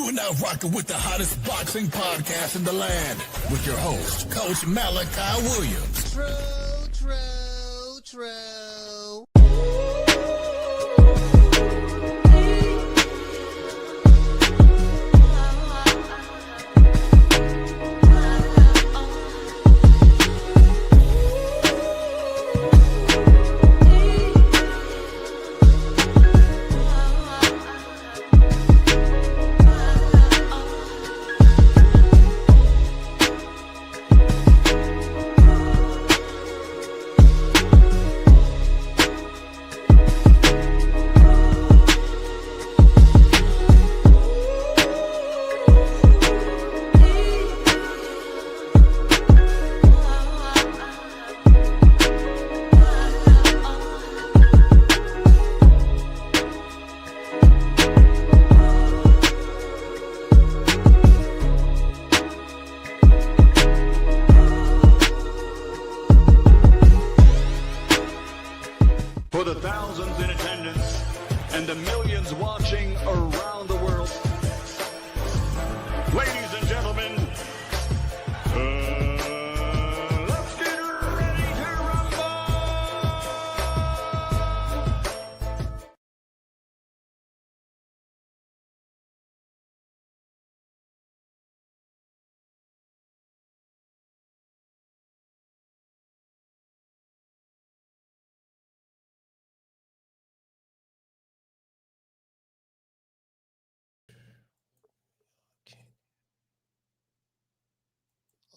are now rocking with the hottest boxing podcast in the land with your host, Coach Malachi Williams. True. For the thousands in attendance and the millions watching around the world, ladies and gentlemen, let's get ready to rumble!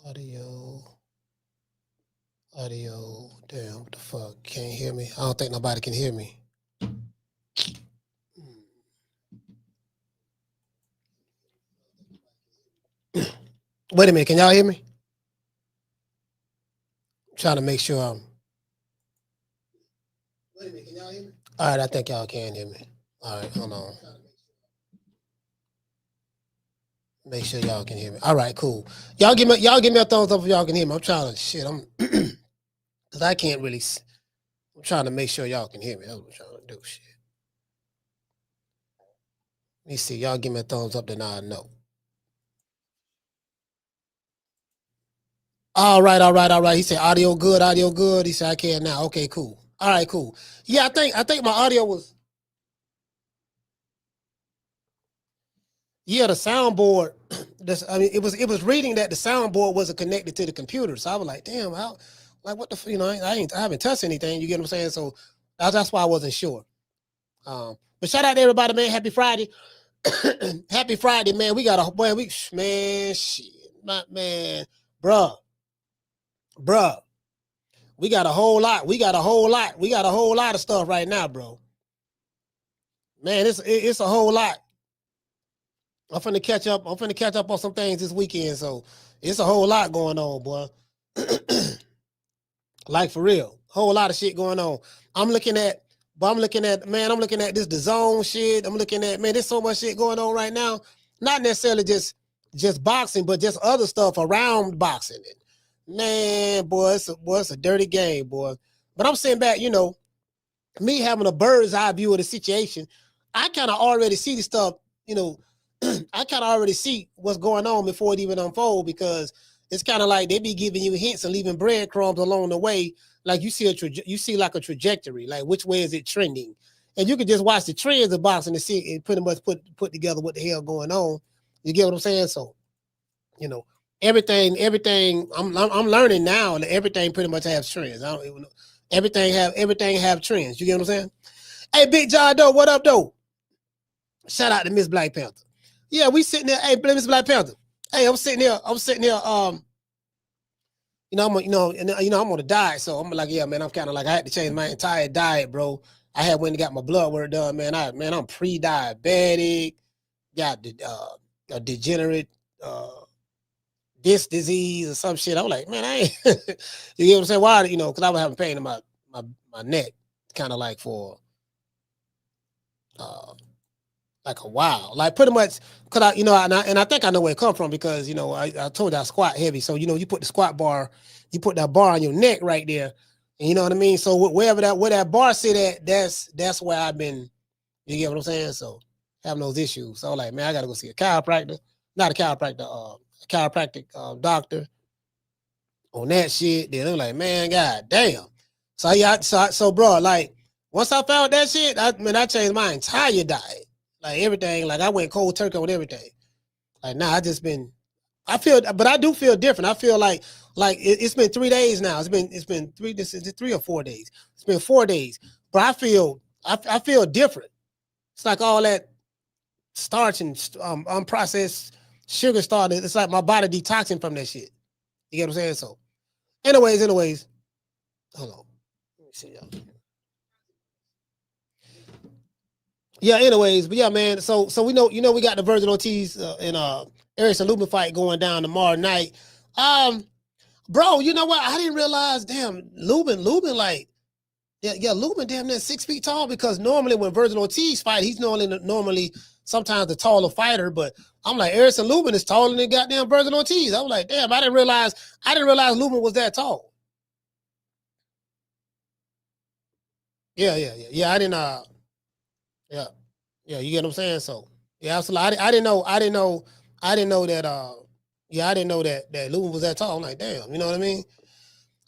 Audio. Damn, what the fuck? Can't hear me? I don't think nobody can hear me. Wait a minute, can y'all hear me? I'm trying to make sure I'm... Wait a minute, can y'all hear me? All right, I think y'all can hear me. All right, hold on. Make sure y'all can hear me. All right, cool. Y'all give me a thumbs up if y'all can hear me. I'm trying to because I can't really. I'm trying to make sure y'all can hear me. That's what I'm trying to do. Shit. Let me see. Y'all give me a thumbs up, then I know. All right. He said audio good. He said I can now. Okay, cool. All right, cool. Yeah, I think my audio was. Yeah, the soundboard. It was reading that the soundboard wasn't connected to the computer. So I was like, damn, what the, I haven't touched anything. You get what I'm saying? So that's why I wasn't sure. But shout out to everybody, man. Happy Friday. Happy Friday, man. We got a boy. Bruh. We got a whole lot of stuff right now, bro. Man, it's a whole lot. I'm finna catch up on some things this weekend, so it's a whole lot going on, boy. Like for real, whole lot of shit going on. I'm looking at this the zone shit. I'm looking at, man, there's so much shit going on right now. Not necessarily just boxing, but just other stuff around boxing. Man, boy, it's a dirty game, boy. But I'm sitting back, me having a bird's eye view of the situation. I kind of already see the stuff, I kind of already see what's going on before it even unfolds, because it's kind of like they be giving you hints and leaving breadcrumbs along the way. Like you see like a trajectory, like which way is it trending, and you can just watch the trends of boxing and see and pretty much put together what the hell going on. You get what I'm saying? So, everything I'm learning now that everything pretty much has trends. I don't even know. Everything have trends. You get what I'm saying? Hey, Big John Doe, what up, though? Shout out to Miss Black Panther. Yeah, we sitting there. Hey, Miss Black Panther. Hey, I'm sitting here. I'm on a diet, so I'm like, yeah, man. I'm kind of like, I had to change my entire diet, bro. I had went and got my blood work done, man. I'm pre-diabetic, got a degenerate disc disease or some shit. I'm like, man, I ain't. You get what I'm saying? Why? Because I was having pain in my neck, kind of like for like a while, like pretty much, cause I think I know where it come from, because I told you I squat heavy, so you put the squat bar, you put that bar on your neck right there, and you know what I mean. So where that bar sit at, that's where I've been. You get what I'm saying? So having those issues. So I was like, man, I got to go see a chiropractor, not a chiropractor, a chiropractic doctor on that shit. Then I'm like, man, god damn. So yeah, so bro, like once I found that shit, I changed my entire diet, like everything. Like I went cold turkey on everything. Like now, I do feel different. I feel like it's been 3 days now. It's been 3. This is 3 or 4 days. It's been 4 days, but I feel different. It's like all that starch and unprocessed sugar started. It's like my body detoxing from that shit. You get what I'm saying? So, anyways, hold on. Let me see y'all. Yeah, anyways, but yeah, man. So we know, we got the Vergil Ortiz and Erickson Lubin fight going down tomorrow night. Bro, you know what? I didn't realize, damn, Lubin, like, Lubin damn near 6 feet tall, because normally when Vergil Ortiz fight, he's normally sometimes the taller fighter, but I'm like, Erickson Lubin is taller than goddamn Vergil Ortiz. I was like, damn, I didn't realize Lubin was that tall. Yeah, I didn't yeah, you get what I'm saying? So yeah, absolutely. I didn't know that Lubin was that tall. I'm like, damn, you know what I mean?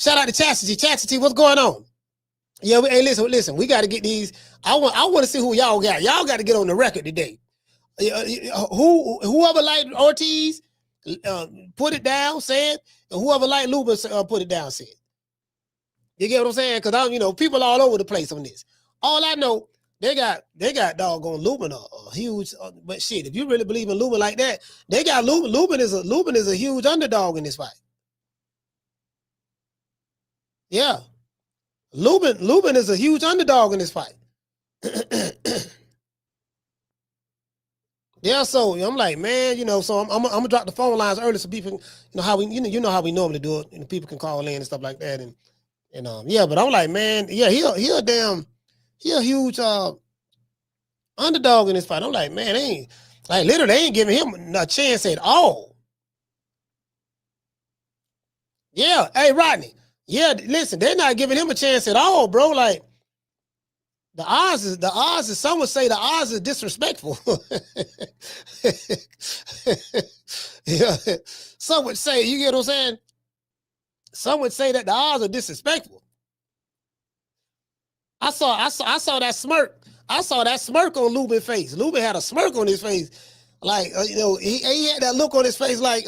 Shout out to Chastity. Chastity, what's going on? Yeah, hey, listen, we got to get these. I want to see who y'all got. Y'all got to get on the record today. Whoever liked Ortiz, put it down, say it, and whoever liked Lubin, put it down, say it. You get what I'm saying? Because people all over the place on this. All I know, they got doggone Lubin a huge, but shit, if you really believe in Lubin like that, they got Lubin. Lubin is a huge underdog in this fight. Yeah. Lubin is a huge underdog in this fight. Yeah, so I'm like, man, so I'm gonna drop the phone lines early so people, how we normally do it, and people can call in and stuff like that, and yeah, but I'm like, man, yeah, he a huge underdog in this fight. I'm like, man, they ain't giving him a chance at all. Yeah, hey Rodney. Yeah, listen, they're not giving him a chance at all, bro. Like the odds is some would say the odds is disrespectful. Yeah. Some would say, you get what I'm saying? Some would say that the odds are disrespectful. I saw that smirk. I saw that smirk on Lubin's face. Lubin had a smirk on his face. Like, he had that look on his face like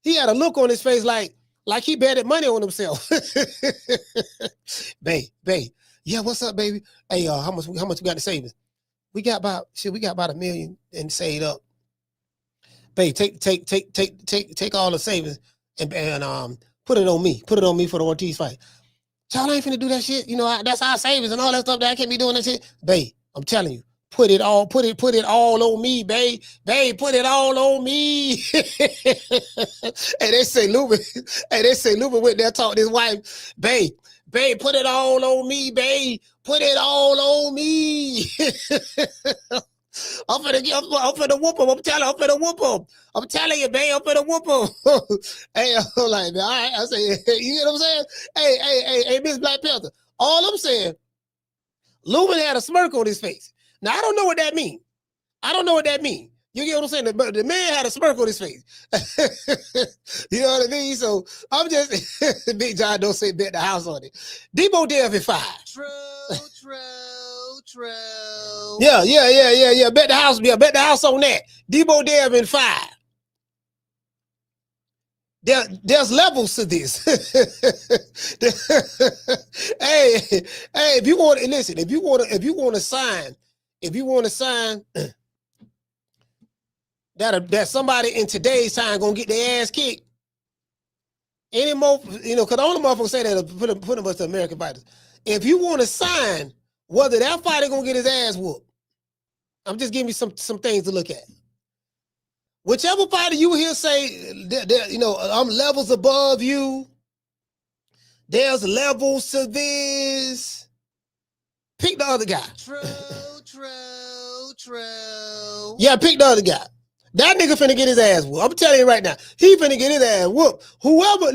he had a look on his face like he betted money on himself. Babe. Yeah, what's up, baby? Hey, how much we got to savings? We got about $1 million and saved up. Babe, take all the savings and put it on me. Put it on me for the Ortiz fight. Y'all ain't finna do that shit. That's our savings and all that stuff that I can't be doing that shit. Babe, I'm telling you, put it all on me, babe. Babe, put it all on me. And they say Lubin went there talking to his wife, babe, put it all on me, babe. Put it all on me. I'm finna whoop him. I'm finna whoop him. I'm telling you, babe, I'm finna whoop him. Hey, I'm like, man, all right. I say, you know what I'm saying? Hey, Miss Black Panther. All I'm saying, Lubin had a smirk on his face. Now, I don't know what that means. You get what I'm saying? But the man had a smirk on his face. You know what I mean? So I'm just, Big John don't say bet the house on it. Debo Dev at 5. True. Yeah. Bet the house. Yeah, bet the house on that. Debo Dev in 5. There's levels to this. Hey, if you want to listen, if you want to sign that somebody in today's time gonna get their ass kicked. Any more, because all the motherfuckers say that put them us to American fighters. If you want to sign whether that fighter gonna get his ass whooped, I'm just giving you some things to look at. Whichever fighter you hear say, I'm levels above you. There's levels to this. Pick the other guy. True. Yeah, pick the other guy. That nigga finna get his ass whooped. I'm telling you right now, he finna get his ass whooped. Whoever,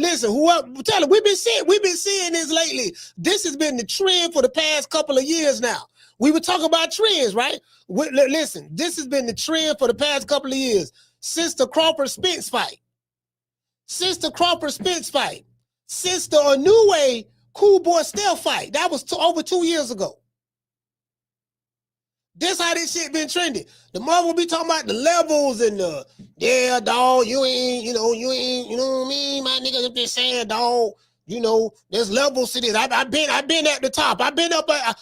tell him, we've been seeing this lately. This has been the trend for the past couple of years now. We were talking about trends, right? Listen, this has been the trend for the past couple of years. Since the Crawford-Spence fight. Since the Inoue Cool Boy Steph fight. That was over 2 years ago. This how this shit been trending. The mother will be talking about the levels and the, yeah, dog, you ain't, you know what I mean? My niggas up there saying, dog, you know, there's levels to this. I've been at the top. I've been up at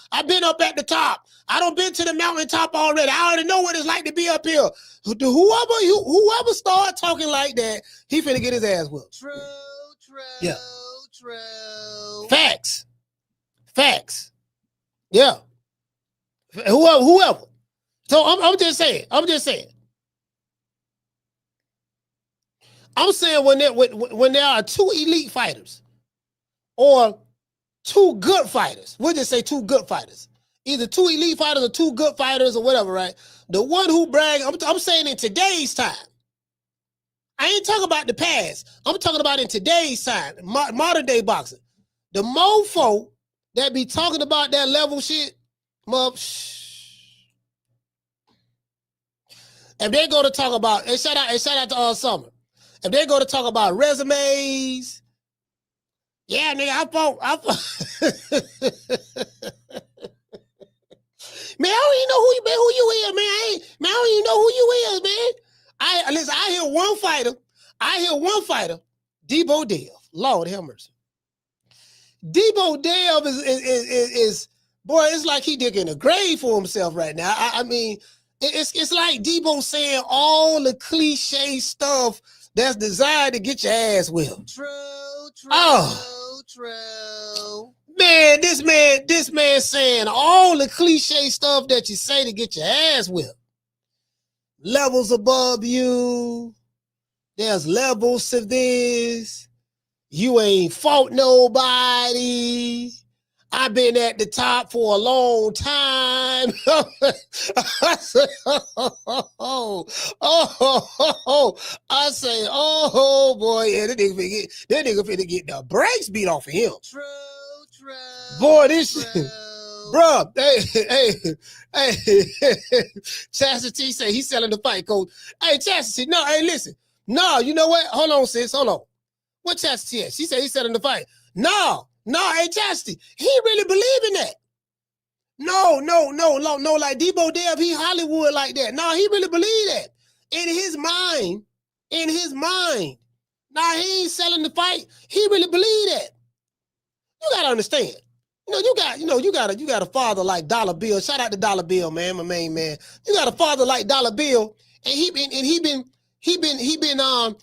the top. I done been to the mountaintop already. I already know what it's like to be up here. Whoever start talking like that, he finna get his ass whooped. True. Yeah. True. Facts. Yeah. Whoever. So I'm just saying. I'm saying when there are two elite fighters or two good fighters, we'll just say two good fighters. Either two elite fighters or two good fighters or whatever, right? The one who brag, I'm saying in today's time. I ain't talking about the past. I'm talking about in today's time, modern day boxing. The mofo that be talking about that level shit, if they go to talk about, and shout out to Summer. If they go to talk about resumes, yeah, nigga, I fought. Man, I don't even know who you is, man. I don't even know who you is, man. I hear one fighter, Debo Dev. Lord have mercy. Debo Dev is boy, it's like he digging a grave for himself right now. I mean, it's like Debo saying all the cliche stuff that's designed to get your ass whipped. True. Man, this man saying all the cliche stuff that you say to get your ass whipped. Levels above you. There's levels to this. You ain't fought nobody. I've been at the top for a long time. I say, I say, oh boy, yeah, that nigga finna get the brakes beat off of him. True. Boy, this shit, bro. Hey, Chastity say he's selling the fight, coach. Hey, Chastity, no, hey, listen. No, you know what? Hold on, sis, hold on. What Chastity at? She said he's selling the fight. No, hey, Chastity, he really believe in that. No, like Debo Dev, he Hollywood like that. No, he really believe that. In his mind. Nah, he ain't selling the fight. He really believe that. You gotta understand. You got a father like Dollar Bill. Shout out to Dollar Bill, man, my main man. You got a father like Dollar Bill, and he been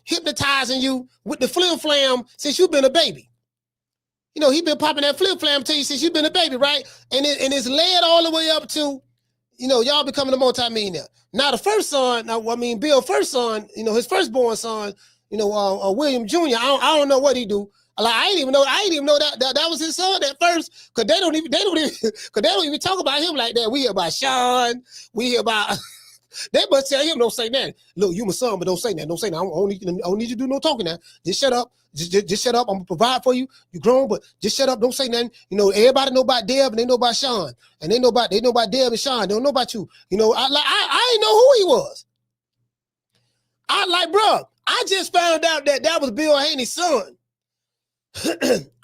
hypnotizing you with the flim flam since you've been a baby. You know, he been popping that flim flam to you since you've been a baby, right? And it's led all the way up to, you know, y'all becoming a multimillionaire. Now the first son, Bill's first son, you know, his firstborn son, you know, William Jr. I don't know what he do. Like I didn't even know that was his son at first, cause they don't even talk about him like that. We hear about Sean, we hear about they must tell him don't say that. Look, you my son, but don't say that. Don't say that. I don't need you to do no talking now. Just shut up. Just shut up. I'm gonna provide for you. You grown, but just shut up. Don't say nothing. You know, everybody know about Deb and they know about Sean, and they know about Deb and Sean. They don't know about you. You know, I didn't know who he was. Bro, I just found out that was Bill Haney's son.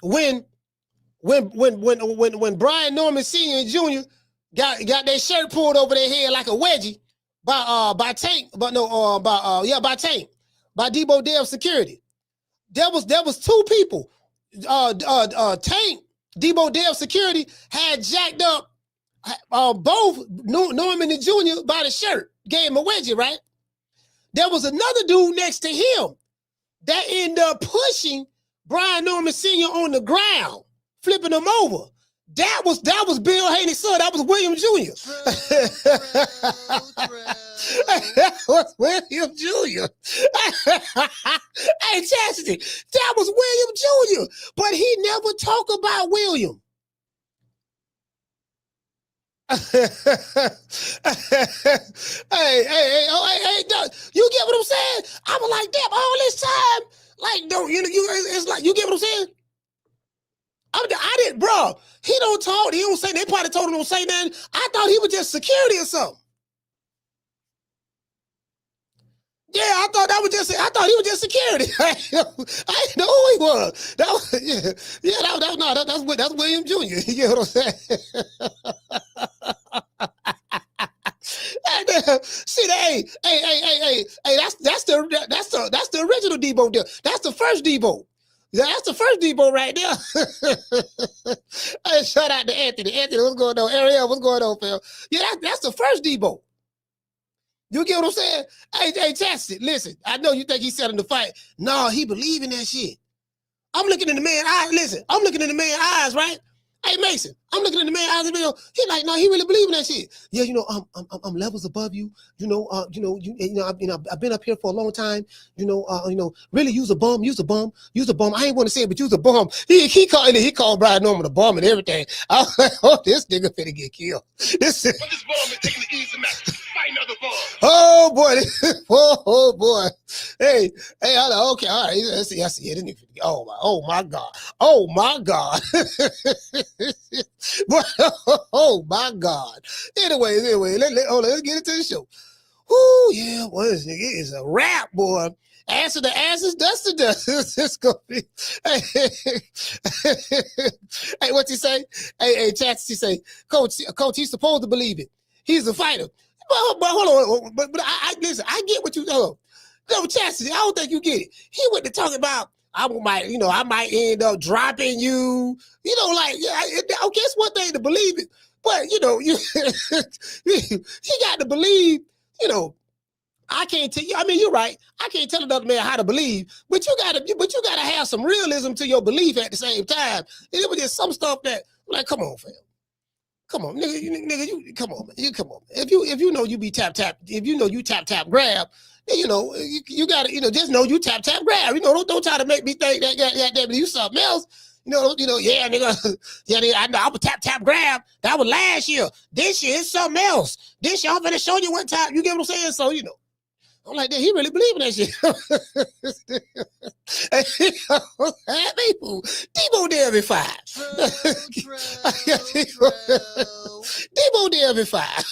when Brian Norman Sr. and Jr. got their shirt pulled over their head like a wedgie by Tank, by Debo Dev security. There was two people. Tank, Debo Dev security had jacked up both Norman and Jr. by the shirt, gave him a wedgie, right? There was another dude next to him that ended up pushing Brian Norman Sr. on the ground, flipping him over. That was Bill Haney's son. That was William Jr. That was William Jr. Hey, Chastity, that was William Jr. But he never talked about William. Hey, you get what I'm saying? I was like, damn, all this time, like, it's like, you get what I'm saying? I didn't, bro. He don't talk. He don't say. They probably told him don't say nothing. I thought he was just security or something. Yeah, I thought he was just security. I didn't know who he was. That was that's William Jr. You get what I'm saying? See, hey, that's the original Debo deal. That's the first Debo. That's the first Debo right there. Hey, shout out to Anthony. Anthony, what's going on? Ariel, what's going on, Phil? Yeah, that's the first Debo. You get what I'm saying? Hey, Chastity, listen. I know you think he's selling the fight. No, he believe in that shit. I'm looking in the man's eyes. Listen, I'm looking in the man's eyes, right? Hey, Mason, I'm looking in the man's eyes. He like, no, he really believe in that shit. Yeah, I'm levels above you. I've been up here for a long time. Really use a bum. I ain't want to say it, but use a bum. He called Brian Norman a bum and everything. I was like, oh, this nigga finna get killed. This bum is taking the easy match. Fight another bum. Oh boy, oh boy. Hey, I like, okay, all right. I see it. Oh my God. Oh my God. Anyway, let's get into the show. Whoo, yeah, boy, this nigga is a rap, boy. Answer the answers, dust the dust. It's gonna be. Hey, what's he say? Hey, Chastity say, Coach, he's supposed to believe it. He's a fighter. But hold on. But I listen. I get what you know. No, Chastity, I don't think you get it. He went to talk about I might end up dropping you. Okay, it's one thing to believe it, but you got to believe. I can't tell you. I mean, you're right. I can't tell another man how to believe, but you gotta have some realism to your belief at the same time. And it was just some stuff that, like, come on, fam. Come on, nigga, come on, man. Come on. If you know you be tap, if you know you tap, grab, then you gotta, just know you tap, grab. Don't try to make me think that you something else. Yeah, nigga, I know I was tap, grab. That was last year. This year is something else. This year I'm gonna show you one time. You get what I'm saying? So, I'm like, he really believe in that shit. Debo there every five. Debo there every five.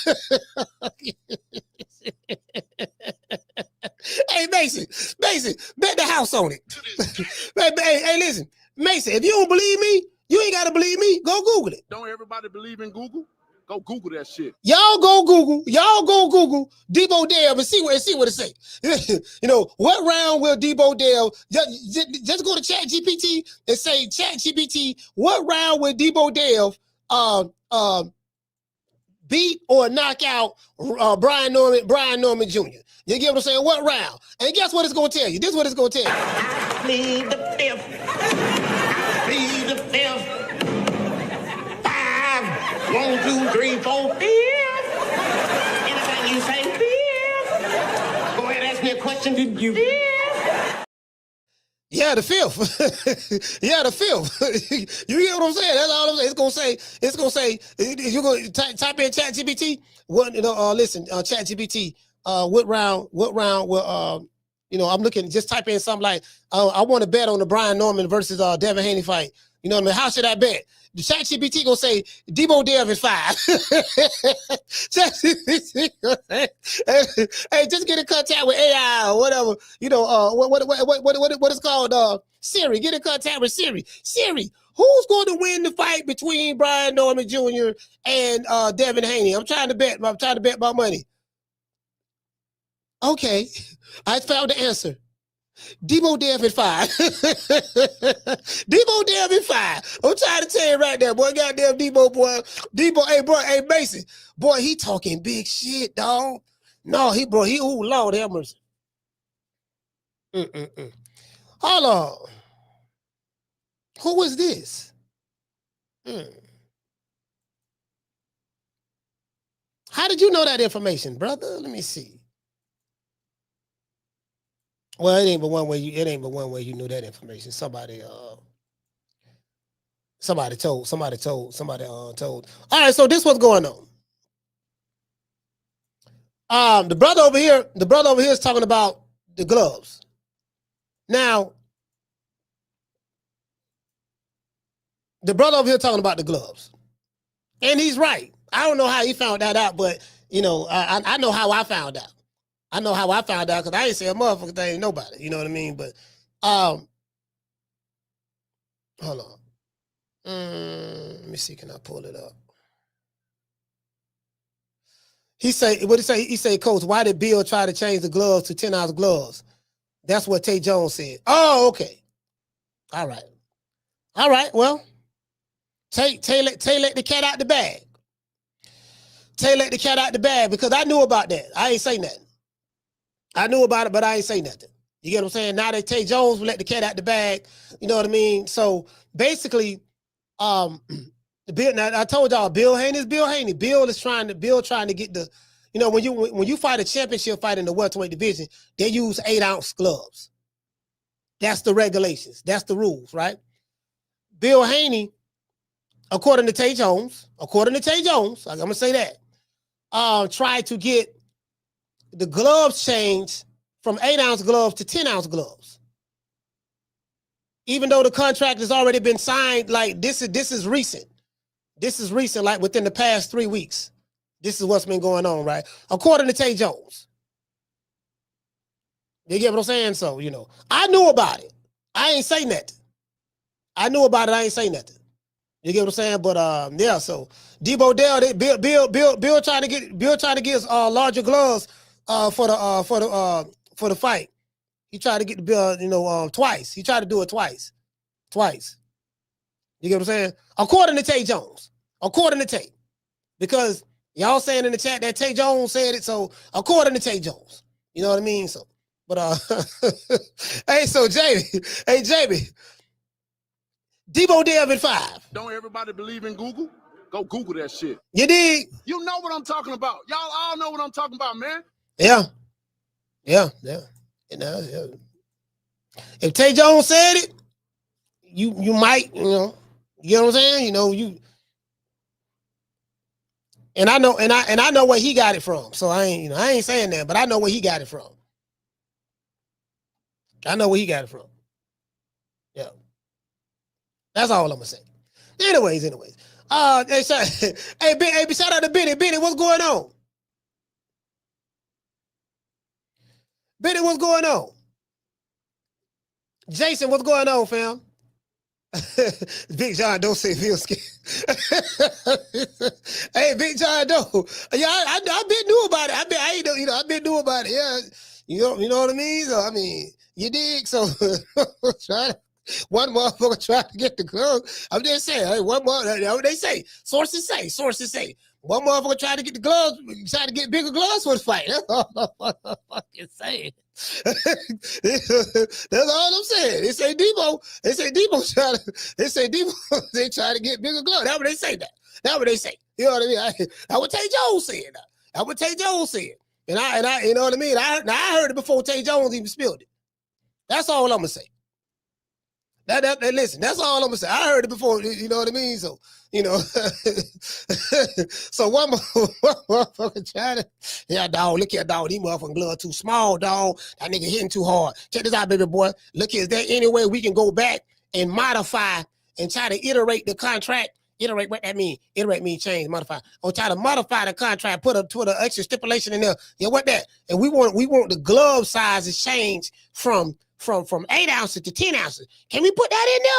Hey, Mason, bet the house on it. Hey, listen, Mason, if you don't believe me, you ain't got to believe me. Go Google it. Don't everybody believe in Google? Go Google that shit. Y'all go Google Debo Dale and see what it say. What round will Debo Dale just go to ChatGPT and say, ChatGPT, what round will Debo Dale beat or knock out Brian Norman Jr.? You get what I'm saying? What round? And guess what it's gonna tell you? This is what it's gonna tell you. I plead the fifth. One, two, three, four, fifth. Anything you say, fifth. Go ahead, ask me a question. Did you? Fifth. Yeah, the fifth. Yeah, the fifth. You hear what I'm saying? That's all I'm saying. It's gonna say. You're gonna type in ChatGPT. Listen, ChatGPT. What round? Will I'm looking. Just type in something like, I want to bet on the Brian Norman versus Devin Haney fight. You know what I mean? How should I bet? The ChatGPT gonna say Debo Dale is 5. Hey, just get in contact with AI or whatever. What is called Siri. Get in contact with Siri. Siri, who's going to win the fight between Brian Norman Jr. and Devin Haney? I'm trying to bet my money. Okay, I found the answer. Debo Dale at 5. Debo Dale at 5. I'm trying to tell you right there, boy. Goddamn Debo, boy. Hey, Mason. Boy, he talking big shit, dog. No, ooh, Lord have mercy. Hold on. Who is this? How did you know that information, brother? Let me see. Well, it ain't but one way you knew that information. Somebody told. All right, so this what's going on. The brother over here is talking about the gloves. Now, The brother over here talking about the gloves. And he's right. I don't know how he found that out, but, you know, I know how I found out. I know how I found out because I ain't say a motherfucker thing to nobody. You know what I mean? But, hold on. Let me see. Can I pull it up? He say, what he say? He say, Coach, why did Bill try to change the gloves to 10-ounce gloves? That's what Tay Jones said. Oh, okay. All right. All right. Well, Tay let the cat out the bag. Tay let the cat out the bag because I knew about that. I ain't say nothing. I knew about it, but I ain't say nothing. You get what I'm saying? Now that Tay Jones let the cat out the bag, you know what I mean? So basically, Bill. Now I told y'all, Bill Haney. Bill is trying to get the, you know, when you fight a championship fight in the welterweight division, they use 8-ounce gloves. That's the regulations. That's the rules, right? Bill Haney, according to Tay Jones, I'm gonna say that, tried to get the gloves changed from 8-ounce gloves to 10-ounce gloves. Even though the contract has already been signed, like this is recent. This is recent, like within the past 3 weeks. This is what's been going on, right? According to Tay Jones. You get what I'm saying? So, you know, I knew about it. I ain't say nothing. I knew about it. I ain't say nothing. You get what I'm saying? But yeah. So Debo Dell, Bill trying to get larger gloves for the fight. He tried to get the bill, you know, twice. He tried to do it twice. You get what I'm saying? According to Tay Jones. According to Tay. Because y'all saying in the chat that Tay Jones said it, so according to Tay Jones. You know what I mean? So, but hey, so Jamie, Debo Dell in 5. Don't everybody believe in Google? Go Google that shit. You dig? You know what I'm talking about. Y'all all know what I'm talking about, man. Yeah. You know, yeah. If Tay Jones said it, you might, you know what I'm saying? You know, and I know where he got it from. So I ain't saying that, but I know where he got it from. I know where he got it from. Yeah. That's all I'm gonna say. Anyways. Hey, shout out to Benny. Benny, what's going on? Benny, what's going on? Jason, what's going on, fam? Big John Doe say feel scared. Hey, Big John Doe. Yeah, I been knew about it. I've been knew about it. Yeah, you know what I mean. So I mean, you dig. So one motherfucker trying to get the glove. I'm just saying. Hey, one more. That's what they say. Sources say. One motherfucker tried to get the gloves. Tried to get bigger gloves for the fight. That's all I'm fucking saying. That's all I'm saying. They say Debo they try to get bigger gloves. That's what they say. That's what they say. You know what I mean? That's what Tay Jones said. That's what Tay Jones said. And I you know what I mean? I heard it before Tay Jones even spilled it. That's all I'm gonna say. Listen, that's all I'm gonna say. I heard it before, you know what I mean? So, you know, so one motherfucker trying to, yeah, dog, look here, dog, these motherfucking gloves too small, dog. That nigga hitting too hard. Check this out, baby boy. Look here, is there any way we can go back and modify and try to iterate the contract? Iterate, what that mean? Iterate means change, modify. Or try to modify the contract, put an extra stipulation in there. Yeah, what that? And we want the glove sizes change from 8 ounces to 10 ounces. Can we put that in there?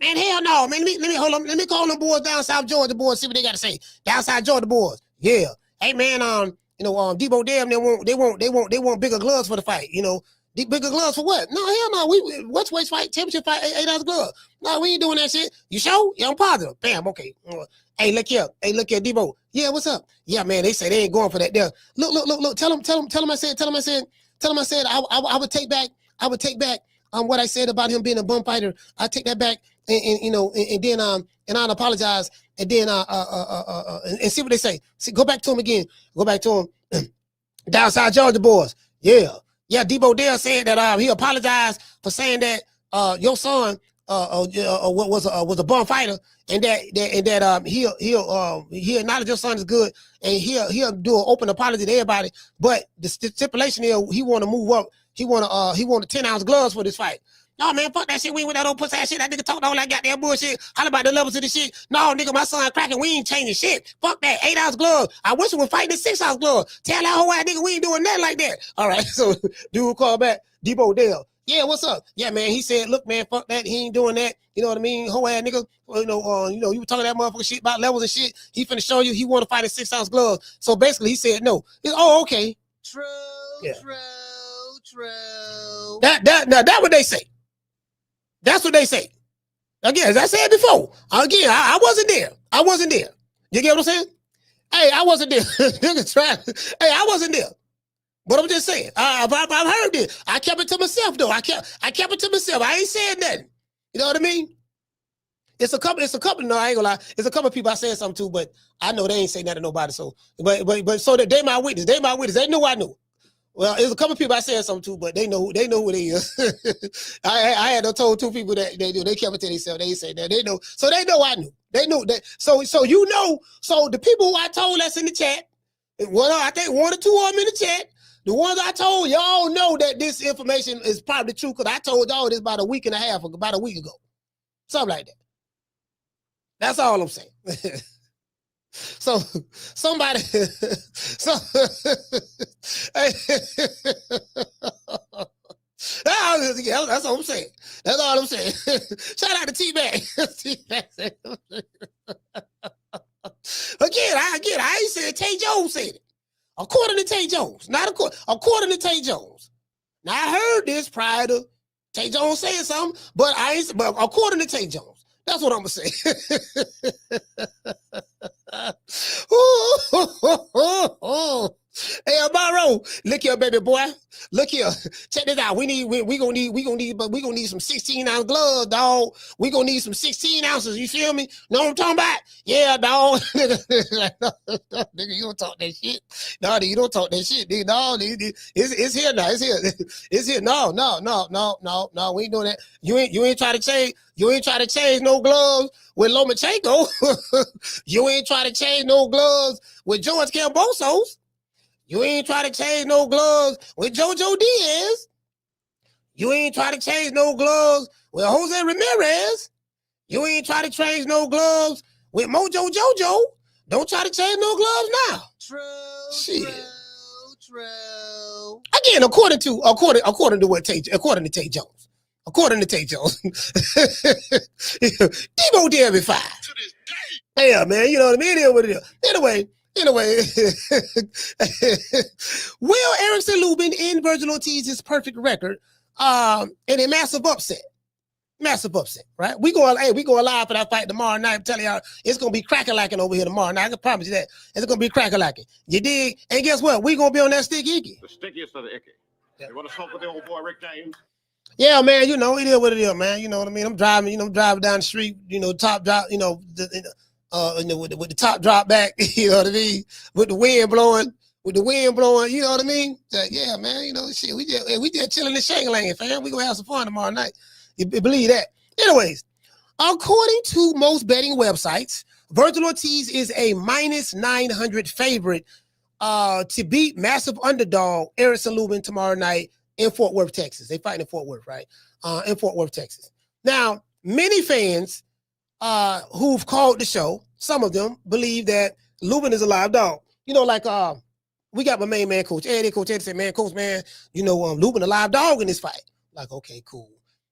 Man, hell no. Man, let me hold on. Let me call them boys down South Georgia boys, see what they got to say. Down South Georgia boys. Yeah. Hey man, Debo Dam, they want bigger gloves for the fight. You know, bigger gloves for what? No, hell no. What's weight fight, championship fight, 8 ounce gloves. No, we ain't doing that shit. You sure? Yeah, I'm positive. Bam, okay. Hey, look here, Debo. Yeah, what's up? Yeah, man, they say they ain't going for that there. Look. Tell them I said I would take back what I said about him being a bum fighter. I take that back and then I'll apologize and then and see what they say. See, go back to him again. Go back to him. Down South Georgia boys. Yeah. Debo Dale said that he apologized for saying that your son was a bum fighter and that he'll acknowledge your son is good and he'll do an open apology to everybody. But the stipulation here, he want to move up. He want 10 ounce gloves for this fight. No, man, fuck that shit. We ain't with that old pussy ass shit. That nigga talked all that goddamn bullshit. Holler about the levels of the shit. No, nigga, my son cracking. We ain't changing shit. Fuck that 8-ounce glove. I wish we were fighting the 6-ounce glove. Tell that whole ass nigga we ain't doing nothing like that. All right, so dude call back. Debo Dale. Yeah, what's up? Yeah, man. He said, look, man, fuck that. He ain't doing that. You know what I mean? Whole ass nigga. You were talking that motherfucker shit about levels and shit. He finna show you he want to fight a 6-ounce glove. So basically, he said no. Oh, okay. True. That's what they say. That's what they say. Again, as I said before, again, I wasn't there. You get what I'm saying? Hey, I wasn't there. Nigga trying. Hey, I wasn't there. But I'm just saying. I've heard this. I kept it to myself though. I kept it to myself. I ain't saying nothing. You know what I mean? It's a couple. No, I ain't gonna lie. It's a couple of people I said something to, but I know they ain't saying nothing to nobody. So, but so that they my witness. They knew I knew. Well, there's a couple of people I said something to, but they know who they is. I had told 2 people that they kept it to themselves. They ain't say that. They know. So they know I knew. They knew that. So you know. So the people who I told that's in the chat, I think 1 or 2 of them in the chat. The ones I told y'all know that this information is probably true because I told y'all this about a week ago, something like that. That's all I'm saying. So somebody, that's all I'm saying. That's all I'm saying. Shout out to T-Bag. Again, I ain't saying Tay Jones said it. According to Tay Jones, according to Tay Jones. Now I heard this prior to Tay Jones saying something, but according to Tay Jones, that's what I'm gonna say. Hey, Amaro, look here, baby boy. Look here. Check this out. We gonna need some 16-ounce gloves, dog. We gonna need some 16 ounces. You feel me? Know what I'm talking about? Yeah, dog. Nigga, you don't talk that shit. No, you don't talk that shit, nigga. No, it's here now. It's here. It's here. No. We ain't doing that. You ain't try to change. You ain't try to change no gloves with Lomachenko. You ain't try to change no gloves with George Cambosos. You ain't try to change no gloves with JoJo Diaz. You ain't try to change no gloves with Jose Ramirez. You ain't try to change no gloves with Mojo Jojo. Don't try to change no gloves now. True. Again, according to Tay Jones. According to Tay Jones. Debo did every 5. To this day. Yeah, man, you know what I mean? It is what it is. Anyway, will Erickson Lubin in Vergil Ortiz's perfect record in a massive upset, right? We going live for that fight tomorrow night. I'm telling y'all, it's gonna be crack-a-lacking over here tomorrow night. I can promise you that. It's gonna be crack-a-lacking. You dig? And guess what? We gonna be on that stick icky. The stickiest of the icky. You want to smoke with the old boy Rick James? Yeah, man, you know, it is what it is, man. You know what I mean? I'm driving down the street, top drop, with the top drop back, you know what I mean? With the wind blowing, you know what I mean? Yeah, man, shit, we just chilling in Shangling, fam. We gonna have some fun tomorrow night. You believe that? Anyways, according to most betting websites, Vergil Ortiz is a -900 favorite to beat massive underdog Erickson Lubin tomorrow night in Fort Worth, Texas. They fight in Fort Worth, right? In Fort Worth, Texas. Now, many fans who've called the show, some of them believe that Lubin is a live dog. Like we got my main man, Coach Eddie. Coach Eddie said, man, Coach, man, Lubin a live dog in this fight. Like, okay, cool.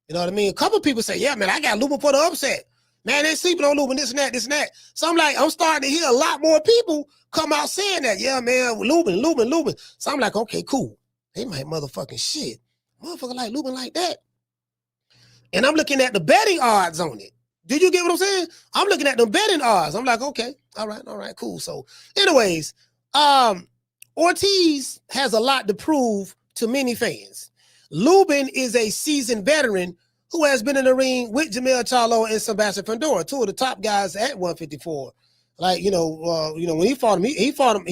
You know what I mean? A couple of people say, yeah, man, I got Lubin for the upset. Man, they sleeping on Lubin, this and that. So I'm starting to hear a lot more people come out saying that. Yeah, man, Lubin. So I'm like, okay, cool. They might motherfucking shit. Motherfucker like Lubin like that. And I'm looking at the betting odds on it. Did you get what I'm saying? I'm looking at the betting odds. I'm like, okay, all right, cool. So anyways, Ortiz has a lot to prove to many fans. Lubin is a seasoned veteran who has been in the ring with Jermell, Charlo, and Sebastian Fundora, 2 of the top guys at 154. Like, when he fought him, he fought him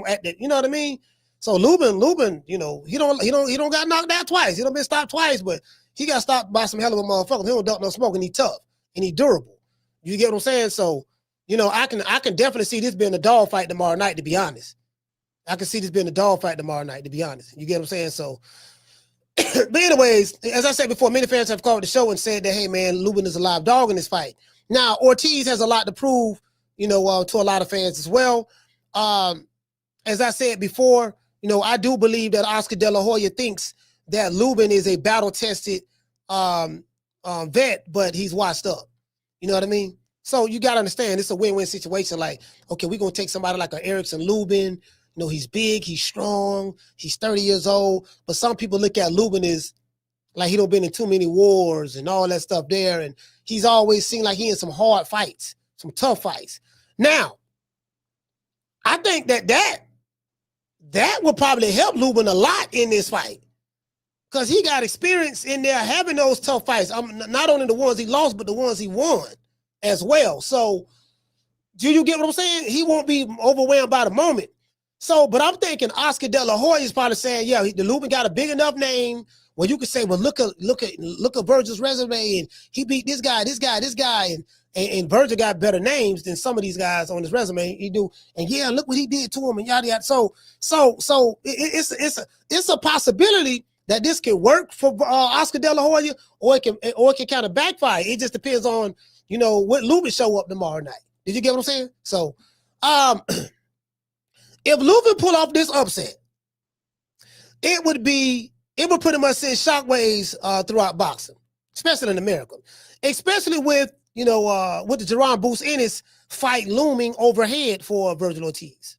at the, you know what I mean? So Lubin, he don't got knocked out twice. He don't been stopped twice, but he got stopped by some hell of a motherfucker. He don't duck no smoke, and he tough and he durable. You get what I'm saying? So, I can definitely see this being a dog fight tomorrow night, to be honest. I can see this being a dog fight tomorrow night, to be honest. You get what I'm saying? So But anyways, as I said before, many fans have called the show and said that, hey, man, Lubin is a live dog in this fight. Now, Ortiz has a lot to prove, to a lot of fans as well. As I said before, I do believe that Oscar Dela Hoya thinks that Lubin is a battle-tested vet, but he's washed up. You know what I mean? So you got to understand, it's a win-win situation. Like, okay, we're going to take somebody like an Erickson Lubin. He's big, he's strong, he's 30 years old. But some people look at Lubin as like he don't been in too many wars and all that stuff there. And he's always seemed like he in some hard fights, some tough fights. Now, I think that will probably help Lubin a lot in this fight. Because he got experience in there having those tough fights. Not only the ones he lost, but the ones he won as well. So, do you get what I'm saying? He won't be overwhelmed by the moment. So, but I'm thinking Oscar Dela Hoya is probably saying, yeah, the Lubin got a big enough name where you could say, well, look at Vergil's resume, and he beat this guy, and Vergil got better names than some of these guys on his resume. He do, and yeah, look what he did to him, and yada yada. So it's a possibility that this can work for Oscar Dela Hoya, or it can kind of backfire. It just depends on what Lubin show up tomorrow night. Did you get what I'm saying? So, if Lubin pull off this upset, it would pretty much send shockwaves throughout boxing, especially in America, especially with the Jaron Boots Ennis fight looming overhead for Vergil Ortiz.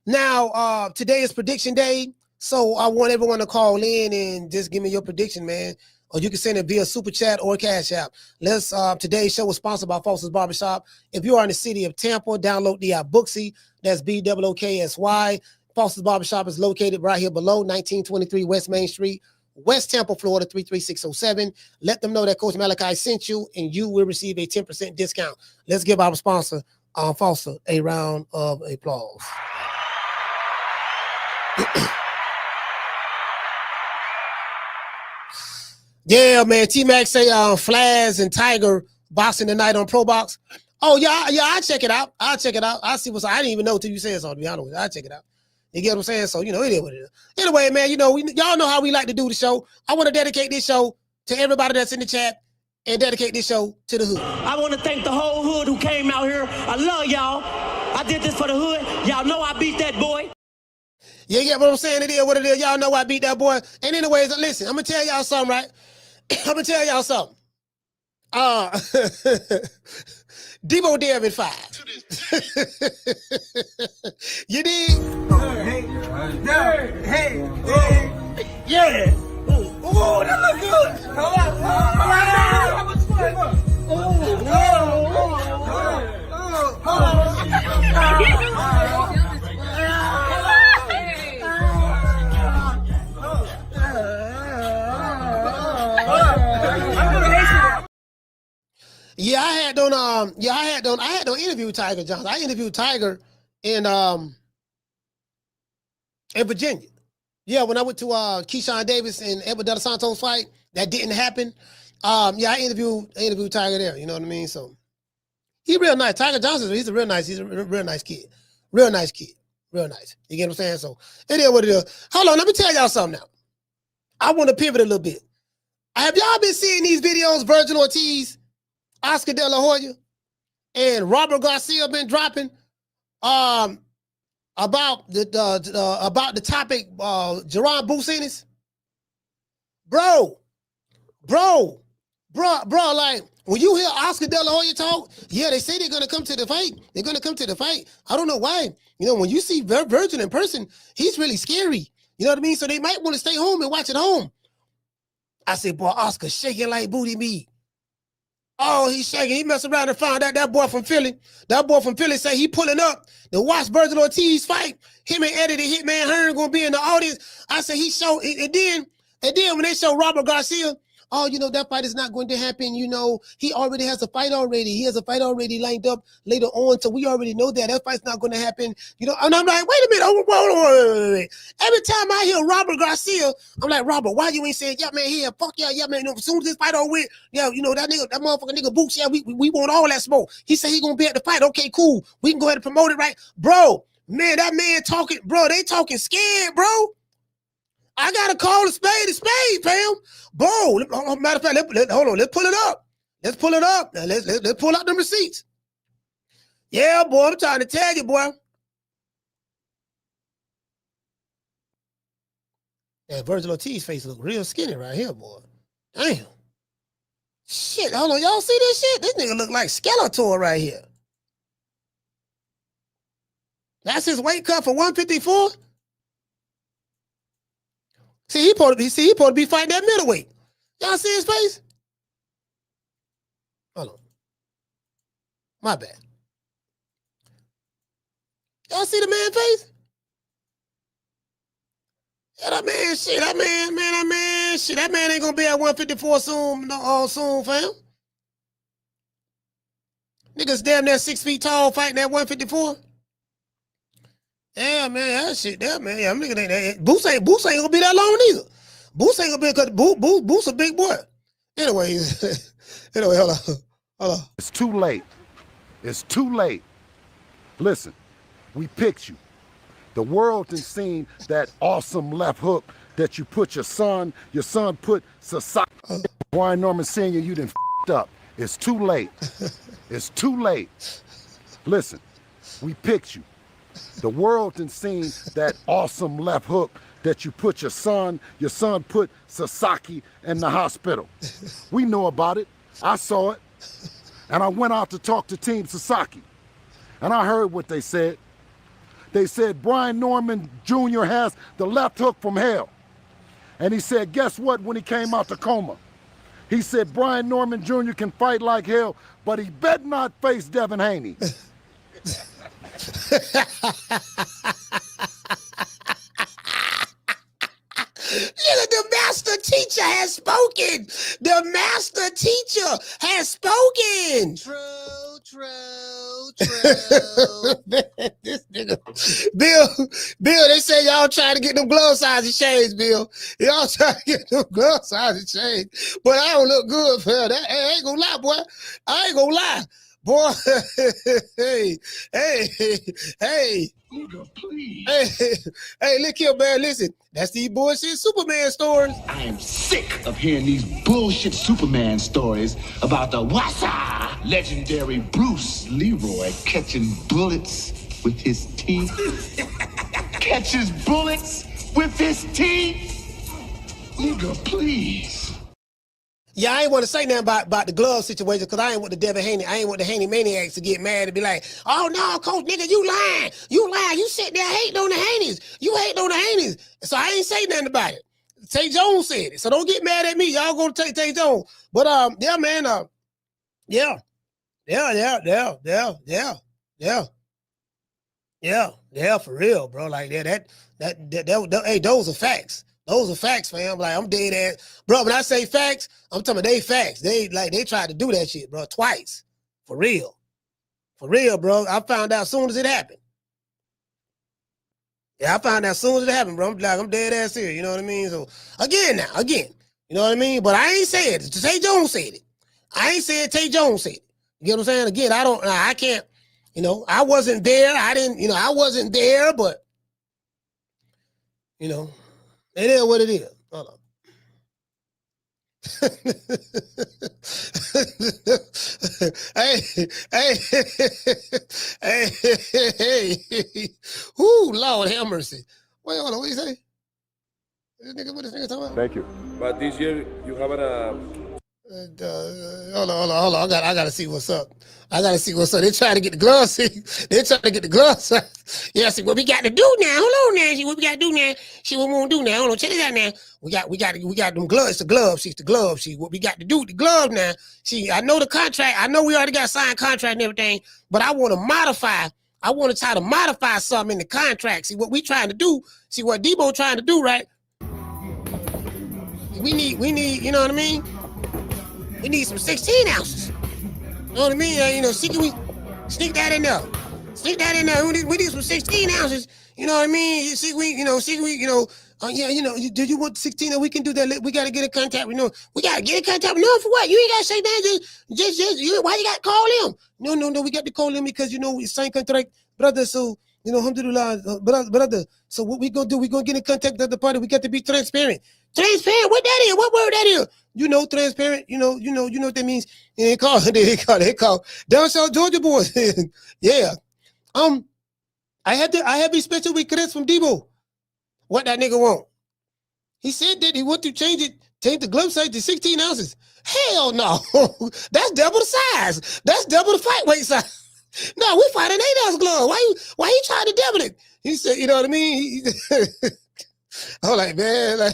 Now, today is prediction day, so I want everyone to call in and just give me your prediction, man. Or you can send it via Super Chat or Cash App. Today's show was sponsored by Foster's Barbershop. If you are in the city of Tampa, download the app Booksy. That's BOOKSY. Foster's Barbershop is located right here below, 1923 West Main Street, West Tampa, Florida, 33607. Let them know that Coach Malachi sent you, and you will receive a 10% discount. Let's give our sponsor, Foster, a round of applause. Yeah, man. T-Mac say Flaz and Tiger boxing tonight on Pro Box. Oh, yeah, I'll check it out. I'll see what's. I didn't even know till you said something, to be honest with you. I'll check it out. You get what I'm saying? So, it is what it is. Anyway, man, y'all know how we like to do the show. I want to dedicate this show to everybody that's in the chat and dedicate this show to the hood. I want to thank the whole hood who came out here. I love y'all. I did this for the hood. Y'all know I beat that boy. Yeah, yeah, what I'm saying, it is what it is. Y'all know I beat that boy. And anyways, listen, I'm going to tell y'all something, right? I'm going to tell y'all something. Debo Devin 5. You dig? Hey. Yeah. Oh, that look good. Yeah, I had to interview Tiger Johnson. I interviewed Tiger in Virginia. Yeah, when I went to Keyshawn Davis and Edward De Los Santos fight, that didn't happen. I interviewed Tiger there. You know what I mean? So he's real nice. Tiger Johnson, he's a real nice kid. Real nice kid. Real nice. You get what I'm saying? So it is what it is. Hold on, let me tell y'all something now. I want to pivot a little bit. Have y'all been seeing these videos, Vergil Ortiz, Oscar De La Hoya, and Robert Garcia been dropping about the topic Jaron Boots Ennis? Bro, like when you hear Oscar De La Hoya talk, yeah, they say they're gonna come to the fight. They're gonna come to the fight. I don't know why. When you see Vergil in person, he's really scary. You know what I mean? So they might want to stay home and watch at home. I said, boy, Oscar shaking like booty meat. Oh, he's shaking. He messed around and found out that boy from Philly. That boy from Philly say he pulling up to watch Vergil Ortiz fight. Him and Eddie, the Hitman Hearn, gonna be in the audience. I said he showed, and then when they show Robert Garcia, oh, that fight is not going to happen. He already has a fight already. He has a fight already lined up later on, so we already know that fight's not going to happen. And I'm like, wait a minute, wait. Every time I hear Robert Garcia, I'm like, Robert, why you ain't saying, yeah, man, here, fuck yeah, man. As soon as this fight on with, that motherfucking nigga Boots, yeah, we want all that smoke. He said he gonna be at the fight. Okay, cool. We can go ahead and promote it, right, bro? Man, that man talking, bro. They talking scared, bro. I gotta call a spade, Pam. Boom. Matter of fact, hold on. Let's pull it up. Let's pull it up. Now let's pull out them receipts. Yeah, boy. I'm trying to tell you, boy. Yeah, Vergil Ortiz face look real skinny right here, boy. Damn. Shit, hold on. Y'all see this shit? This nigga look like Skeletor right here. That's his weight cut for 154. See, he supposed to be fighting that middleweight. Y'all see his face? Hold on. My bad. Y'all see the man face? Yeah, that man, shit, that man ain't gonna be at 154 soon, fam. Niggas damn near 6 feet tall fighting at 154. Yeah, man, that shit, that man. Yeah, I'm looking at that. Boots ain't gonna be that long either. Boots ain't gonna be because Boots a big boy. Anyways, hold on. It's too late. It's too late. Listen, we picked you. The world has seen that awesome left hook that you put your son put Sasaki. Brian Norman Sr., you done f***ed up. It's too late. It's too late. Listen, we picked you. The world has seen that awesome left hook that you put your son put Sasaki in the hospital. We know about it. I saw it. And I went out to talk to Team Sasaki. And I heard what they said. They said Brian Norman Jr. has the left hook from hell. And he said, guess what, when he came out the coma? He said Brian Norman Jr. can fight like hell, but he better not face Devin Haney. Nigga, the master teacher has spoken. The master teacher has spoken. True. This nigga, Bill, they say y'all trying to get them glove sizes changed, Bill. Y'all trying to get them glove sizes changed. But I don't look good, fam. I ain't gonna lie, boy. I ain't gonna lie. Boy, hey. Nigga, please. Hey, look here, man. Listen, that's these bullshit Superman stories. I am sick of hearing these bullshit Superman stories about the Wassa legendary Bruce Leroy catching bullets with his teeth. Catches bullets with his teeth. Nigga, please. Yeah, I ain't want to say nothing about the glove situation because I ain't want the Devin Haney. I ain't want the Haney maniacs to get mad and be like, oh, no, coach, nigga, you lying. You sit there hating on the Haneys. You hating on the Haneys. So I ain't say nothing about it. Tay Jones said it. So don't get mad at me. Y'all go to Tay Jones. But, yeah, man, yeah, for real, bro. Like, hey, those are facts. Those are facts, fam. Like, I'm dead ass. Bro, when I say facts, I'm talking about they facts. They tried to do that shit, bro, twice. For real. For real, bro. I found out as soon as it happened. Yeah, I found out as soon as it happened, bro. I'm dead ass here. You know what I mean? So, again, you know what I mean? But I ain't said it. Tay Jones said it. I ain't said Tay Jones said it. You get what I'm saying? Again, I can't, I wasn't there. I wasn't there, but, it is what it is. Hold on. hey. Whoo, Lord have mercy. Wait, hold on, what you say? What is nigga talking about? Thank you. But this year you have Hold on. I gotta see what's up. They trying to get the gloves. Yeah, see what we got to do now. Hold on now. See what we got to do now. See what we want to do now. Hold on, check it out now. We got them gloves. It's the gloves. See, it's the gloves. See what we got to do with the glove now. See, I know the contract. I know we already got signed contract and everything, but I want to modify. I want to try to modify something in the contract. See what we trying to do. See what Debo trying to do, right? We need, you know what I mean? We need some 16 ounces. You know what I mean? We sneak that in there. We need some 16 ounces. You know what I mean? Do you want 16? And we can do that. We got to get in contact. We got to get in contact. No, for what? You ain't got to say that. Just why you got to call him? No. We got to call him because, we signed contract, brother. So, You know, alhamdulillah. But so what we gonna do? We gonna get in contact with the party. We got to be transparent. Transparent. What that is? What word that is? You know, transparent. You know what that means. They call. Down South Georgia boys. Yeah. I had to be special with Chris from Debo. What that nigga want? He said that he want to change the glove size to 16 ounces. Hell no. That's double the size. That's double the fight weight size. No, we fight an 8-ounce glove. Why you trying to double it? He said, you know what I mean? I'm like, man, like,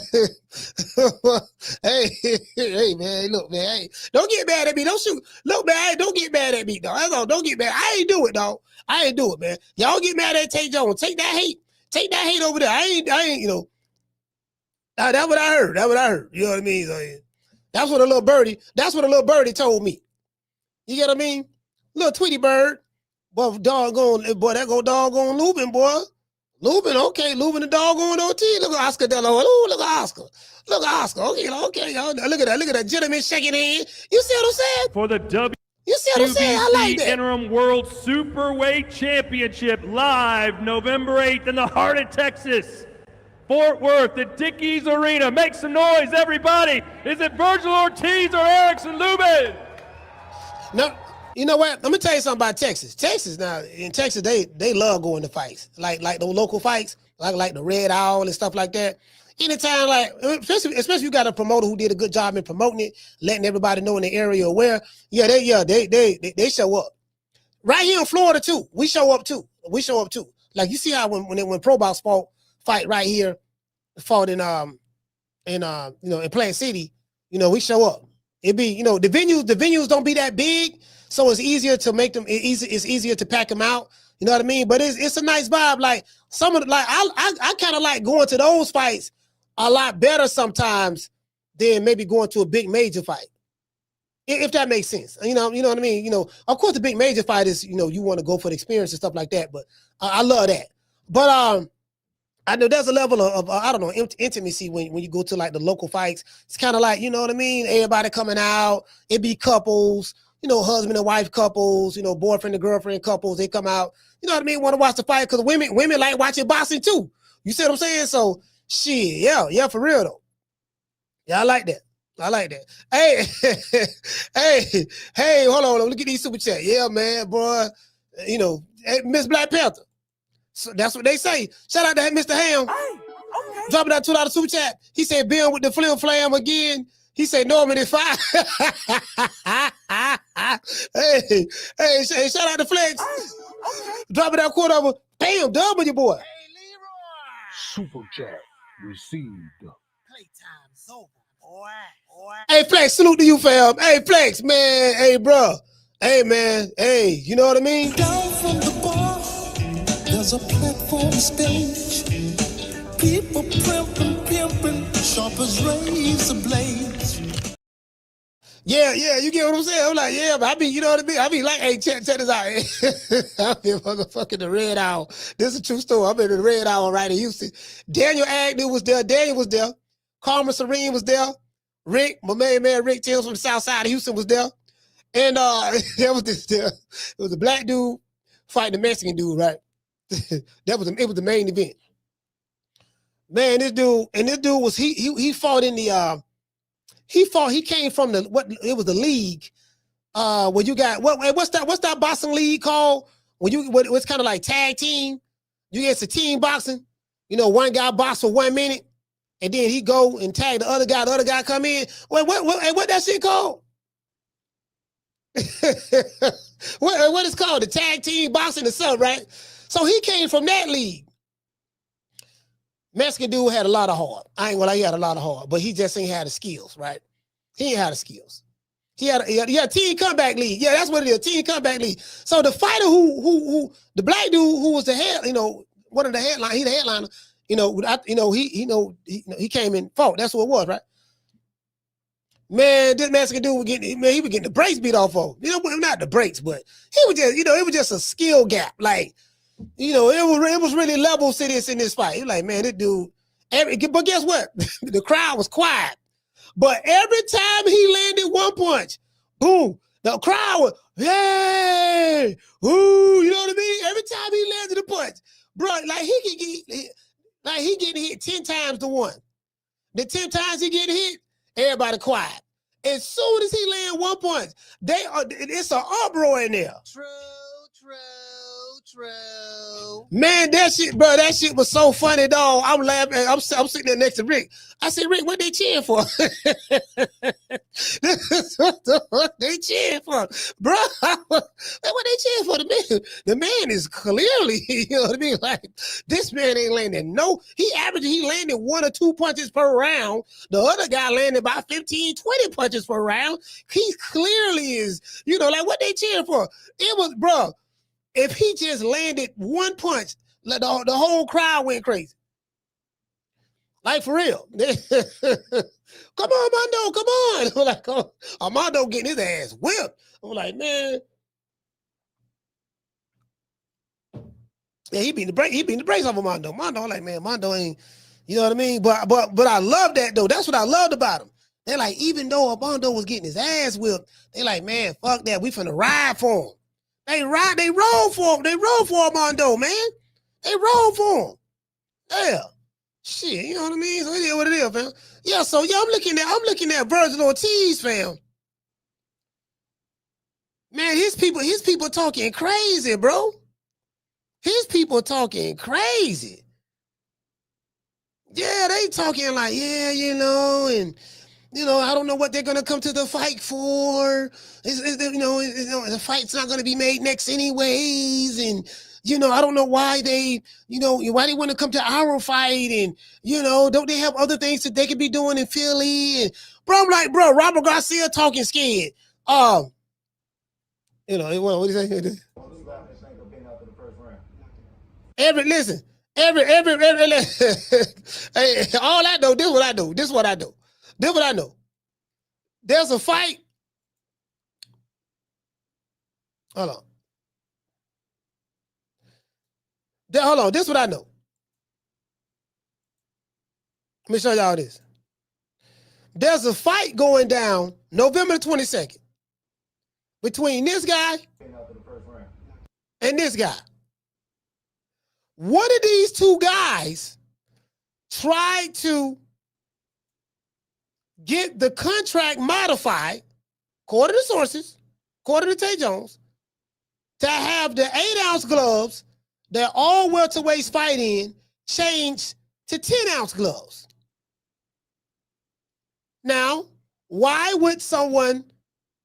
hey, man, look, man, hey, don't get mad at me. Don't shoot. Look, man, don't get mad at me, dog. That's all. Don't get mad. I ain't do it, dog. I ain't do it, man. Y'all get mad at Tay Jones. Take that hate. Take that hate over there. I ain't, you know. That's what I heard. That's what I heard. You know what I mean? So, yeah. That's what a little birdie told me. You get what I mean? Little Tweety bird. Boy, that go doggone Lubin, boy. Lubin, okay. Lubin the doggone Ortiz. Look at Oscar Dela Hoya. Ooh, look at Oscar. Look at Oscar. Okay, y'all. Look at that gentleman shaking hand. You see what I'm saying? For the You see what I'm saying? I like that. Interim World Superweight Championship live November 8th in the heart of Texas. Fort Worth, the Dickies Arena. Make some noise, everybody. Is it Vergil Ortiz or Erickson Lubin? No, you know what? Let me tell you something about Texas. In Texas, they love going to fights. Like those local fights, like the Red Owl and stuff like that. Anytime, like, especially you got a promoter who did a good job in promoting it, letting everybody know in the area where, they show up. Right here in Florida too. We show up too. Like you see how when Pro Box fight right here, fought in Plant City, we show up. It be, the venues don't be that big, so it's easier to make them. It's easier to pack them out. You know what I mean? But it's a nice vibe. Like I kind of like going to those fights a lot better sometimes than maybe going to a big major fight. If that makes sense. You know what I mean? Of course the big major fight is, you want to go for the experience and stuff like that, but I love that. But I know there's a level of I don't know, intimacy when you go to like the local fights. It's kind of like, you know what I mean? Everybody coming out, it be couples, husband and wife couples, boyfriend and girlfriend couples, they come out, you know what I mean? Want to watch the fight because women like watching boxing too. You see what I'm saying? So shit, yeah, for real though. Yeah, I like that. Hey, hold on. Look at these super chat. Yeah, man, boy. Miss Black Panther. So that's what they say. Shout out to Mr. Ham. Hey, okay. Dropping that $2 super chat. He said, Bill with the flim flam again. He said, Norman is fine. hey, shout out to Flex. Hey, okay. Dropping that quarter over. Bam, done with your boy. Hey, Leroy. Super chat received. Playtime's over, boy. Hey, Flex, salute to you, fam. Hey, Flex, man. Hey, bro. Hey, man. Hey, you know what I mean? Down from the bar, there's a platform stage. People pimping, sharp as razor blades. Yeah, you get what I'm saying? I'm like, yeah, but I be, you know what I mean? I be like, hey, check this out. I'm in motherfucking the Red Owl. This is a true story. I'm in the Red Owl right in Houston. Daniel Agnew was there. Daniel was there. Carmen Serene was there. Rick, my main man Rick Tales from the south side of Houston was there. And there was this there. It was a black dude fighting a Mexican dude, right? It was the main event. Man, this dude was he fought in the he came from the league where you got what's that boxing league called? What's kind of like tag team? You get the team boxing, one guy box for 1 minute, and then he go and tag the other guy come in. What that shit called? what is called? The tag team boxing or something, right? So he came from that league. Mexican dude had a lot of heart. I ain't gonna lie, he had a lot of heart, but he just ain't had the skills, right? He ain't had the skills. He had a team comeback league. Yeah, that's what it is, team comeback league. So the fighter who the black dude who was the head, one of the headline, he the headliner, he came in fought. That's what it was, right? Man, this Mexican dude was getting the brakes beat off of him. Not the brakes, but he was just, it was just a skill gap. Like, it was really levels to this in this fight. He like, man, this dude, but guess what? The crowd was quiet. But every time he landed one punch, boom, the crowd was, hey, ooh, you know what I mean? Every time he landed a punch, bro, like he getting hit 10 times to 1. The 10 times he get hit, everybody quiet. As soon as he land 1 punch, it's an uproar in there. True. Man, that shit was so funny, dog. I'm laughing. I'm sitting there next to Rick. I said, Rick, what they cheering for? What they cheering for, bro? What they cheering for? The man is clearly, you know what I mean? Like, this man ain't landing. No, he landed 1 or 2 punches per round. The other guy landed about 15, 20 punches per round. He clearly is, you know, like what they cheering for? It was, bro. If he just landed 1 punch, the whole crowd went crazy. Like, for real. Come on, Mondo, come on. I'm like, oh, Armando getting his ass whipped. I'm like, man. Yeah, he beat the brakes off of Mondo. I'm like, man, Mondo ain't, you know what I mean? But I love that, though. That's what I loved about him. They're like, even though Armando was getting his ass whipped, they like, man, fuck that. We finna ride for him. They roll for him. They roll for Armando, man. They roll for him. Yeah. Shit, you know what I mean? So it is what it is, fam. Yeah, so yeah, I'm looking at Vergil Ortiz, fam. Man, his people talking crazy, bro. His people talking crazy. Yeah, they talking like, yeah, you know, and you know, I don't know what they're gonna come to the fight for. The fight's not gonna be made next anyways, and you know, I don't know why they want to come to our fight, and you know, don't they have other things that they could be doing in Philly? And bro, I'm like, bro, Robert Garcia talking scared. You know, what do you say? Every hey, all I know, this is what I do. This is what I know. There's a fight. Hold on. This is what I know. Let me show y'all this. There's a fight going down November 22nd between this guy and this guy. One of these two guys tried to get the contract modified, according to sources, according to Tay Jones, to have the 8-ounce gloves that all welterweights fight in changed to 10-ounce gloves. Now, why would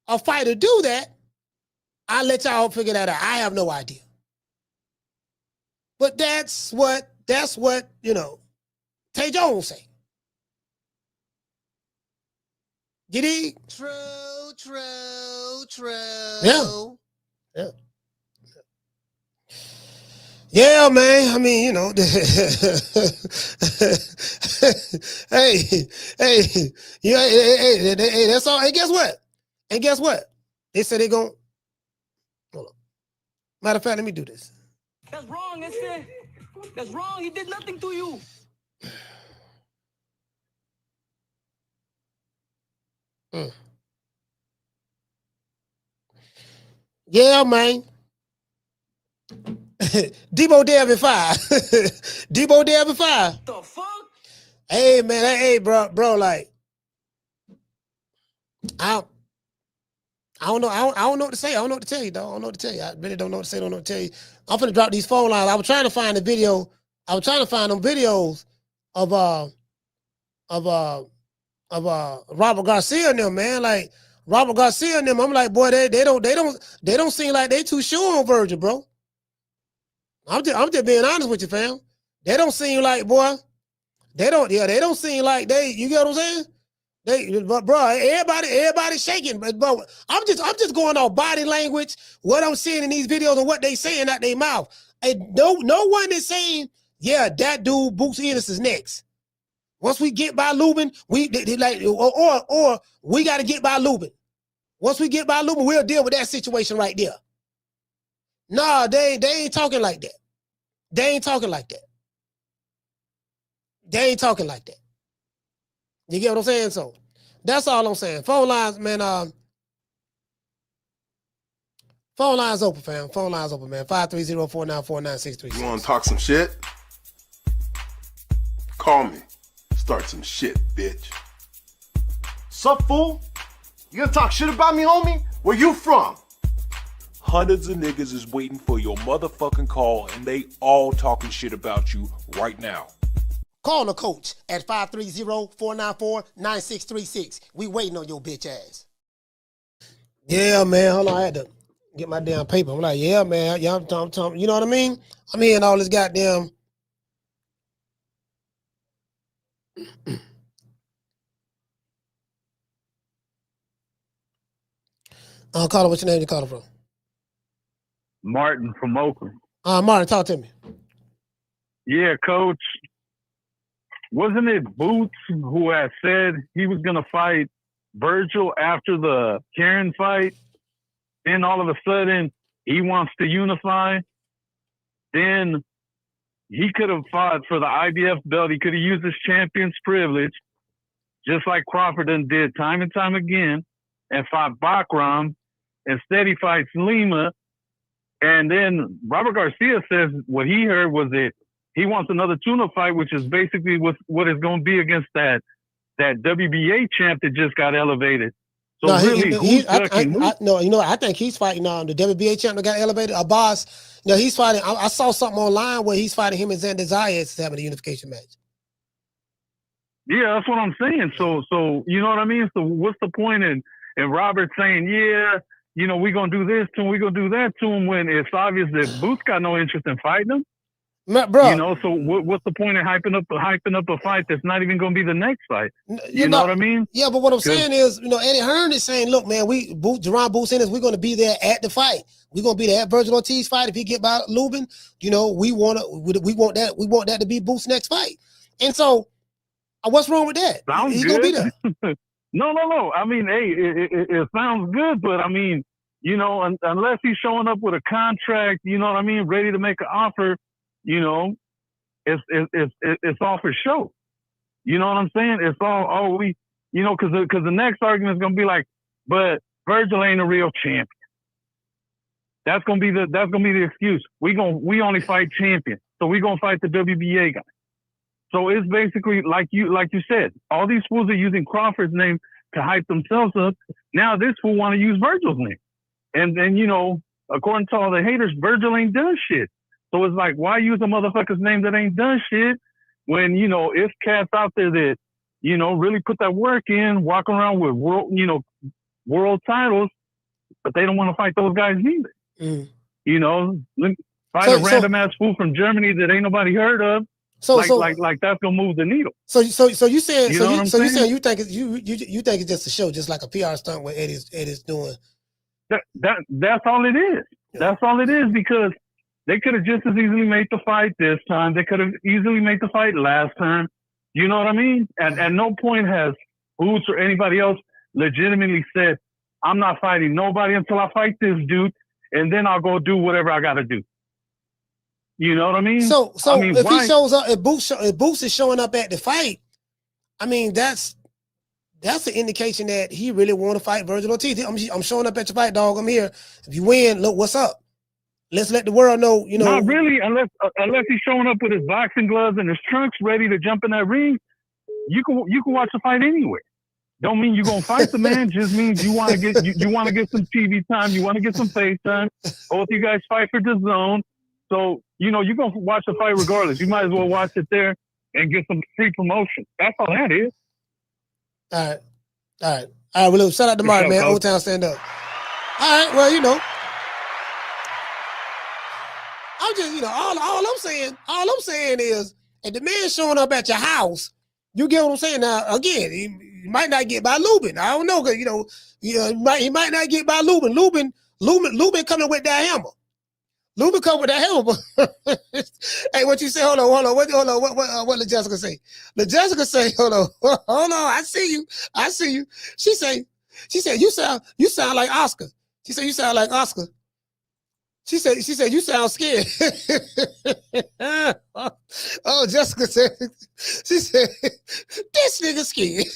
a fighter do that? I'll let y'all figure that out. I have no idea. But that's what, you know, Tay Jones say. Get it? True. Yeah. Yeah, man. I mean, you know, hey, that's all. And guess what? They said they're going, hold on. Matter of fact, let me do this. That's wrong, that's wrong. He did nothing to you. Yeah, man. Debo Devin 5. Debo Devin 5. The fuck? Hey, man. Hey, bro, like, I don't know. I don't know what to say. I don't know what to tell you, dog. I don't know what to tell you. I really don't know what to say. Don't know what to tell you. I'm finna drop these phone lines. I was trying to find the video. I was trying to find them videos of Robert Garcia and them, man. Like Robert Garcia and them. I'm like, boy, they don't seem like they too sure on Vergil, bro. I'm just being honest with you, fam. They don't seem like, boy. They don't seem like they. You get what I'm saying? But bro, everybody shaking. But I'm just going off body language, what I'm seeing in these videos and what they saying out their mouth. And no one is saying, yeah, that dude Boots Ennis is next. Once we get by Lubin, we got to get by Lubin. Once we get by Lubin, we'll deal with that situation right there. Nah, they ain't talking like that. They ain't talking like that. You get what I'm saying? So that's all I'm saying. Phone lines, man. Phone lines open, fam. Phone lines open, man. 530-494-9636. You want to talk some shit? Call me. Start some shit, bitch. Sup, fool? You gonna talk shit about me, homie? Where you from? Hundreds of niggas is waiting for your motherfucking call, and they all talking shit about you right now. Call the coach at 530-494-9636. We waiting on your bitch ass. Yeah, man. Hold on. I had to get my damn paper. I'm like, yeah, man. Yeah, I'm talking. You know what I mean? I'm hearing all this goddamn. Caller, what's your name? You calling from? Martin from Oakland. Martin, talk to me. Yeah, coach. Wasn't it Boots who had said he was going to fight Vergil after the Karen fight? Then all of a sudden, he wants to unify. Then he could have fought for the IBF belt. He could have used his champion's privilege, just like Crawford did time and time again, and fought Bakram. Instead, he fights Lima. And then Robert Garcia says what he heard was that he wants another tuna fight, which is basically what is going to be against that WBA champ that just got elevated. So no, really, I think he's fighting the WBA champ that got elevated. Abbas, he's fighting. I saw something online where he's fighting him and Xander Zayas having a unification match. Yeah, that's what I'm saying. So you know what I mean? So what's the point in Robert saying, yeah, we're going to do this to him, we're going to do that to him, when it's obvious that Boots got no interest in fighting him? Bro. So what's the point in hyping up a fight that's not even going to be the next fight? You know what I mean? Yeah, but what I'm saying is, Eddie Hearn is saying, look, man, Jaron Boots Ennis, we're going to be there at the fight. We're going to be there at Vergil Ortiz fight. If he get by Lubin, we want that to be Boots' next fight. And so, what's wrong with that? Sounds He's good. going to be there. No. I mean, hey, it sounds good, but I mean, unless he's showing up with a contract, you know what I mean, ready to make an offer, it's all for show. You know what I'm saying? It's all we, because the next argument is gonna be like, but Vergil ain't a real champion. That's gonna be the excuse. We only fight champions, so we gonna fight the WBA guy. So it's basically like you said, all these fools are using Crawford's name to hype themselves up. Now this fool want to use Vergil's name. And then, according to all the haters, Vergil ain't done shit. So it's like, why use a motherfucker's name that ain't done shit when, it's cats out there that, really put that work in, walk around with world titles, but they don't want to fight those guys either. Fight a random ass fool from Germany that ain't nobody heard of. Like that's gonna move the needle. So you saying you saying you think it's just a show, just like a PR stunt what Eddie's doing. That's all it is. That's all it is, because they could have just as easily made the fight this time. They could have easily made the fight last time. You know what I mean? And at no point has Boots or anybody else legitimately said, I'm not fighting nobody until I fight this dude, and then I'll go do whatever I got to do. You know what I mean? So if he shows up, if Boots is showing up at the fight, I mean, that's an indication that he really want to fight Vergil Ortiz. I'm showing up at your fight, dog. I'm here. If you win, look, what's up? Let's let the world know, Not really, unless he's showing up with his boxing gloves and his trunks ready to jump in that ring. You can watch the fight anywhere. Don't mean you're gonna fight the man. Just means you want to get you want to get some TV time. You want to get some face time. Both you guys fight for the zone. So you're gonna watch the fight regardless. You might as well watch it there and get some free promotion. That's all that is. All right. Well, shout out to Martin, man. Old Town stand up. All right. Well, I'm just, all I'm saying is, if the man showing up at your house, you get what I'm saying. Now, again, he might not get by Lubin. I don't know, because he might not get by Lubin. Lubin coming with that hammer. Lubin come with that hammer. Hey, what you say? Hold on. What LaJessica say? LaJessica say, hold on. I see you. She said, you sound like Oscar. She said, you sound like Oscar. She said, you sound scared. Oh, Jessica said, she said, this nigga scared.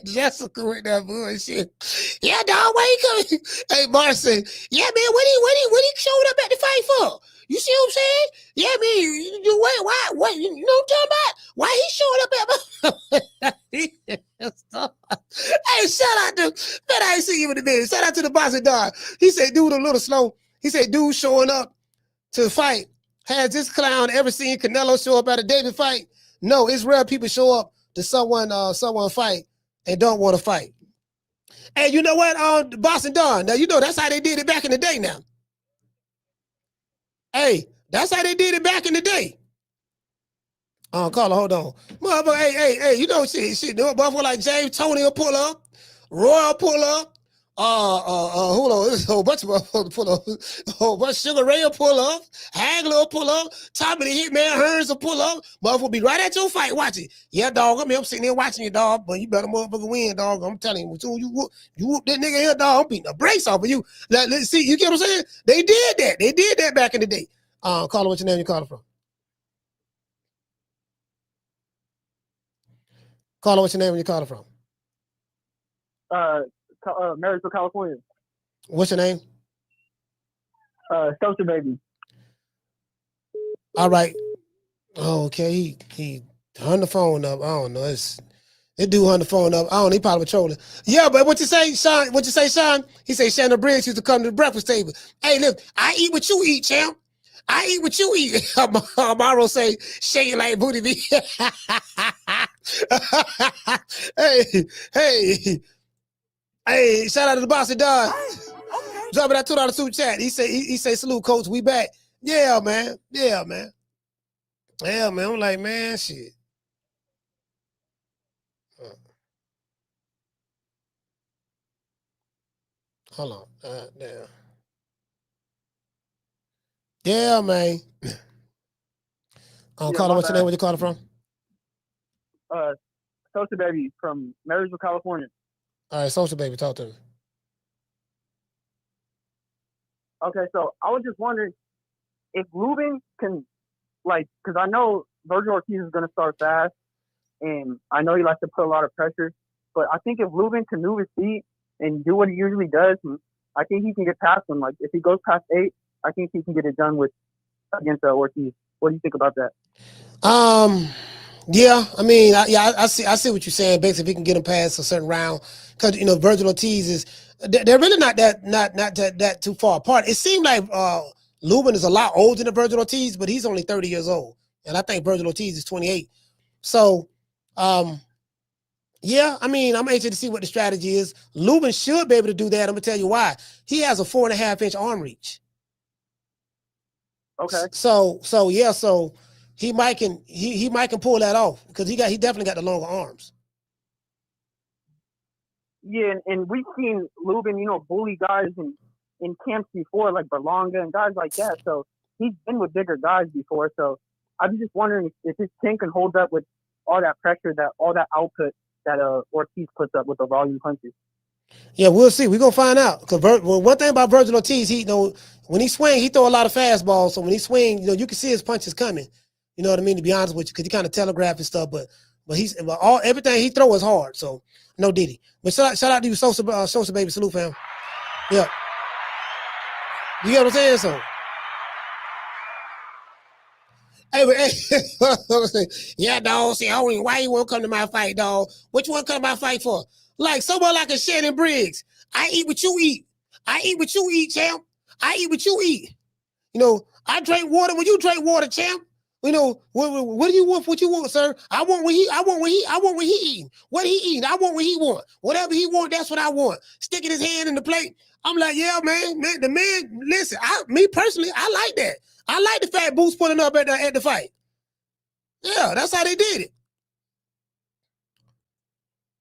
Jessica with that bullshit. Yeah, dog, where he coming? Hey, Mark said, yeah, man, what he showed up at the fight for? You see what I'm saying? Yeah, man, you wait, what? You know what I'm talking about? Why he showed up at my Hey, shout out to man, I ain't seen you in the day. Shout out to the boxing dog. He said, dude, a little slow. He said, dude showing up to the fight. Has this clown ever seen Canelo show up at a David fight? No, it's rare people show up to someone fight and don't want to fight. And you know what, Boston Don, now you know that's how they did it back in the day now. Hey, that's how they did it back in the day. Carla, hold on. Motherfucker, hey, you know shit, motherfucker like James Tony will pull up, Roy will pull up, hold on, there's a whole bunch of motherfuckers pull up, a whole bunch of Sugar Ray will pull up, Hagler will pull up, Tommy the Hitman Hearns will pull up, motherfucker will be right at your fight, watch it. Yeah, dog, I'm sitting there watching you, dog, but you better motherfucker win, dog. I'm telling you, soon you whoop that nigga here, dog, I'm beating the brakes off of you. Let's see, you get what I'm saying? They did that back in the day. Carla, what's your name? You calling from? Carla, what's your name? Where you calling from? Marysville, California. What's your name? Sosa Baby. All right. Oh, okay. He hung the phone up. I don't know. It dude hung the phone up. I don't know. He probably patrolling. Yeah, but what you say, Sean? What you say, Sean? He say Shannon Briggs used to come to the breakfast table. Hey, look, I eat what you eat, champ. I eat what you eat. Amaro say, shake it like booty meat. Hey, shout out to the boss of Don. Okay. Dropping that $2 super chat. He say, salute, coach. We back. Yeah, man. I'm like, man, shit. Hold on. Damn. Yeah, man. Carla, what's your name? Where you calling from? Sosa Baby from Marysville, California. All right, Sosa Baby, talk to me. Okay, so I was just wondering if Lubin can, because I know Vergil Ortiz is going to start fast, and I know he likes to put a lot of pressure, but I think if Lubin can move his feet and do what he usually does, I think he can get past him. Like, if he goes past 8, I think he can get it done against Ortiz. What do you think about that? Yeah, I mean, I see what you're saying. Basically, if he can get him past a certain round, because Vergil Ortiz they're really not that too far apart. It seemed like Lubin is a lot older than Vergil Ortiz, but he's only 30 years old, and I think Vergil Ortiz is 28. So, yeah, I mean, I'm anxious to see what the strategy is. Lubin should be able to do that. I'm gonna tell you why. He has a 4.5-inch arm reach. Okay. So he might can pull that off because he definitely got the longer arms. Yeah, and we've seen Lubin, bully guys in camps before, like Berlanga and guys like that. So he's been with bigger guys before. So I'm just wondering if his chin can hold up with all that pressure, all that output that Ortiz puts up with the volume punches. Yeah, we'll see. We're gonna find out. Because one thing about Vergil Ortiz, when he swing, he throw a lot of fastballs. So when he swing, you can see his punches coming. You know what I mean? To be honest with you, because he kind of telegraph and stuff, but everything he throw is hard. So no Diddy. But shout out to you, Sosa Baby. Salute, fam. Yeah. You get what I'm saying? So. Hey, yeah, dog. See, why you won't come to my fight, dog? What you want to come to my fight for? Like someone like a Shannon Briggs. I eat what you eat. I eat what you eat, champ. I eat what you eat. I drink water when you drink water, champ. What do you want? What you want, sir? I want what he eating. What he eating? I want what he want. Whatever he want, that's what I want. Sticking his hand in the plate. I'm like, yeah, man. The man. Listen, me personally, I like that. I like the fat Boots pulling up at the fight. Yeah, that's how they did it.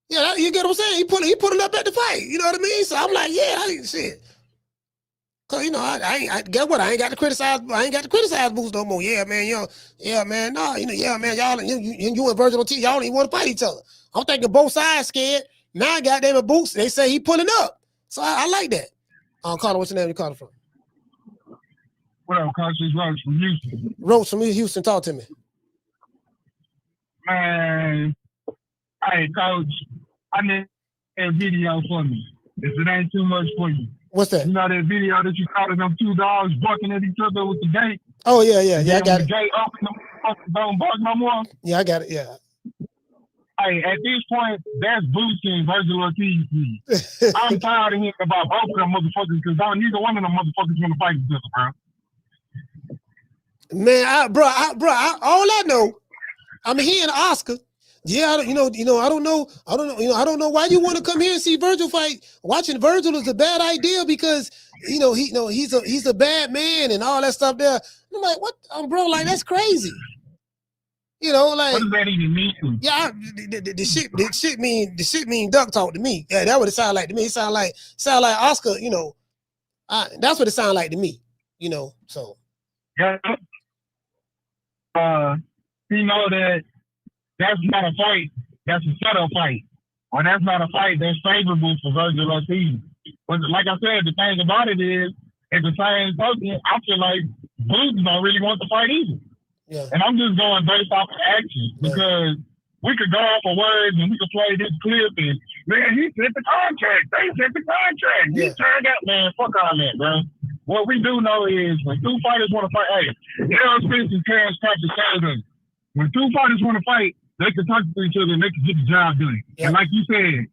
Yeah, you get what I'm saying? He pulling up at the fight. You know what I mean? So I'm like, yeah, shit. Cause I guess what? I ain't got to criticize Boots no more. Yeah, man. Yeah, man. No, yeah, man. Y'all, you and Vergil Ortiz, y'all don't even want to fight each other. I'm thinking both sides scared. Now, goddamn Boots, they say he pulling up. So I like that. Carter, what's your name? You calling from? What up, Coach? It's Roach from Houston. Roach from Houston, talk to me. Man, Hey, Coach, I need a video for me. If it ain't too much for you. What's that? You know that video that you caught of them two dogs barking at each other with the gate? Oh, yeah, I got the it. Gate open, them don't bark no more? Yeah, I got it, yeah. Hey, at this point, that's Boots and Vergil Ortiz. I'm tired of hearing about both of them motherfuckers because neither one of them motherfuckers want to fight each other, bro. Man, all I know, I'm hearing Oscar. Yeah, I don't know. I don't know why you want to come here and see Vergil fight. Watching Vergil is a bad idea because he's a bad man and all that stuff there. I'm like, what, bro? Like that's crazy. Like what does that even mean? Yeah, the shit mean duck talk to me. Yeah, that's what it sound like to me. It sound like Oscar. That's what it sound like to me. So yeah. You know that. That's not a fight. That's a setup fight. Or that's not a fight that's favorable for Vergil Ortiz. But like I said, the thing about it is, at the same token, I feel like Boots don't really want to fight either. Yeah. And I'm just going based off of action because we could go off of words and we could play this clip and, man, he sent the contract. They sent the contract. He turned out, man, fuck all that, bro. What we do know is when two fighters want to fight, hey, Errol Spence and Terrence Crawford said this. When two fighters want to fight, they can talk to each other and they can get the job done. Yeah. And like you said,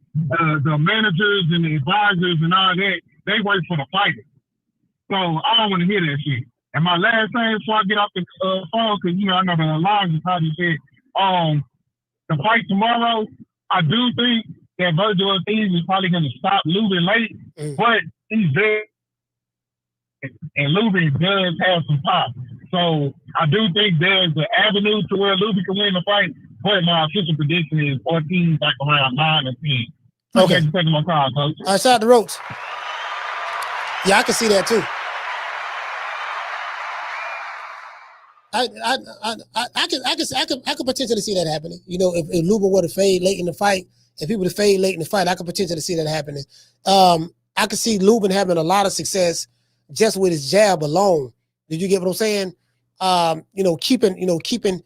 the managers and the advisors and all that, they wait for the fighters. So I don't want to hear that shit. And my last thing before I get off the phone, because, I know the alarm is probably said, the fight tomorrow, I do think that Vergil Ortiz is probably going to stop Lubin late, but he's there. And Lubin does have some pop. So I do think there's an avenue to where Lubin can win the fight. But my official prediction is Ortiz like around 9 or 10. Okay. Taking my call, Coach. All right, shout out to Roach. Yeah, I can see that too. I could potentially see that happening. If Lubin were to fade late in the fight, if people to fade late in the fight, I could potentially see that happening. I could see Lubin having a lot of success just with his jab alone. Did you get what I'm saying? Keeping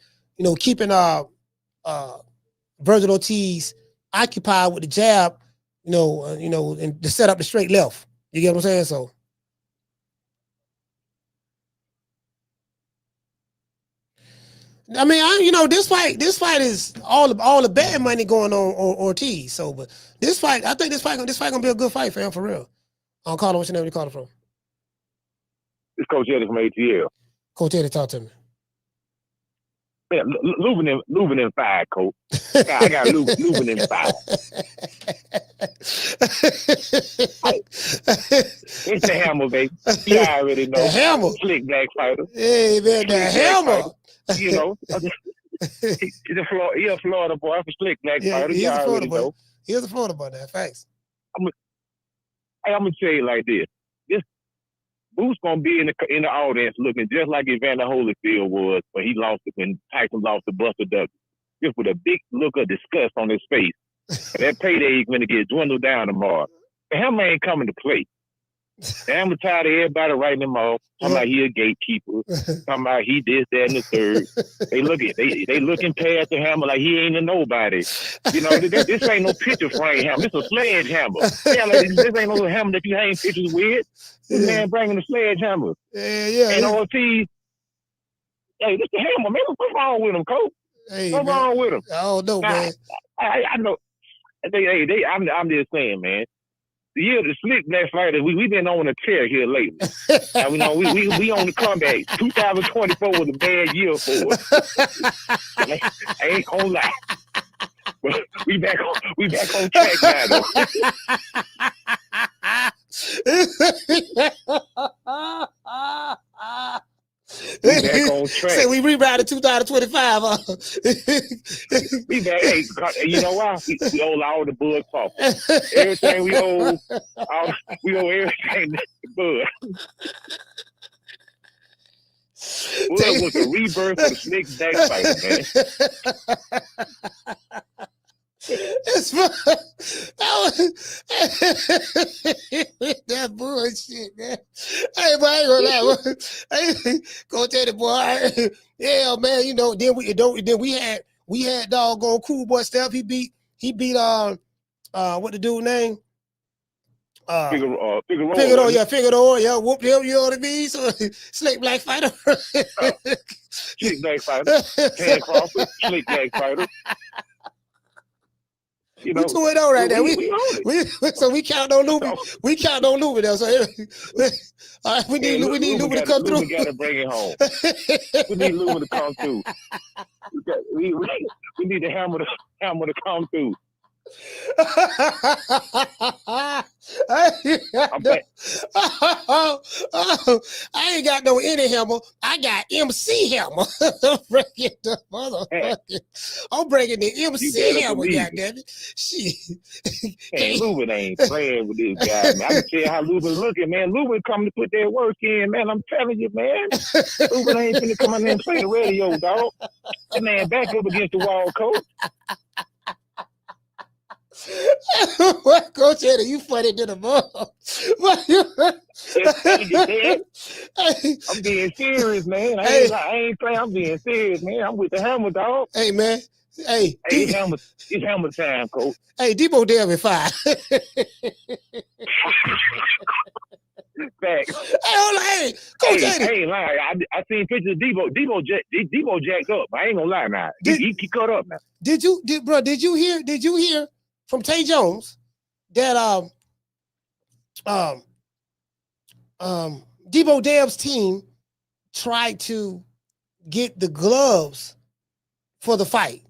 Vergil Ortiz occupied with the jab, and to set up the straight left. You get what I'm saying? So I mean, this fight is all the bad money going on Ortiz. So, but this fight, I think this fight gonna be a good fight for him for real. I'll call him. What's your name? You calling from? It's Coach Eddie from ATL. Coach Eddie, talk to me. Yeah, Lubin in 5, Coach. I got Lubin in 5. It's the hammer, baby. You already know. The hammer. Slick black fighter. Hey, man, the hammer. He's a Florida boy. I'm a slick black fighter. He's a Florida boy. He's a Florida boy, that facts. I'm going to tell you like this. Boots gonna be in the audience looking just like Evander Holyfield was when Tyson lost to Buster Douglas, just with a big look of disgust on his face. And that payday is gonna get dwindled down tomorrow. The hammer ain't coming to play. The hammer tired of everybody writing him off. Talking about he a gatekeeper. Talking about he this, that, and the third. They looking past the hammer like he ain't a nobody. This ain't no picture frame hammer. This a sledgehammer. Yeah, like, this ain't no hammer that you hang pictures with. This man bringing the sledgehammer. And Ortiz, hey, this the hammer, man. What's wrong with him, Coach? Hey, what's wrong with him? I don't know, man. I know. I'm just saying, man. The slick black fighter, we been on a tear here lately. We on the comeback. 2024 was a bad year for us. I ain't gonna lie. But we back on track now, though. We back on track. Say we rebounded 2025, huh? We back. Hey, you know why? We owe all the bug talk. Everything we owe everything to Bud. Bud was a rebirth of the slick back fighter, man. It's fun. That bullshit, man. Hey, but I ain't gonna lie. Hey, go tell the boy. Yeah, man. Then we had doggone Cool Boy Steph. He beat He beat what the dude name? Figueroa. Figueroa, yeah, whooped him, you know what I mean? So, slick black fighter. Slick black fighter. Ken Crawford, slick black fighter. You know, we 2-0 right there. We own it. So we count on Lubin. We count on Lubin now. So we need Lubin to come through. We got to bring it home. We need Lubin to come through. We need the hammer to come through. I ain't got no any hammer. I got MC hammer. I'm breaking the MC hammer, goddammit. Shit. Hey, Lubin ain't playing with this guy, man. I can tell you how Lubin's looking, man. Lubin coming to put their work in, man. I'm telling you, man. Lubin ain't finna come in there and play the radio, dog. That man back up against the wall, coach. What, Coach Eddie, you funny to the ball. I'm being serious, man. I ain't playing. I'm being serious, man. I'm with the hammer, dog. Hey, man. Hey, it's hammer time, coach. Hey, Debo Dale at 5. Facts. Hey, hold on, hey, Coach Eddie. I ain't lying. I seen pictures of Debo. Debo jacked up. I ain't gonna lie now. He cut up now. Did you hear from Tay Jones that Debo Dale's team tried to get the gloves for the fight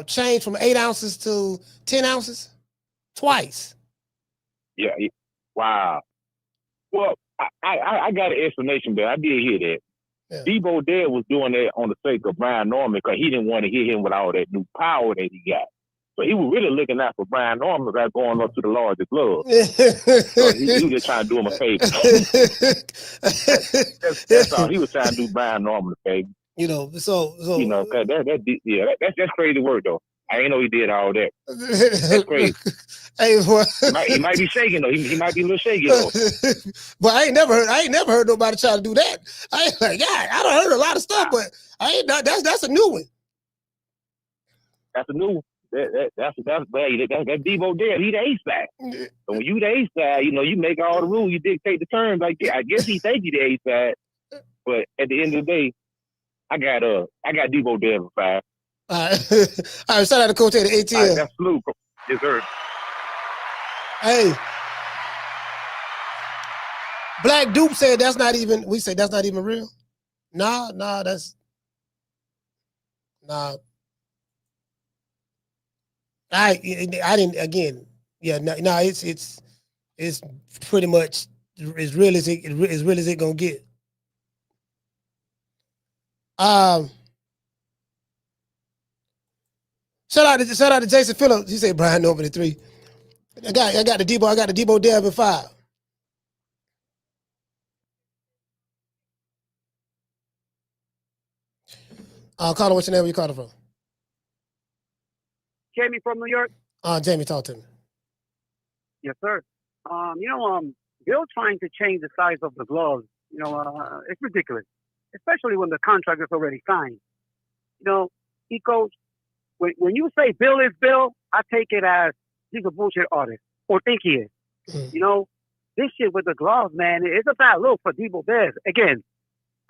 changed from 8 ounces to 10 ounces twice? Yeah. Wow. Well, I got an explanation, but I did hear that. Yeah. Debo Dale was doing that on the sake of Brian Norman because he didn't want to hit him with all that new power that he got. So he was really looking out for Brian Norman about going up to the larger glove. So he was just trying to do him a favor. That's all. He was trying to do Brian Norman a favor. You know, so you know, that's crazy work though. I ain't know he did all that. That's crazy. Hey, boy. He might be shaking though. He might be a little shaky though. But I ain't never heard nobody try to do that. I ain't like, yeah, I done heard a lot of stuff, but that's a new one. That's a new one. That's Debo Dale. He the ace guy. So when you the ace guy, you know, you make all the rules, you dictate the terms. Like I guess he think he the ace guy, but at the end of the day, I got Debo Dale for 5. All right, shout out to Coach Eddie, ATL. That's Luke. Yes, sir. Hey, Black Dupe said that's not even. We said that's not even real. Nah, that's nah. I didn't again. Yeah, no. It's pretty much as real as it gonna get. Shout out to Jason Phillips. He said Brian Norman at 3. I got the Debo Dale at 5. Caller, what's your name? Where you calling from? Jamie from New York. Jamie, talk to me. Yes, sir. Bill trying to change the size of the gloves, it's ridiculous, especially when the contract is already signed. He goes, when you say Bill is Bill, I take it as he's a bullshit artist or think he is. This shit with the gloves, man, it's a bad look for Debo Dale. Again,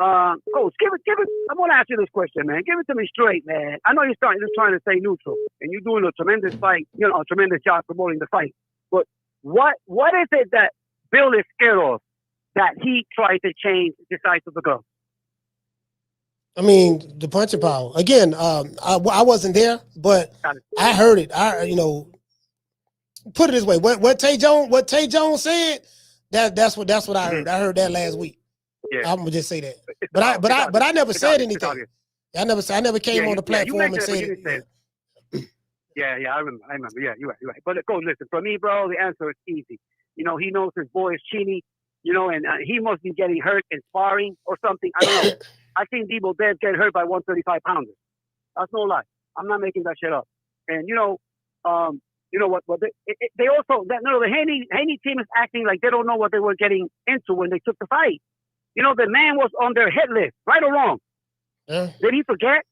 Coach, give it. I want to ask you this question, man. Give it to me straight, man. I know you're trying to stay neutral, and you're doing a tremendous fight, a tremendous job promoting the fight. But what is it that Bill is scared of that he tried to change the size of the glove? I mean, the punching power. Again, I wasn't there, but I heard it. Put it this way: what Tay Jones said, that's what I heard. I heard that last week. Yeah. I'm gonna just say that, but I never said anything. I never came on the platform and said it. Yeah, I remember. Yeah, you're right. But go listen. For me, bro, the answer is easy. He knows his boy is Cheney. And he must be getting hurt in sparring or something. I don't know. I seen Debo Dale get hurt by 135 pounders. That's no lie. I'm not making that shit up. And they also the Haney team is acting like they don't know what they were getting into when they took the fight. The man was on their hit list, right or wrong. Yeah. Did he forget?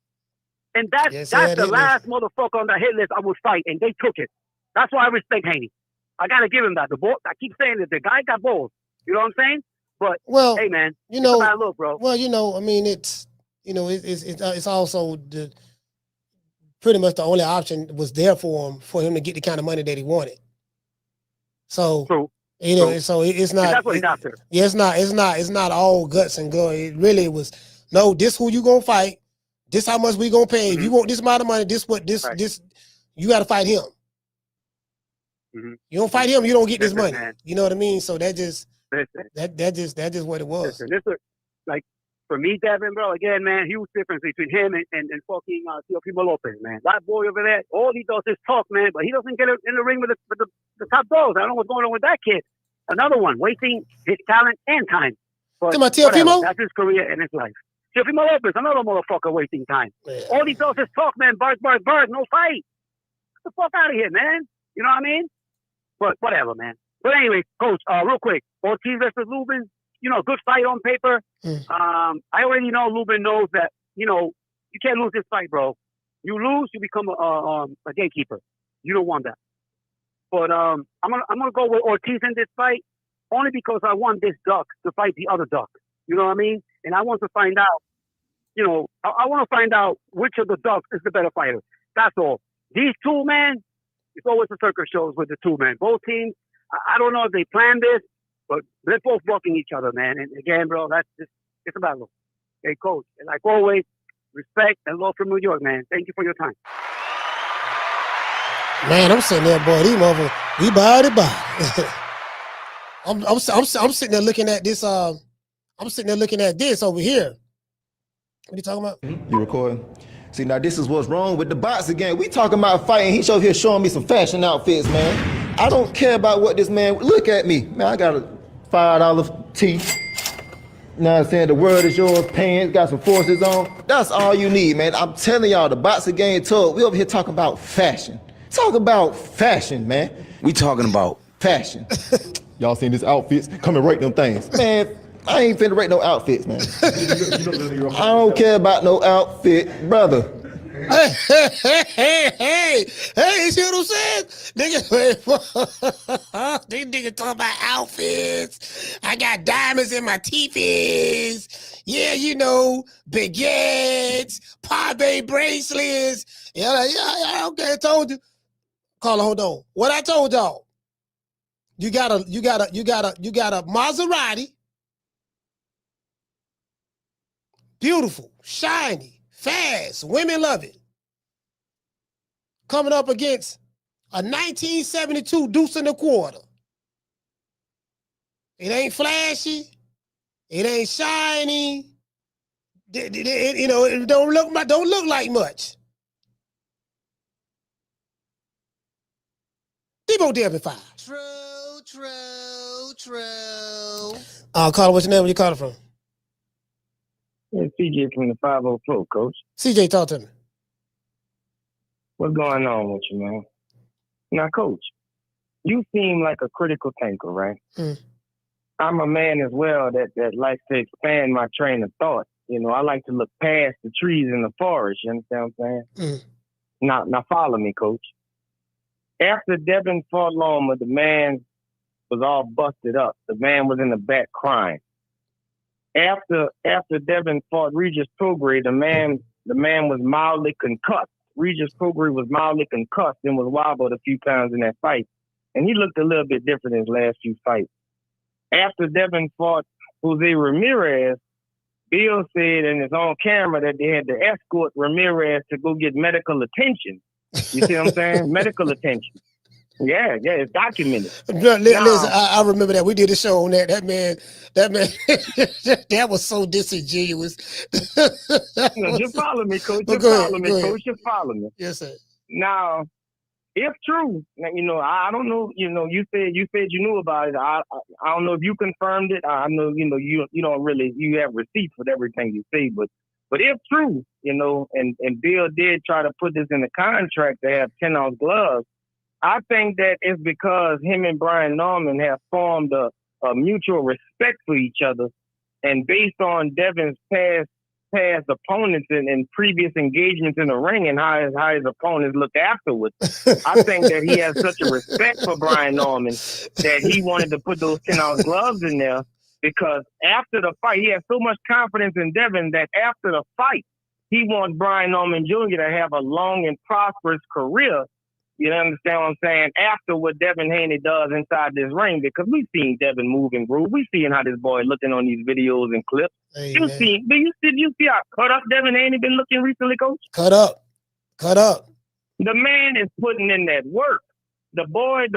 And that's the last motherfucker on the hit list I would fight, and they took it. That's why I respect Haney. I gotta give him that. I keep saying that the guy got balls. You know what I'm saying? But hey, man, you know, it's a bad look, bro. Well, you know, I mean, it's also pretty much the only option was there for him to get the kind of money that he wanted. So you know, so it's not. That's what he's after. Yeah, it's not all guts and go. It really was. No, this who you gonna fight. This how much we gonna pay. If you want this amount of money, this you got to fight him. You don't fight him, you don't get this money. Man. You know what I mean? So that just what it was. Listen, like for me, Devin, bro, again, man, huge difference between him and fucking Teofimo Lopez, man. That boy over there, all he does is talk, man, but he doesn't get in the ring with the top dogs. I don't know what's going on with that kid. Another one, wasting his talent and time. But Teofimo? That's his career and his life. Teofimo Lopez, another motherfucker wasting time. Yeah. All he does is talk, man. Bark, no fight. Get the fuck out of here, man. You know what I mean? But whatever, man. But anyway, Coach, real quick, Ortiz versus Lubin, you know, good fight on paper. I already know Lubin knows that, you know, you can't lose this fight, bro. You lose, you become a gatekeeper. You don't want that. But I'm gonna go with Ortiz in this fight only because I want this duck to fight the other duck. You know what I mean? And I want to find out, you know, I want to find out which of the ducks is the better fighter. That's all. These two, man, it's always the circus shows with the two, man. Both teams, I don't know if they planned this, but they're both bucking each other, man. And again, bro, it's a battle. Hey, Coach, and like always, respect and love from New York, man. Thank you for your time. Man, I'm sitting there, boy. These motherfuckers, we body. I'm sitting there looking at this. I'm sitting there looking at this over here. What are you talking about? You recording? See, now this is what's wrong with the box again. We talking about fighting. He's over here showing me some fashion outfits, man. I don't care about what this man. Look at me, man. I got a $5 tee. You know what I'm saying? The world is yours. Pants, got some forces on. That's all you need, man. I'm telling y'all, the boxing game tough. We over here talking about fashion. Talk about fashion, man. We talking about fashion. Y'all seen these outfits? Come and rate them things. Man, I ain't finna rate no outfits, man. I don't care about no outfit, brother. Hey, you see what I'm saying? These niggas talking about outfits. I got diamonds in my teepees. Yeah, you know, baguettes, Pave bracelets. Yeah, okay, I told you. Carla, hold on. What I told y'all. You got a Maserati. Beautiful, shiny, fast. Women love it. Coming up against a 1972 deuce and a quarter. It ain't flashy. It ain't shiny. You know, it don't look like much. Debo Devin 5. True. Carla, what's your name? Where you calling from? Yeah, CJ from the 504, Coach. CJ, talk to me. What's going on with you, man? Now, Coach, you seem like a critical thinker, right? I'm a man as well that likes to expand my train of thought. You know, I like to look past the trees in the forest. You understand what I'm saying? Now follow me, Coach. After Devin fought Loma, the man was all busted up. The man was in the back crying. After Devin fought Regis Prograis, the man was mildly concussed. Regis Prograis was mildly concussed and was wobbled a few times in that fight. And he looked a little bit different in his last few fights. After Devin fought Jose Ramirez, Bill said in his own camera that they had to escort Ramirez to go get medical attention. You see what I'm saying? Medical attention. Yeah, it's documented. Listen, I remember that. We did a show on that. That man, that was so disingenuous. Just follow me, Coach. Just follow me. Yes, sir. Now, if true, you know, I don't know. You know, you said you knew about it. I don't know if you confirmed it. I know, you know, you don't really, you have receipts with everything you say, but if true, you know, and Bill did try to put this in the contract to have 10-ounce gloves, I think that it's because him and Brian Norman have formed a mutual respect for each other. And based on Devin's past past opponents in previous engagements in the ring and how his opponents looked afterwards. I think that he has such a respect for Brian Norman that he wanted to put those 10-ounce gloves in there because after the fight, he has so much confidence in Devin that after the fight, he wants Brian Norman Jr. to have a long and prosperous career. You understand what I'm saying? After what Devin Haney does inside this ring, because we've seen Devin move and groove. We've seen how this boy looking on these videos and clips. Hey, Do you see how cut up Devin Haney been looking recently, Coach? Cut up. The man is putting in that work. The boy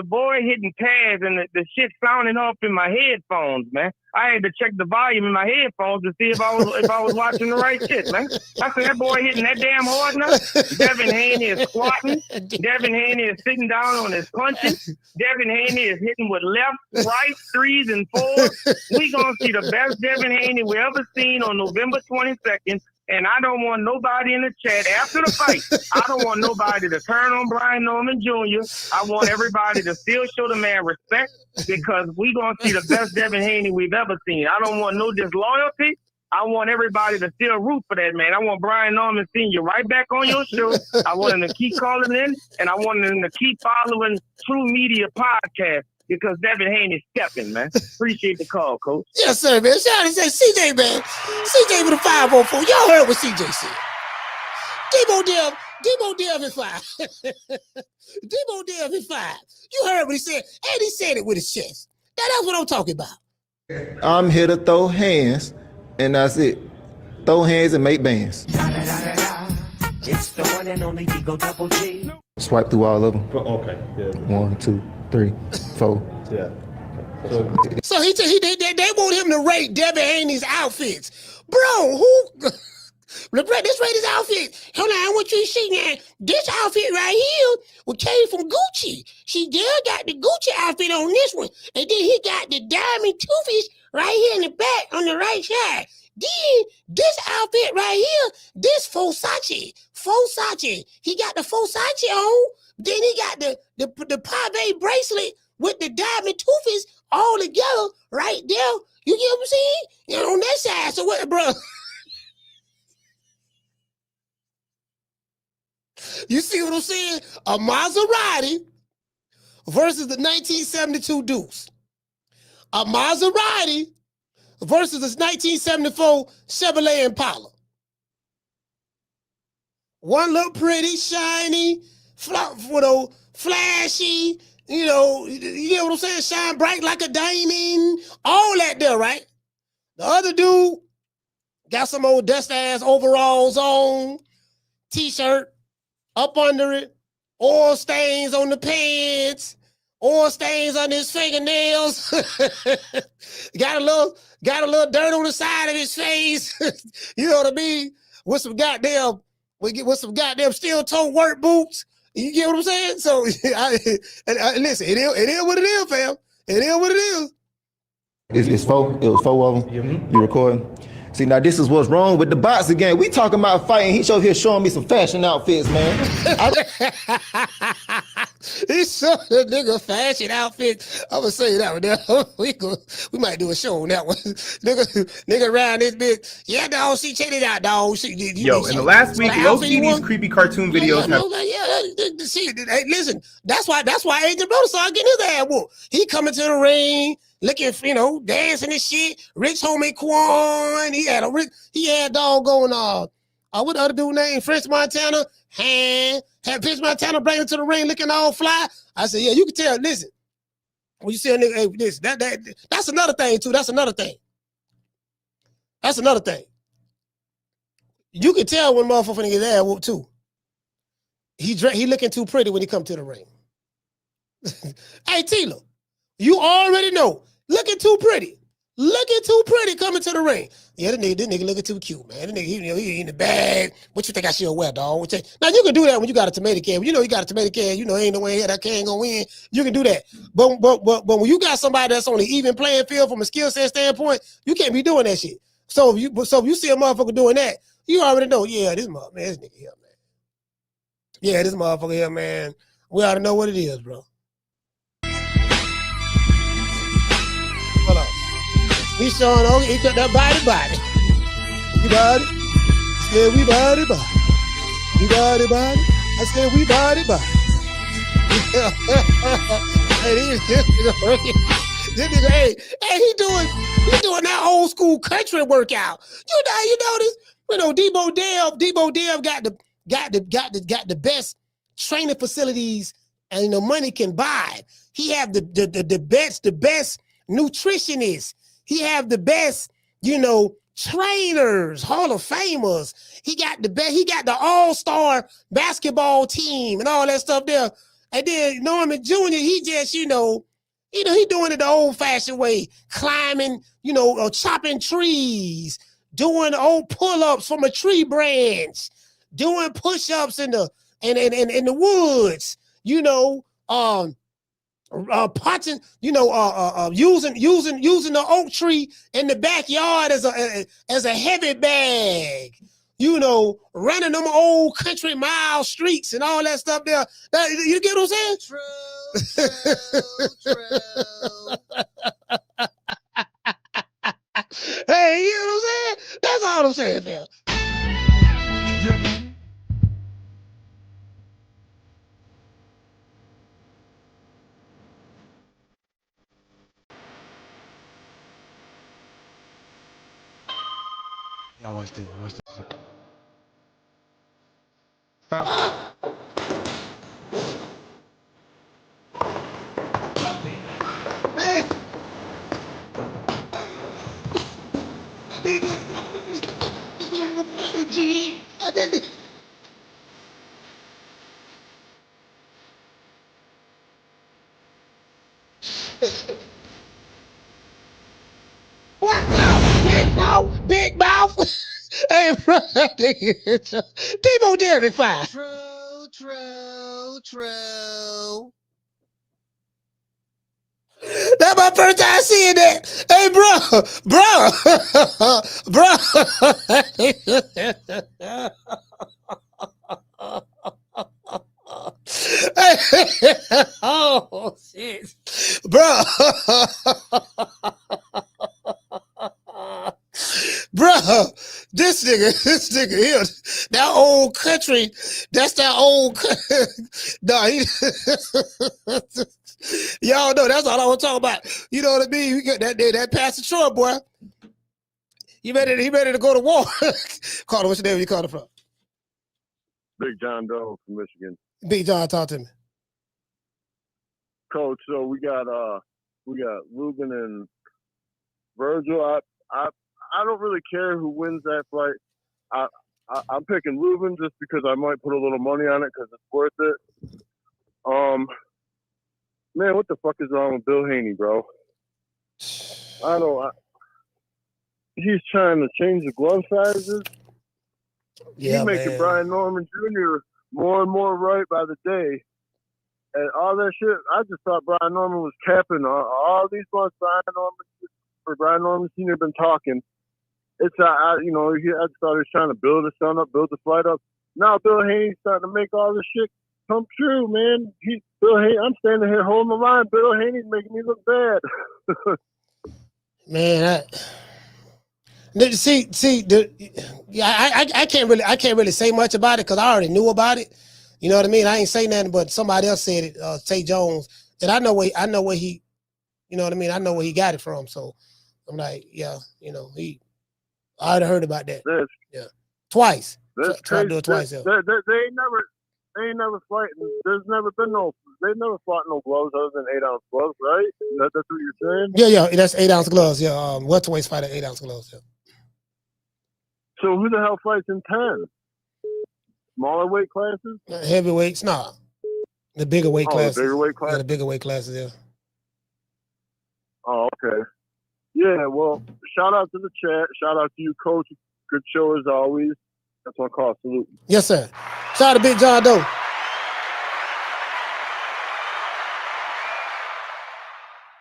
hitting pads and the shit sounding off in my headphones, man. I had to check the volume in my headphones to see if I was watching the right shit, man. I said that boy hitting that damn hard now. Devin Haney is squatting. Devin Haney is sitting down on his punches. Devin Haney is hitting with left, right, 3s and 4s. We gonna see the best Devin Haney we ever seen on November 22nd. And I don't want nobody in the chat after the fight. I don't want nobody to turn on Brian Norman Jr. I want everybody to still show the man respect because we going to see the best Devin Haney we've ever seen. I don't want no disloyalty. I want everybody to still root for that, man. I want Brian Norman Sr. right back on your show. I want him to keep calling in, and I want him to keep following True Media Podcast. Because Devin Haney's stepping, man. Appreciate the call, Coach. Yes, sir, man. Shout out to CJ, man. CJ with a 504. Y'all heard what CJ said. Debo Dev in 5. Debo Dev in 5. You heard what he said. And he said it with his chest. That's what I'm talking about. I'm here to throw hands, and that's it. Throw hands and make bands. It's the one and only Digo Double G. Swipe through all of them. Okay. Yeah. 1, 2, 3, 4. Yeah. So they want him to rate Devin Haney's outfits. Bro, this rate his outfit. Hold on, I want you to see now. This outfit right here came from Gucci. See, Dale got the Gucci outfit on this one. And then he got the diamond toofies right here in the back on the right side. Then this outfit right here, this Versace. He got the Versace on. Then he got the pave bracelet with the diamond toofies all together right there. You get what I'm saying? And on that side, so what, bro? You see what I'm saying? A Maserati versus the 1972 Deuce. A Maserati versus the 1974 Chevrolet Impala. One look pretty, shiny, flashy, you get what I'm saying? Shine bright like a diamond, all that there, right? The other dude got some old dust-ass overalls on, t-shirt, up under it, oil stains on the pants, oil stains on his fingernails, got a little dirt on the side of his face, you know what I mean? With some goddamn steel-toe work boots. You get what I'm saying? So, listen, it is what it is, fam. It is what it is. It's 4. It was 4 of them. Mm-hmm. You recording? See, now this is what's wrong with the boxing game. We talking about fighting. He's over here showing me some fashion outfits, man. He showed the nigga fashion outfits. I'm gonna say that one. We might do a show on that one. nigga around this bitch. Yeah, dog. See, check it out, dog. See, yo, in the last week, low-key these creepy cartoon videos Hey, listen, that's why Agent Brother started getting his ass whooped. He coming to the ring, looking, dancing and shit. Rich homie Quan. He had dog going what the other dude named French Montana. Had French Montana bring him to the ring looking all fly. I said, yeah, you can tell. Listen, when you see a nigga, hey, this, that's another thing too. That's another thing. You can tell when motherfucker get ass whooped too. He looking too pretty when he come to the ring. Hey, Tila, you already know. Looking too pretty coming to the ring. Yeah, this nigga looking too cute, man. This nigga, he in the bag. What you think I should wear, dog? Now, you can do that when you got a tomato can. You got a tomato can, ain't no way that can gonna win. You can do that. But when you got somebody that's on an even playing field from a skill set standpoint, you can't be doing that shit. So if you see a motherfucker doing that, you already know, yeah, this nigga here, man. Yeah, this motherfucker here, man. We ought to know what it is, bro. Hold on. He's showing, he got that body. You got it? said we body. We body. I said we body. Hey, he doing that old school country workout. You notice, Debo Dev got the best training facilities and money can buy. He have the best nutritionists. He have the best, trainers, Hall of Famers. He got the all-star basketball team and all that stuff there. And then Norman Jr., he just, he doing it the old-fashioned way, climbing, chopping trees, doing old pull-ups from a tree branch, doing push-ups in the woods, potting, using the oak tree in the backyard as a heavy bag, running them old country mile streets and all that stuff there. You get what I'm saying? True. Hey, you know what I'm saying? That's all I'm saying there. Y'all watch this. What now? Big mouth. Hey, bro, Debo Derby fine. True. That's my first time seeing that. Hey, bro. Oh, shit. Bro. Bro, this nigga here, that old country, that's that old, no, y'all know, that's all I want to talk about. You know what I mean? We got that Pastor Troy boy. He ready to go to war. Carter, what's your name? Where you calling from? Big John Doe from Michigan. Big John, talk to me. Coach, so we got Lubin and Vergil. I don't really care who wins that fight. I'm picking Lubin just because I might put a little money on it because it's worth it. Man, what the fuck is wrong with Bill Haney, bro? He's trying to change the glove sizes. Yeah, he's making Brian Norman Jr. more and more right by the day. And all that shit, I just thought Brian Norman was capping. All these months Brian Norman Sr. been talking. It's I just thought he was trying to build his son up, build the fight up. Now Bill Haney's starting to make all this shit come true, man. Bill Haney, I'm standing here holding the line. Bill Haney's making me look bad. Man, I can't really say much about it because I already knew about it. You know what I mean? I ain't say nothing, but somebody else said it. Tay Jones, and I know where he, you know what I mean? I know where he got it from. So I'm like, yeah, I already heard about that. Yeah, twice. Tried to do it twice. Yeah. They ain't never fighting. There's never been they've never fought no gloves other than 8-ounce gloves, right? That's what you're saying? Yeah, that's 8-ounce gloves. Yeah, welterweights fight at 8-ounce gloves. Yeah. So who the hell fights in 10? Smaller weight classes? Heavyweights, nah. The bigger weight classes. The bigger weight classes? Yeah, the bigger weight classes, yeah. Oh, okay. Yeah, well, shout out to the chat. Shout out to you, Coach. Good show as always. That's my call. Salute. Yes, sir. Shout out to Big John Doe.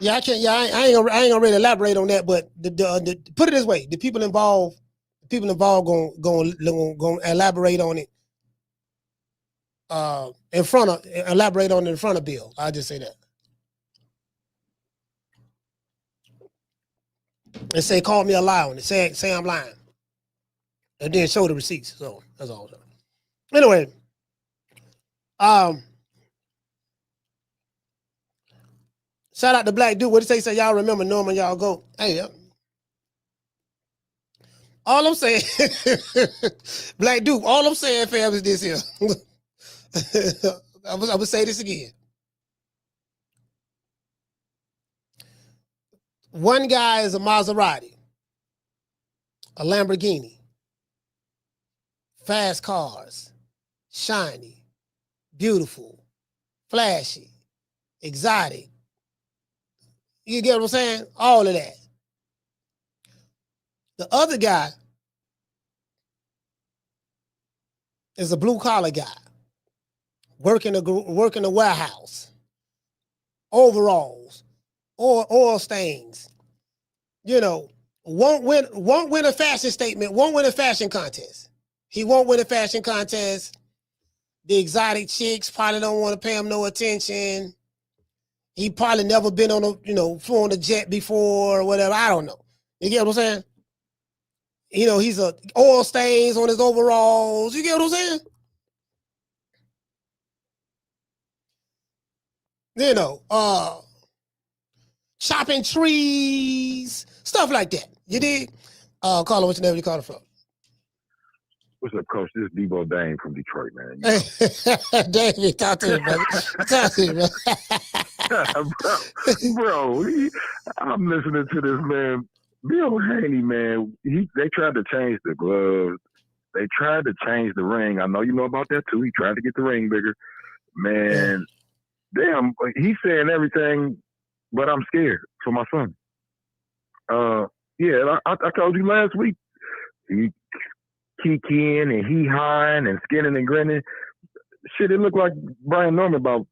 Yeah, I can't. Yeah, I ain't gonna really elaborate on that. But the put it this way: the people involved gonna elaborate on it. Elaborate on it in front of Bill. I'll just say that. And say, call me a liar on it. Say I'm lying. and then show the receipts. So that's all. Anyway, shout out to Black Dude. What did he say? Y'all remember Norman? Y'all go. Hey, all I'm saying, Black Dude. All I'm saying, fam, is this here. I'm gonna say this again. One guy is a Maserati, a Lamborghini, fast cars, shiny, beautiful, flashy, exotic. You get what I'm saying? All of that. The other guy is a blue-collar guy, working a warehouse, overalls, or oil stains. You know, won't win a fashion statement, won't win a fashion contest. He won't win a fashion contest. The exotic chicks probably don't want to pay him no attention. He probably never been on flew on a jet before or whatever. I don't know. You get what I'm saying? You know, he's a oil stains on his overalls. You get what I'm saying? You know, chopping trees, stuff like that. You dig? Carlo, what's your name? You call it from? What's up, Coach? This is Debo Dane from Detroit, man. You know. David, talk to me, brother. Talk to me, bro, I'm listening to this, man. Bill Haney, man, they tried to change the gloves. They tried to change the ring. I know you know about that, too. He tried to get the ring bigger. Man, damn, he's saying everything, but I'm scared for my son. Yeah, I told you last week, he kikiing and he high and skinning and grinning. Shit, it looked like Brian Norman about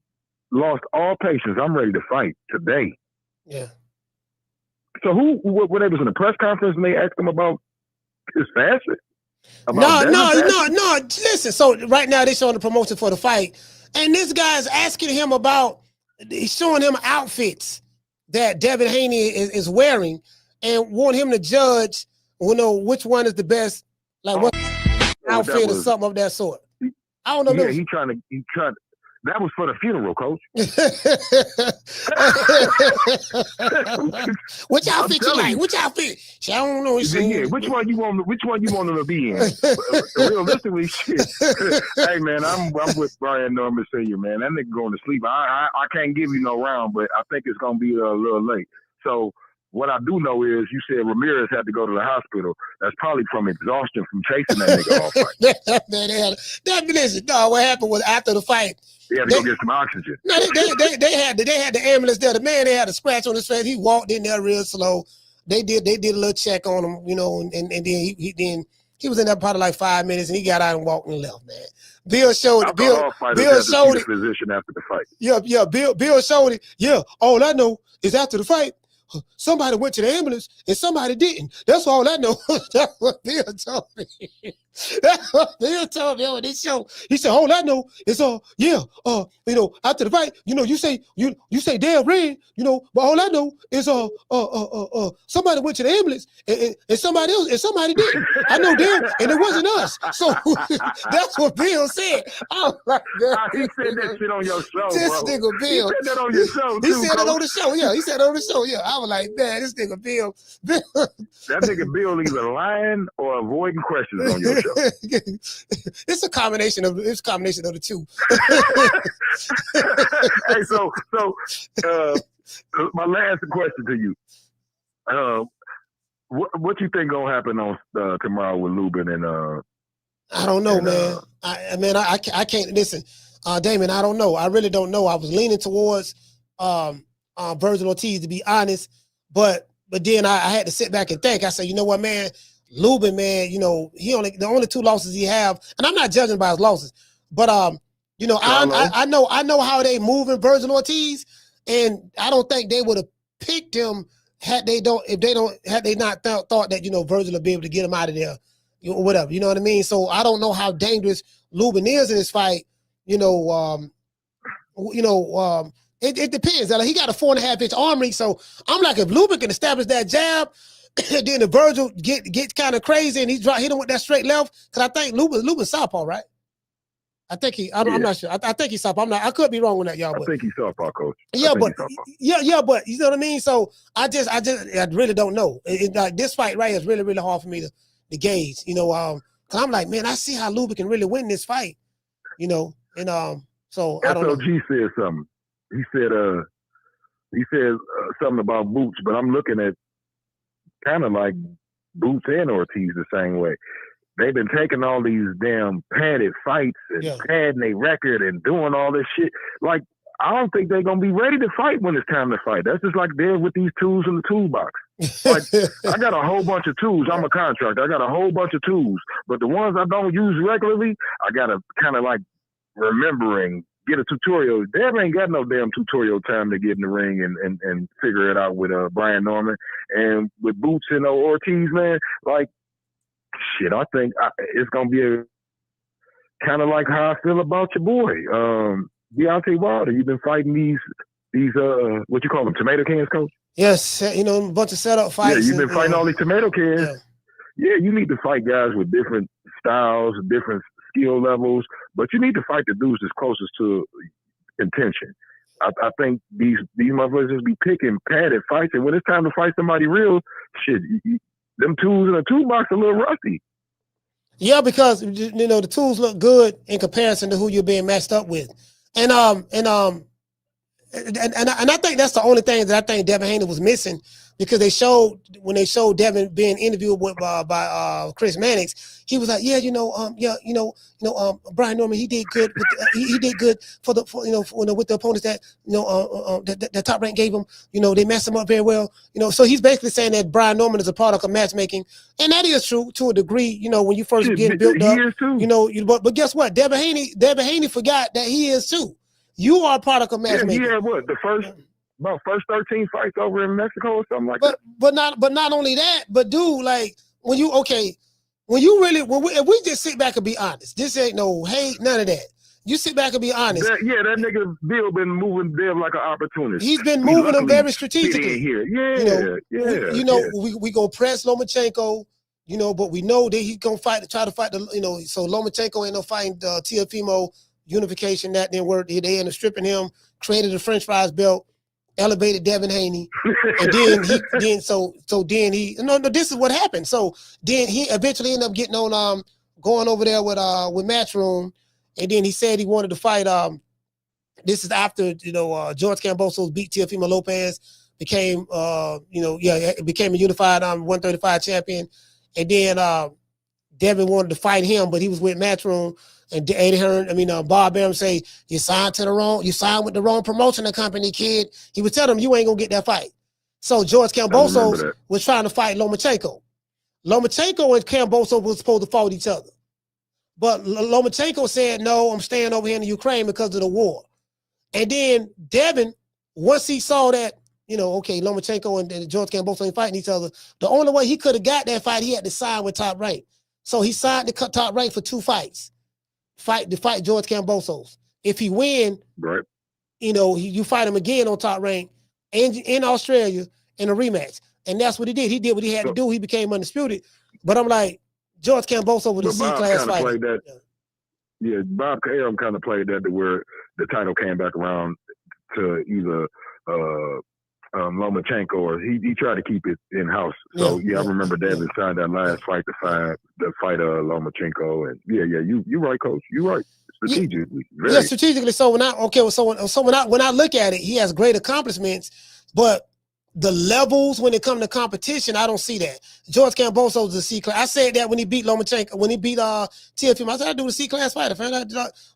lost all patience. I'm ready to fight today. Yeah. So when they was in a press conference and they asked him about his fashion? No. Listen, so right now they're showing the promotion for the fight, and this guy's asking him about, he's showing him outfits that Devin Haney is wearing and want him to judge, which one is the best, like what outfit or something of that sort. I don't know. Yeah, he trying to. That was for the funeral, Coach. Which outfit you like? Which outfit? I don't know. Yeah, which one you want him to be in? Realistically, shit. Hey, man, I'm with Brian Norman Sr., man. That nigga going to sleep. I can't give you no round, but I think it's gonna be a little late. So what I do know is you said Ramirez had to go to the hospital. That's probably from exhaustion from chasing that nigga all fight. Listen, no, what happened was after the fight, they had to go get some oxygen. No, they had the ambulance there. The man, they had a scratch on his face. He walked in there real slow. They did a little check on him, and then he was in there probably like 5 minutes, and he got out and walked and left, man. Bill showed it. Bill showed it. Physician after the fight. Yeah. Bill showed it. Yeah. All I know is after the fight, somebody went to the ambulance and somebody didn't. That's all I know. That's what Bill told me. That's what Bill told me on this show. He said, all I know is after the fight, you say damn red, but all I know is somebody went to the ambulance and somebody else and somebody didn't. I know damn, and it wasn't us. So that's what Bill said. I was like, he said that shit on your show. This bro. nigga Bill. He said that on your show. He said it on the show. Yeah, he said it on the show. Yeah. I was like, man, this nigga Bill. That nigga Bill either lying or avoiding questions on your show. It's a combination of the two. Hey, so my last question to you. What you think gonna happen on tomorrow with Lubin and I don't know, man. I can't listen. Damon, I don't know. I really don't know. I was leaning towards Vergil Ortiz, to be honest, but then I had to sit back and think. I said, you know what, man, Lubin, man, the only two losses he have, and I'm not judging by his losses, but I know how they move in Vergil Ortiz, and I don't think they would have picked him had they not thought that Vergil would be able to get him out of there, or whatever. You know what I mean? So I don't know how dangerous Lubin is in this fight. It depends. Like, he got a 4.5-inch arm reach, so I'm like, if Lubin can establish that jab, then the Vergil get kind of crazy and hit him with that straight left. Cause I think Lubin southpaw, right? I think I'm not sure. I think he's southpaw. I could be wrong with that, y'all. I think he's southpaw, coach. Yeah, but but you know what I mean. So I really don't know. Like this fight right here is really, really hard for me to gauge. You know, cause I'm like, man, I see how Lubin can really win this fight. You know, and so I don't know. SOG said something. He said something about Boots, but I'm looking at kind of like Boots and Ortiz the same way. They've been taking all these damn padded fights and padding their record and doing all this shit. Like, I don't think they're going to be ready to fight when it's time to fight. That's just like they're with these tools in the toolbox. Like, I got a whole bunch of tools. I'm a contractor. I got a whole bunch of tools. But the ones I don't use regularly, I got to kind of like remembering, get a tutorial. Deb ain't got no damn tutorial time to get in the ring and figure it out with Brian Norman. And with Boots and Ortiz, man, like, shit, I think it's going to be a kind of like how I feel about your boy, Deontay Wilder. You've been fighting these what you call them, tomato cans, coach? Yes, you know, a bunch of setup fights. Yeah, you've been fighting all these tomato cans. Yeah, you need to fight guys with different styles, different skill levels, but you need to fight the dudes that's closest to contention. I think these motherfuckers just be picking padded fights, and when it's time to fight somebody real, shit, them tools in the toolbox are a little rusty. Yeah, because you know the tools look good in comparison to who you're being matched up with, and I think that's the only thing that I think Devin Haney was missing, because when they showed Devin being interviewed by Chris Mannix, he was like, Brian Norman, he did good. He did good with the opponents that that Top Rank gave him. You know, they messed him up very well. You know, so he's basically saying that Brian Norman is a product of matchmaking, and that is true to a degree. You know, when you first get built up, you know, but guess what? Devin Haney forgot that he is too. You are a product of matchmaking. Yeah, he had what, the first 13 fights over in Mexico or something like that. But not only that, but dude, like if we just sit back and be honest, this ain't no hate, none of that. You sit back and be honest. That nigga Bill been moving Bill like an opportunist. He's been moving them very strategically. Here. We go press Lomachenko, you know, but we know that he's gonna try to fight the, you know, so Lomachenko ain't no fighting Teofimo unification, that didn't work. They ended up stripping him, created a French fries belt, elevated Devin Haney, and then this is what happened. So then he eventually ended up getting on going over there with Matchroom, and then he said he wanted to fight. This is after George Kambosos beat Teofimo Lopez, became became a unified 135 champion, and then Devin wanted to fight him, but he was with Matchroom. And Eddie Hearn, Bob Arum say, you signed with the wrong promotional company, kid. He would tell them, you ain't gonna get that fight. So George Kambosos was trying to fight Lomachenko. Lomachenko and Kambosos were supposed to fight each other. But Lomachenko said, no, I'm staying over here in the Ukraine because of the war. And then Devin, once he saw that, Lomachenko and George Kambosos ain't fighting each other, the only way he could have got that fight, he had to sign with Top Rank. So he signed to Top Rank for 2 fights. To fight George Kambosos. If he win, right, you fight him again on Top Rank in Australia in a rematch. And that's what he did. He did what he had to do. He became undisputed. But I'm like, George Kambosos was a C-class fighter. Bob Arum kind of played that to where the title came back around to either Lomachenko, or he tried to keep it in house. So I remember Devin signed that last fight to fight Lomachenko, and you right, coach, you right. Strategically, strategically. So when I look at it, he has great accomplishments, but the levels when it comes to competition, I don't see that. George Kambosos is a C class. I said that when he beat Lomachenko, when he beat Teofimo. I said I do the C class fighter, fan.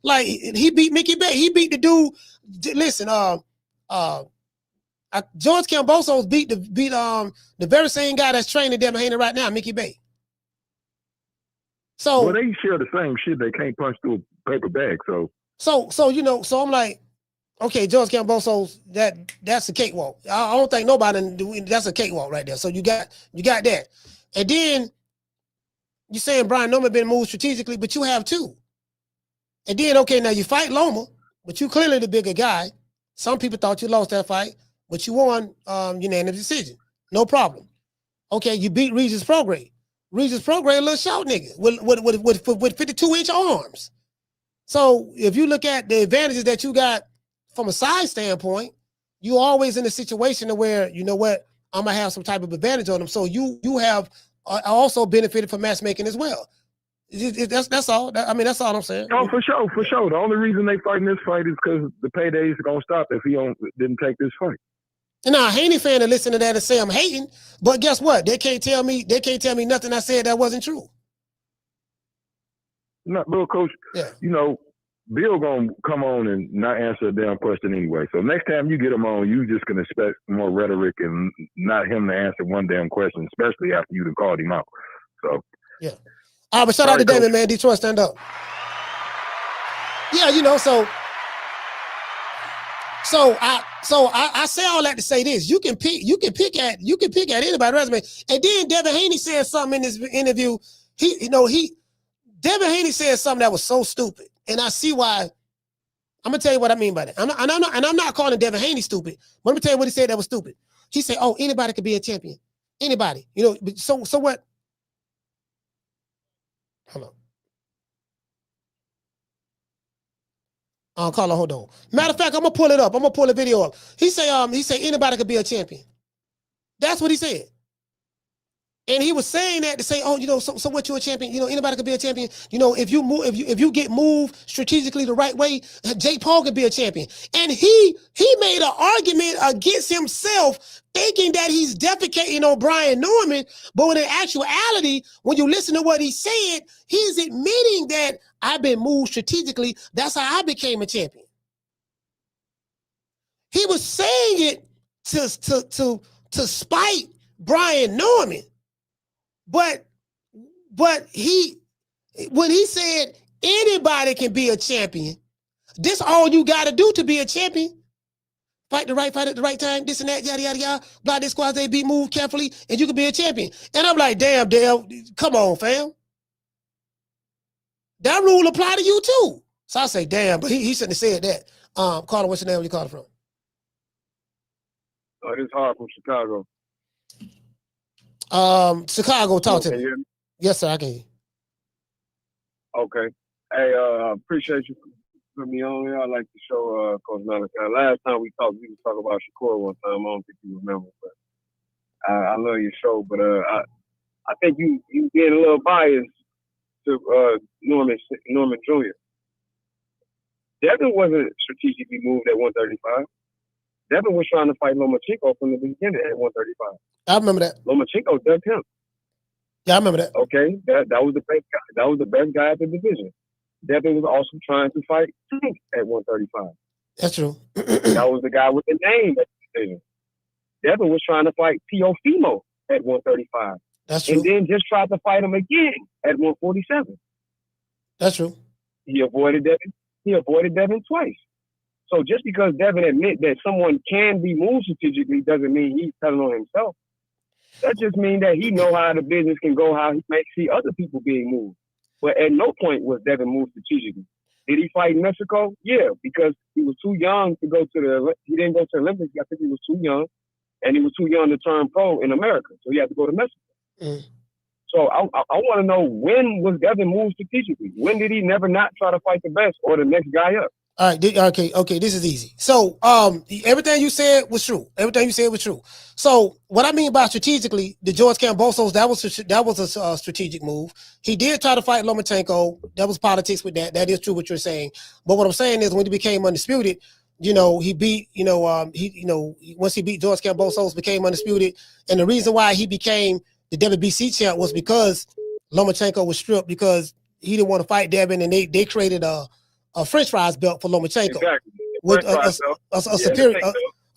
Like he beat Mickey Bay. He beat the dude. Listen, George Kambosos beat the very same guy that's training Devin Haney right now, Mickey Bay. So they share the same shit. They can't punch through a paper bag. So I'm like, okay, George Kambosos, that's a cakewalk. I don't think nobody, that's a cakewalk right there. So you got that, and then you're saying Brian Norman been moved strategically, but you have too. And then now you fight Loma, but you clearly the bigger guy. Some people thought you lost that fight, but you won unanimous decision. No problem. Okay, you beat Regis Prograis. Regis Prograis, a little short nigga with 52-inch arms. So if you look at the advantages that you got from a size standpoint, you're always in a situation where, you know what, I'm gonna have some type of advantage on them. So you have also benefited from matchmaking as well. That's all. I mean, that's all I'm saying. Oh, for sure. The only reason they fighting this fight is because the paydays are gonna stop if he didn't take this fight. Now, a Haney fan to listen to that and say I'm hating, but guess what? They can't tell me nothing I said that wasn't true. No, Bill, Coach. Yeah. You know, Bill gonna come on and not answer a damn question anyway. So next time you get him on, you just can expect more rhetoric and not him to answer one damn question, especially after you called him out. So yeah. All right, but shout out to David, man. Detroit, stand up. Yeah, you know, so I say all that to say this. You can pick at anybody's resume. And then Devin Haney said something in this interview. Devin Haney said something that was so stupid. And I see why. I'm gonna tell you what I mean by that. I'm not calling Devin Haney stupid, but I'm gonna tell you what he said that was stupid. He said, "Oh, anybody could be a champion. Anybody." You know, so what? Hold on. Carlo, hold on. Matter of fact, I'm gonna pull it up. I'm gonna pull the video up. He say anybody could be a champion. That's what he said. And he was saying that to say, oh, you know, so what, you a champion? You know, anybody could be a champion. You know, if you get moved strategically the right way, Jake Paul could be a champion. And he made an argument against himself, thinking that he's defecating on Brian Norman. But when in actuality, when you listen to what he said, he's admitting that I've been moved strategically. That's how I became a champion. He was saying it to spite Brian Norman. But when he said anybody can be a champion, this all you got to do to be a champion. Fight the right fight at the right time, this and that, yada, yada, yada. Block this squad, they beat, move carefully, and you can be a champion. And I'm like, damn, Dale, come on, fam. That rule apply to you too. So I say, damn, but he shouldn't have said that. Carter, what's your name? Where you calling from? Oh, this is hard from Chicago. Chicago, talk to me. Hear me? Yes, sir, I can hear you. Okay. Hey, appreciate you putting me on here. I like the show, Coach Malachi. Last time we talked about Shakur one time. I don't think you remember, but I love your show. But I think you being a little biased to Norman Jr. Devin wasn't strategically moved at 135. Devin was trying to fight Lomachenko from the beginning at 135. I remember that. Lomachenko ducked him. Yeah, I remember that. Okay, that was the best guy. That was the best guy at the division. Devin was also trying to fight Tank at 135. That's true. That was the guy with the name at the division. Devin was trying to fight Teofimo at 135. That's true. And then just tried to fight him again at 147. That's true. He avoided Devin. He avoided Devin twice. So just because Devin admit that someone can be moved strategically doesn't mean he's telling on himself. That just means that he know how the business can go, how he may see other people being moved. But at no point was Devin moved strategically. Did he fight in Mexico? Yeah, because he was too young to go to he didn't go to the Olympics. I think he was too young, and he was too young to turn pro in America. So he had to go to Mexico. Mm. So I want to know, when was Devin moved strategically? When did he never not try to fight the best or the next guy up? All right, okay, this is easy. So, everything you said was true. Everything you said was true. So, what I mean by strategically, the George Kambosos, that was a strategic move. He did try to fight Lomachenko. That was politics with that. That is true what you're saying. But what I'm saying is, when he became undisputed, he beat, once he beat George Kambosos, became undisputed, and the reason why he became the WBC champ was because Lomachenko was stripped because he didn't want to fight Devin, and they created a French fries belt for Lomachenko, exactly. With a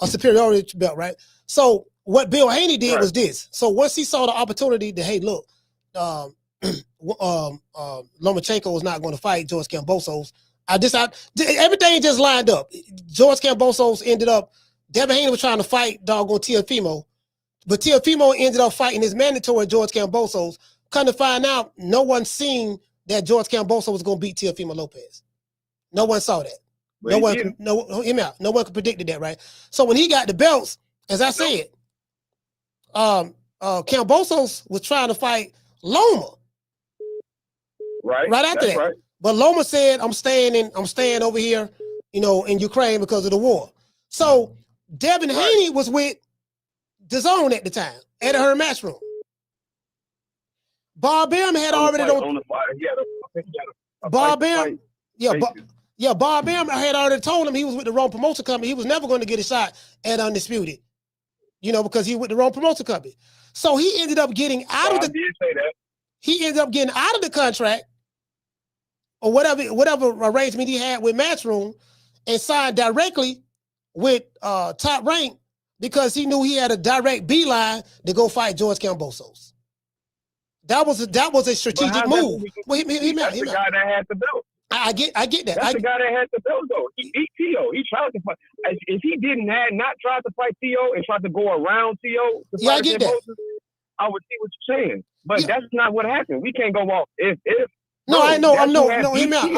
superiority belt, right? So what Bill Haney did was this. So once he saw the opportunity to, hey, look, Lomachenko was not going to fight George Kambosos. Everything just lined up. George Kambosos ended up, Devin Haney was trying to fight doggone Teofimo, but Teofimo ended up fighting his mandatory George Kambosos. Come to find out, no one seen that George Kambosos was going to beat Teofimo Lopez. No one saw that. No one could predicted that, right? So when he got the belts, as I said, Kambosos was trying to fight Loma. Right. Right after that. Right. But Loma said, I'm staying over here, in Ukraine because of the war. So Devin Haney was with DAZN at the time, at her match room. Bob Bam had already on the fight. Bob Bam, Bob Bam had already told him he was with the wrong promoter company. He was never going to get a shot at Undisputed, because he was with the wrong promoter company. So he ended up getting out of the. Did say that. He ended up getting out of the contract, or whatever arrangement he had with Matchroom, and signed directly with Top Rank because he knew he had a direct beeline to go fight George Kambosos. That was a strategic move. That's the guy that had the belt. I get that. That's the guy that had the belt, though. He beat Tio. He tried to fight. If he not tried to fight Tio and tried to go around Tio to fight Kambosos, I would see what you're saying. But that's not what happened. We can't go off if. No, I know. Hear me out.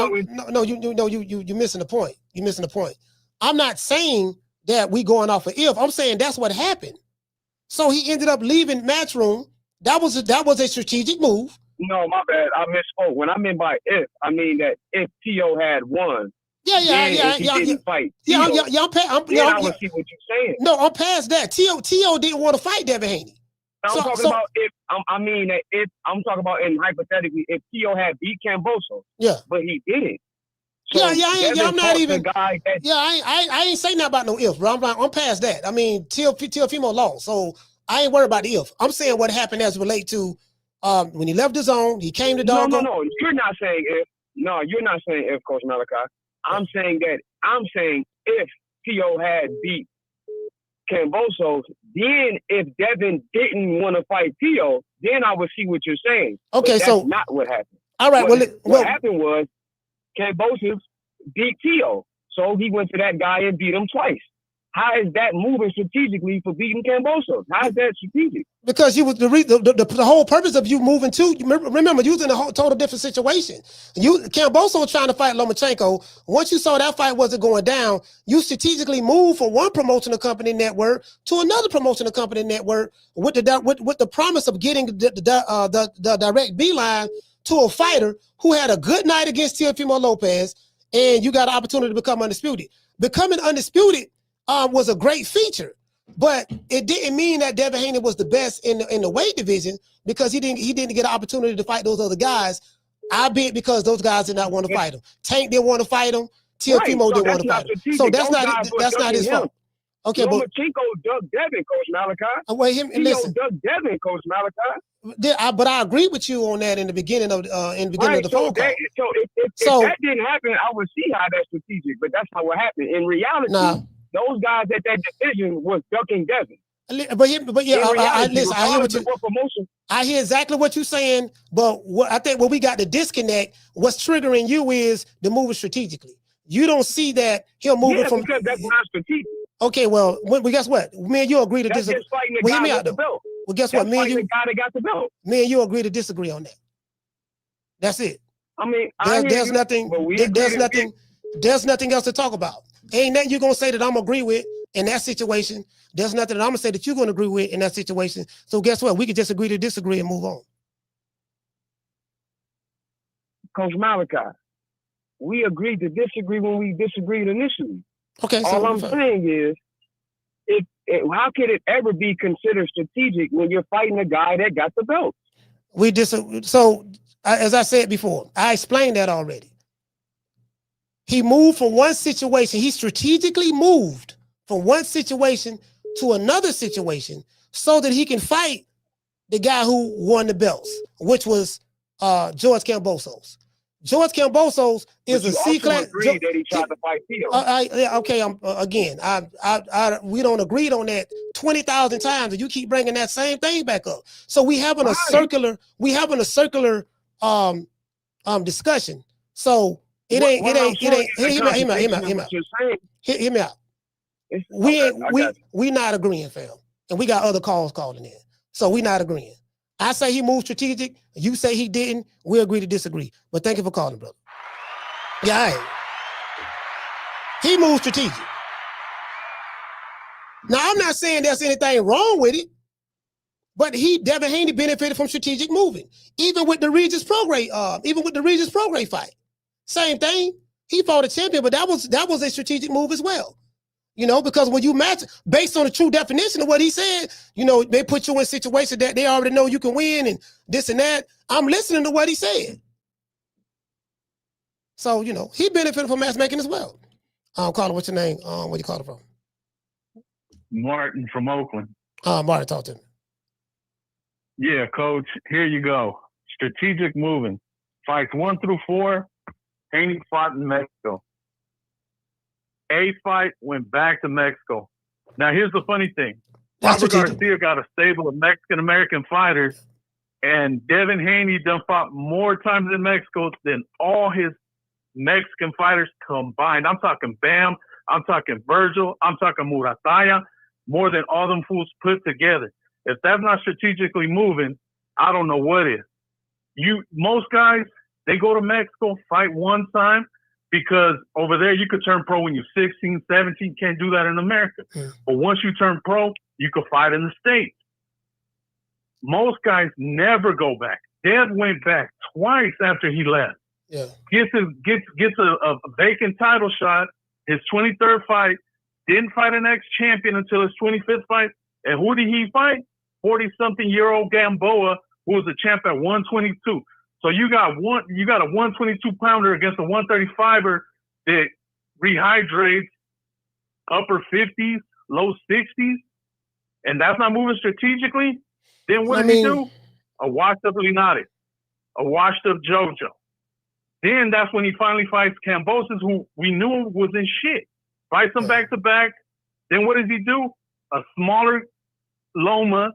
No, you missing the point. You're missing the point. I'm not saying that we going off of if. I'm saying that's what happened. So he ended up leaving Matchroom. That was a strategic move. No, my bad. I misspoke. When I meant by if, I mean that if Tio had won. Yeah. Fight Tio, I would see what you're saying. No, I'm past that. Tio didn't want to fight Devin Haney. I'm talking about if. I mean that if I'm talking about in hypothetically if Tio had beat Kambosos. Yeah. But he didn't. So I'm not even. Guy that, I ain't saying nothing about no if, bro. I'm past that. I mean, Teofimo lost, so I ain't worried about the if. I'm saying what happened as relate to when he left the zone, he came to Doggo. No. You're not saying if. No, you're not saying if, Coach Malachi. I'm saying if Tio had beat Kambosos, then if Devin didn't want to fight Tio, then I would see what you're saying. Okay, but so that's not what happened. All right. What happened was Kambosos beat Tio, so he went to that guy and beat him twice. How is that moving strategically for beating Kambosos? How is that strategic? Because you was the whole purpose of you moving to. Remember, you was in a whole total different situation. Kambosos was trying to fight Lomachenko. Once you saw that fight wasn't going down, you strategically moved from one promotional company network to another promotional company network with the promise of getting the direct beeline to a fighter who had a good night against Teofimo Lopez, and you got an opportunity to become undisputed. Becoming undisputed was a great feature, but it didn't mean that Devin Haney was the best in the weight division because he didn't get an opportunity to fight those other guys. I bet because those guys did not want to fight him. Tank didn't want to fight him. Teofimo didn't want to fight him. So that's not his fault. Okay, but Lomachenko dug Devin, Coach Malachi. Listen, dug Devin, Coach Malachi. But I agree with you on that in the beginning of the phone call. So if that didn't happen, I would see how that's strategic. But that's not what happened. In reality, those guys at that division was ducking Devin. I hear exactly what you're saying. But I think what we got to disconnect, what's triggering you is the moving strategically. You don't see that he'll move it from. Because that's not strategic. Okay, well, guess what? Me and you agree to disagree. Well, hear me out, though. Well, guess what? Me and you. The guy that got the belt. Me and you agree to disagree on that. That's it. I mean, there's nothing else to talk about. Ain't nothing you're gonna say that I'm gonna agree with in that situation. There's nothing that I'm gonna say that you're gonna agree with in that situation. So guess what? We can just agree to disagree and move on. Coach Malachi, we agreed to disagree when we disagreed initially. Okay. All I'm saying is, how could it ever be considered strategic when you're fighting a guy that got the belt? We disagree. So as I said before, I explained that already. He moved from one situation. He strategically moved from one situation to another situation so that he can fight the guy who won the belts, which was George Kambosos. George Kambosos is a C-class. Agreed that he tried to fight Tio. We don't agree on that 20,000 times, and you keep bringing that same thing back up. So we having a circular discussion. So Hear me out. We not agreeing, fam. And we got other calls calling in. So we not agreeing. I say he moved strategic. You say he didn't. We agree to disagree. But thank you for calling, brother. Yeah, all right. He moved strategic. Now, I'm not saying there's anything wrong with it. But Devin Haney benefited from strategic moving. Even with the Regis Prograis fight. Same thing. He fought a champion, but that was a strategic move as well. You know, because when you match based on the true definition of what he said, you know, they put you in situations that they already know you can win and this and that. I'm listening to what he said. So, you know, he benefited from matchmaking as well. Carter, what's your name? Where you call it from? Martin from Oakland. Martin, talk to me. Yeah, coach, here you go. Strategic moving. Fights 1 through 4, Haney fought in Mexico. A fight went back to Mexico. Now, here's the funny thing. Robert Garcia got a stable of Mexican-American fighters, and Devin Haney done fought more times in Mexico than all his Mexican fighters combined. I'm talking Bam, I'm talking Vergil, I'm talking Murataya, more than all them fools put together. If that's not strategically moving, I don't know what is. Most guys, they go to Mexico, fight one time, because over there you could turn pro when you're 16, 17. Can't do that in America. But once you turn pro, you could fight in the States. Most guys never go back. Dev went back twice after he left. Yeah. Gets a vacant title shot, his 23rd fight, didn't fight an ex-champion until his 25th fight. And who did he fight? 40-something-year-old Gamboa, who was a champ at 122. So you got a 122-pounder against a 135er that rehydrates upper 50s, low 60s, and that's not moving strategically. Then what does he do? A washed-up Linares, a washed-up JoJo. Then that's when he finally fights Cambosis, who we knew was in shit. Fights him back-to-back. Then what does he do? A smaller Loma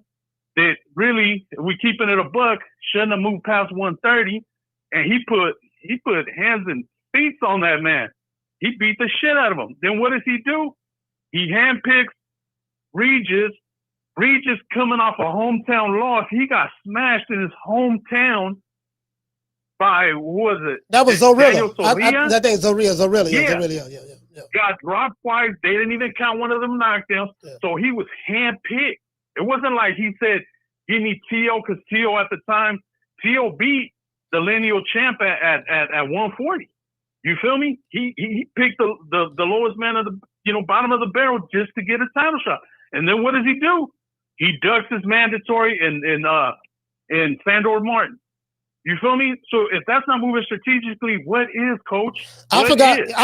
that really, if we keeping it a buck, shouldn't have moved past 130, and he put hands and feet on that man. He beat the shit out of him. Then what does he do? He handpicks Regis. Regis coming off a hometown loss. He got smashed in his hometown by, what was it? That was Zorilla. That thing Zorilla. Yeah. Got dropped twice. They didn't even count one of them knockdowns. Yeah. So he was handpicked. It wasn't like he said, give me Tio, because Tio at the time, Tio beat the lineal champ at 140. You feel me? He picked the lowest man of the bottom of the barrel just to get a title shot. And then what does he do? He ducks his mandatory in Sandor Martin. You feel me? So if that's not moving strategically, what is, Coach? I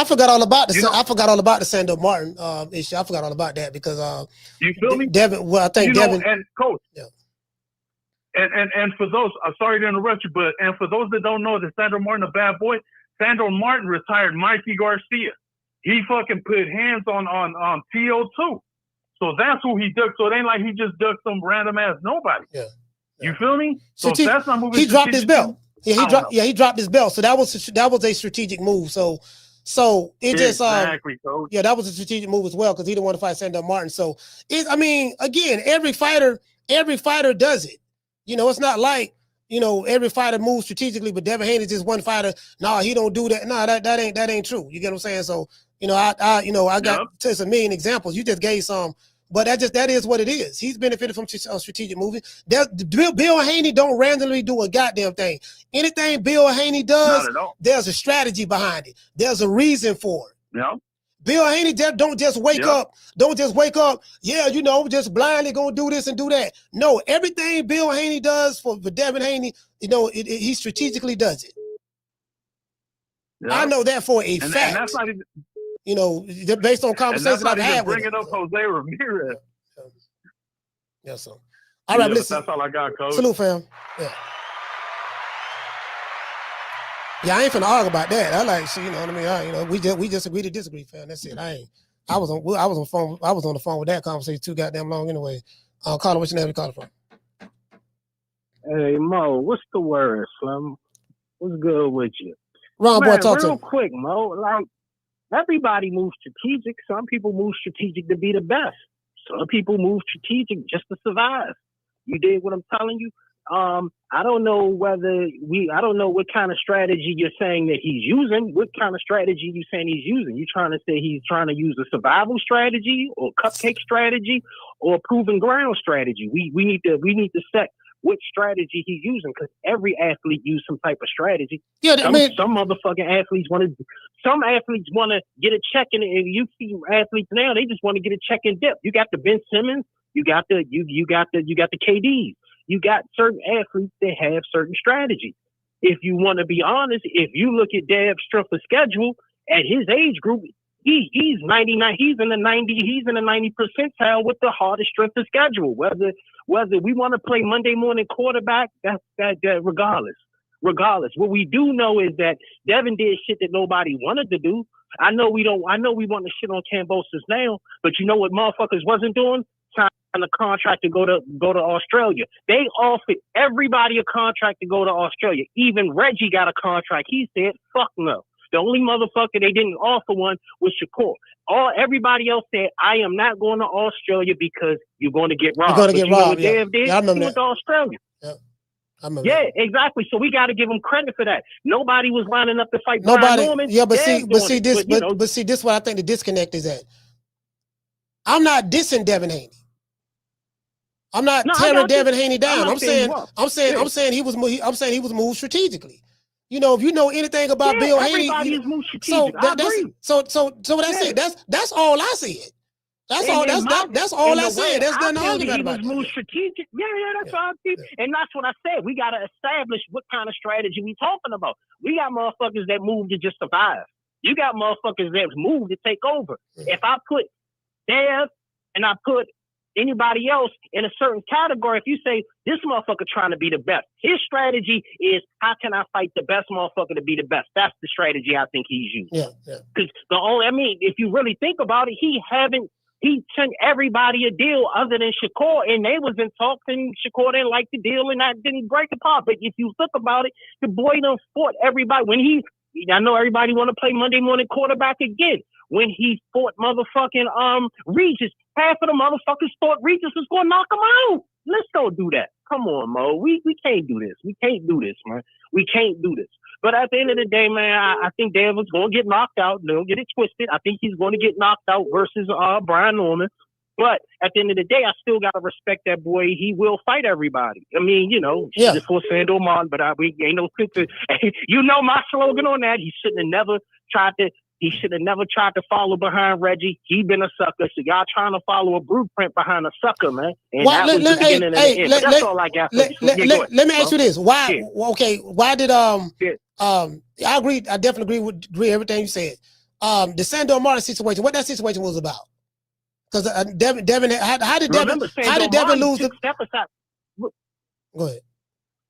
forgot all about the Sandor Martin issue. I forgot all about that because you feel me? Devin. Well, I think Devin and Coach. Yeah. And for those, I'm sorry to interrupt you, but for those that don't know that Sandor Martin a bad boy, Sandor Martin retired Mikey Garcia. He fucking put hands on TO too. So that's who he ducked. So it ain't like he just ducked some random ass nobody. Yeah. You feel me? So that's not moving. He dropped his belt. Yeah, he dropped his belt. So that was a strategic move. So it just Coach. Yeah, that was a strategic move as well because he didn't want to fight Sandor Martin. So again, every fighter does it. It's not like every fighter moves strategically, but Devin Haney is just one fighter. No, he don't do that. No, that ain't true. You get what I'm saying? So I got just a million examples. You just gave some. But that is what it is. He's benefited from strategic moving. Bill Haney don't randomly do a goddamn thing. Anything Bill Haney does, there's a strategy behind it. There's a reason for it. Yeah. Bill Haney don't just wake up. Don't just wake up. Yeah, just blindly gonna do this and do that. No, everything Bill Haney does for Devin Haney, he strategically does it. Yeah. I know that for a fact. And that's not even. Based on conversations I've had with him. Bringing up Jose Ramirez. Yes, sir. All right, listen. That's all I got, Coach. Salute, fam. Yeah, I ain't finna argue about that. I like, you know what I mean. We just agree to disagree, fam. That's it. I was on the phone with that conversation too goddamn long anyway. Carter, what's your name? You calling from? Hey Mo, what's the word, Slim? What's good with you? Ron, boy, talk to real me. Quick, Mo. Like, everybody moves strategic. Some people move strategic to be the best. Some people move strategic just to survive. You dig what I'm telling you? I don't know I don't know what kind of strategy you're saying that he's using. What kind of strategy you saying he's using? You trying to say he's trying to use a survival strategy or cupcake strategy or proven ground strategy? We need to set what strategy he's using, because every athlete uses some type of strategy. Yeah, some motherfucking athletes want to get a check in, and you see athletes now, they just want to get a check and dip. You got the Ben Simmons, you got the KDs. You got certain athletes that have certain strategies. If you want to be honest, if you look at Dev's strength of schedule at his age group, he's 99. He's in the 90 percentile with the hardest strength of schedule. Whether we want to play Monday morning quarterback, that's regardless. What we do know is that Devin did shit that nobody wanted to do. I know we want to shit on Cambosis now, but you know what motherfuckers wasn't doing? Signing a contract to go to Australia. They offered everybody a contract to go to Australia. Even Reggie got a contract. He said, fuck no. The only motherfucker they didn't offer one was Shakur. Everybody else said, I am not going to Australia because you're going to get robbed. You're going to get robbed. Yeah. He went to Australia. Yeah, exactly. So we got to give him credit for that. Nobody was lining up to fight Brian Norman. Yeah, but see, this is what I think the disconnect is at. I'm not dissing Devin Haney. I'm not tearing Devin Haney down. I'm saying he was moved strategically. You know, if you know anything about Bill Haney, so that's it. That's all I said. That's all I said. There's nothing to argue about. He was moved strategic. Yeah, that's all I see. And that's what I said. We got to establish what kind of strategy we talking about. We got motherfuckers that move to just survive. You got motherfuckers that move to take over. If I put Dev and I put anybody else in a certain category, if you say this motherfucker trying to be the best, his strategy is how can I fight the best motherfucker to be the best? That's the strategy I think he's using. Yeah. Because if you really think about it, he sent everybody a deal other than Shakur, and they was in talks, and Shakur didn't like the deal, and that didn't break apart. But if you think about it, the boy done fought everybody. I know everybody want to play Monday morning quarterback again. When he fought motherfucking Regis, half of the motherfuckers thought Regis was going to knock him out. Let's go do that. Come on, Mo. We can't do this. We can't do this, man. We can't do this. But at the end of the day, man, I think Dave was going to get knocked out. Don't get it twisted. I think he's going to get knocked out versus Brian Norman. But at the end of the day, I still got to respect that boy. He will fight everybody. I mean, just for Sandor Martin, but we ain't no picture. You know my slogan on that. He should have never tried to follow behind Reggie. He been a sucker. So y'all trying to follow a blueprint behind a sucker, man. And that was the beginning and the end. But that's all I got. Let me ask you this. Why? Yeah. Okay. Why did I agree. I definitely agree with everything you said. The Sandor Martin situation. What that situation was about? Because Devin, how did Devin lose the step aside? Go ahead.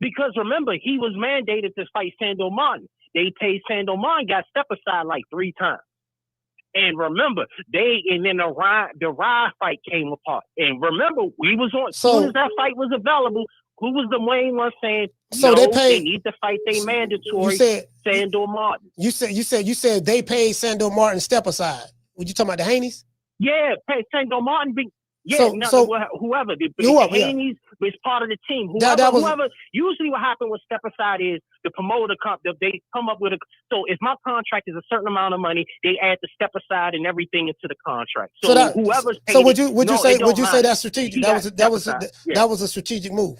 Because remember, he was mandated to fight Sandor Martin. They paid Sandor Martin, got step aside like 3 times. And remember, then the Rye fight came apart. And remember, we was on as soon as that fight was available. Who was the main one saying? So they need to fight they mandatory. Sandor Martin. You said they paid Sandor Martin step aside. Were you talking about the Haneys? Yeah, pay Sandor Martin. Whoever. The Haneys was part of the team. Whoever. Usually what happened with step aside is the promoter they come up with so if my contract is a certain amount of money, they add the step aside and everything into the contract. So whoever's paid. So would you say that's strategic? That was a strategic move.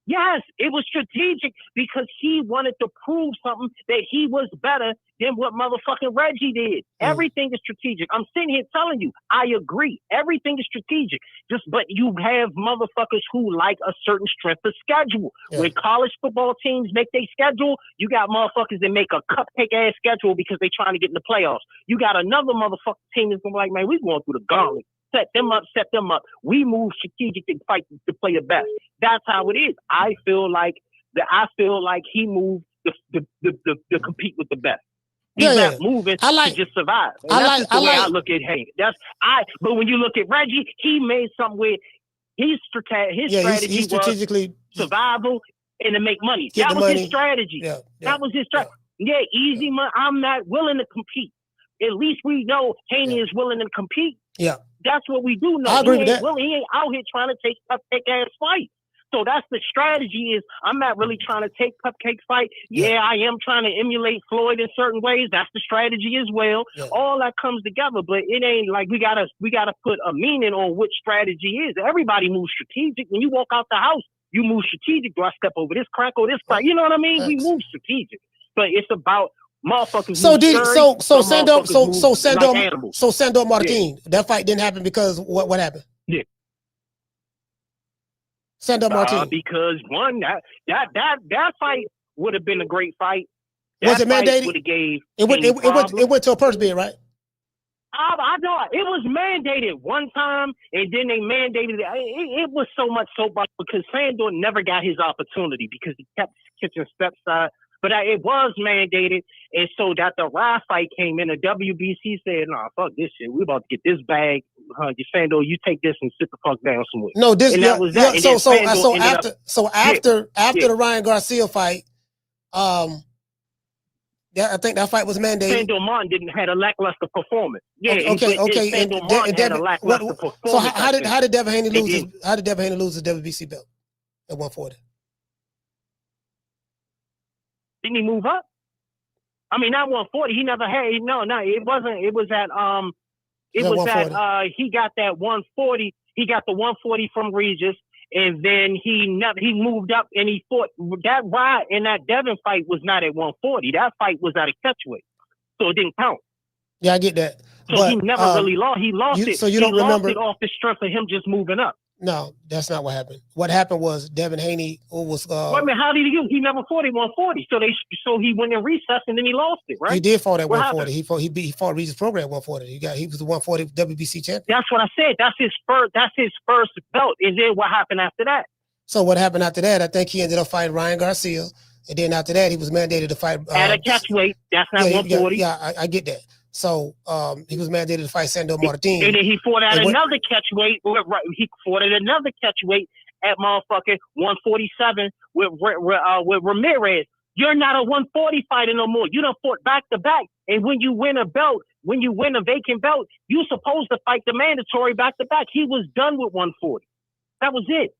Yes, it was strategic because he wanted to prove something that he was better than what motherfucking Reggie did. Everything is strategic. I'm sitting here telling you, I agree. Everything is strategic. But you have motherfuckers who like a certain strength of schedule. Yeah. When college football teams make their schedule, you got motherfuckers that make a cupcake ass schedule because they trying to get in the playoffs. You got another motherfucking team that's gonna be like, man, we going through the gauntlet. Set them up. We move strategic to fight to play the best. That's how it is. I feel like he moved to compete with the best. He's not moving to just survive. And that's the way I look at Haney. But when you look at Reggie, he made something where his strategy was survival and to make money. That was his strategy. That was his strategy. Yeah, easy money. I'm not willing to compete. At least we know Haney is willing to compete. Yeah. That's what we do know. I agree with that. He ain't out here trying to take ass fights. So that's the strategy. Is I'm not really trying to take Cupcake's fight. Yeah, I am trying to emulate Floyd in certain ways. That's the strategy as well. Yeah. All that comes together, but it ain't like we gotta put a meaning on what strategy is. Everybody moves strategic. When you walk out the house, you move strategic. Do I step over this crack or this crack? You know what I mean? We move strategic, but it's about motherfuckers. Sandor Martin. That fight didn't happen because what happened? Yeah. Sandor Martin. Because one, that fight would have been a great fight. Was it mandated? It went to a purse bid, right? I know it was mandated one time, and then they mandated it. It was so much soapbox because Sandor never got his opportunity because he kept catching steps side. But it was mandated, and so that the Rye fight came in, the WBC said, "Nah, fuck this shit. We about to get this bag. Sandor, you take this and sit the fuck down somewhere." No, this and that was that. Yeah, after the Ryan Garcia fight, I think that fight was mandated. Sandor Martin didn't had a lackluster performance. Yeah, okay. Sandor Martin had a lackluster performance. So how did Devin Haney lose? How did Devin Haney lose his WBC belt at 140? Didn't he move up? I mean, not 140. He never had. No. It wasn't. It was at. It was at. He got that 140. He got the 140 from Regis, and then he moved up and he fought that ride in that Devin fight was not at 140. That fight was at a catchweight, so it didn't count. Yeah, I get that. So but, he never really lost. He lost it. So you don't remember it off the strength of him just moving up. No, that's not what happened. What happened was Devin Haney was. Wait a minute, how did he? He never fought at 140. So he went in recess and then he lost it, right? He did fight at 140. He fought Regis Program at 140. He was the 140 WBC champion. That's what I said. That's his first belt. And then what happened after that? So what happened after that? I think he ended up fighting Ryan Garcia, and then after that he was mandated to fight at a catchweight. That's not 140. Yeah, I get that. So he was mandated to fight Sandor Martin. And then he fought at another catchweight. He fought at another catchweight at motherfucking 147 with Ramirez. You're not a 140 fighter no more. You done fought back to back. And when you win a belt, when you win a vacant belt, you're supposed to fight the mandatory back to back. He was done with 140. That was it.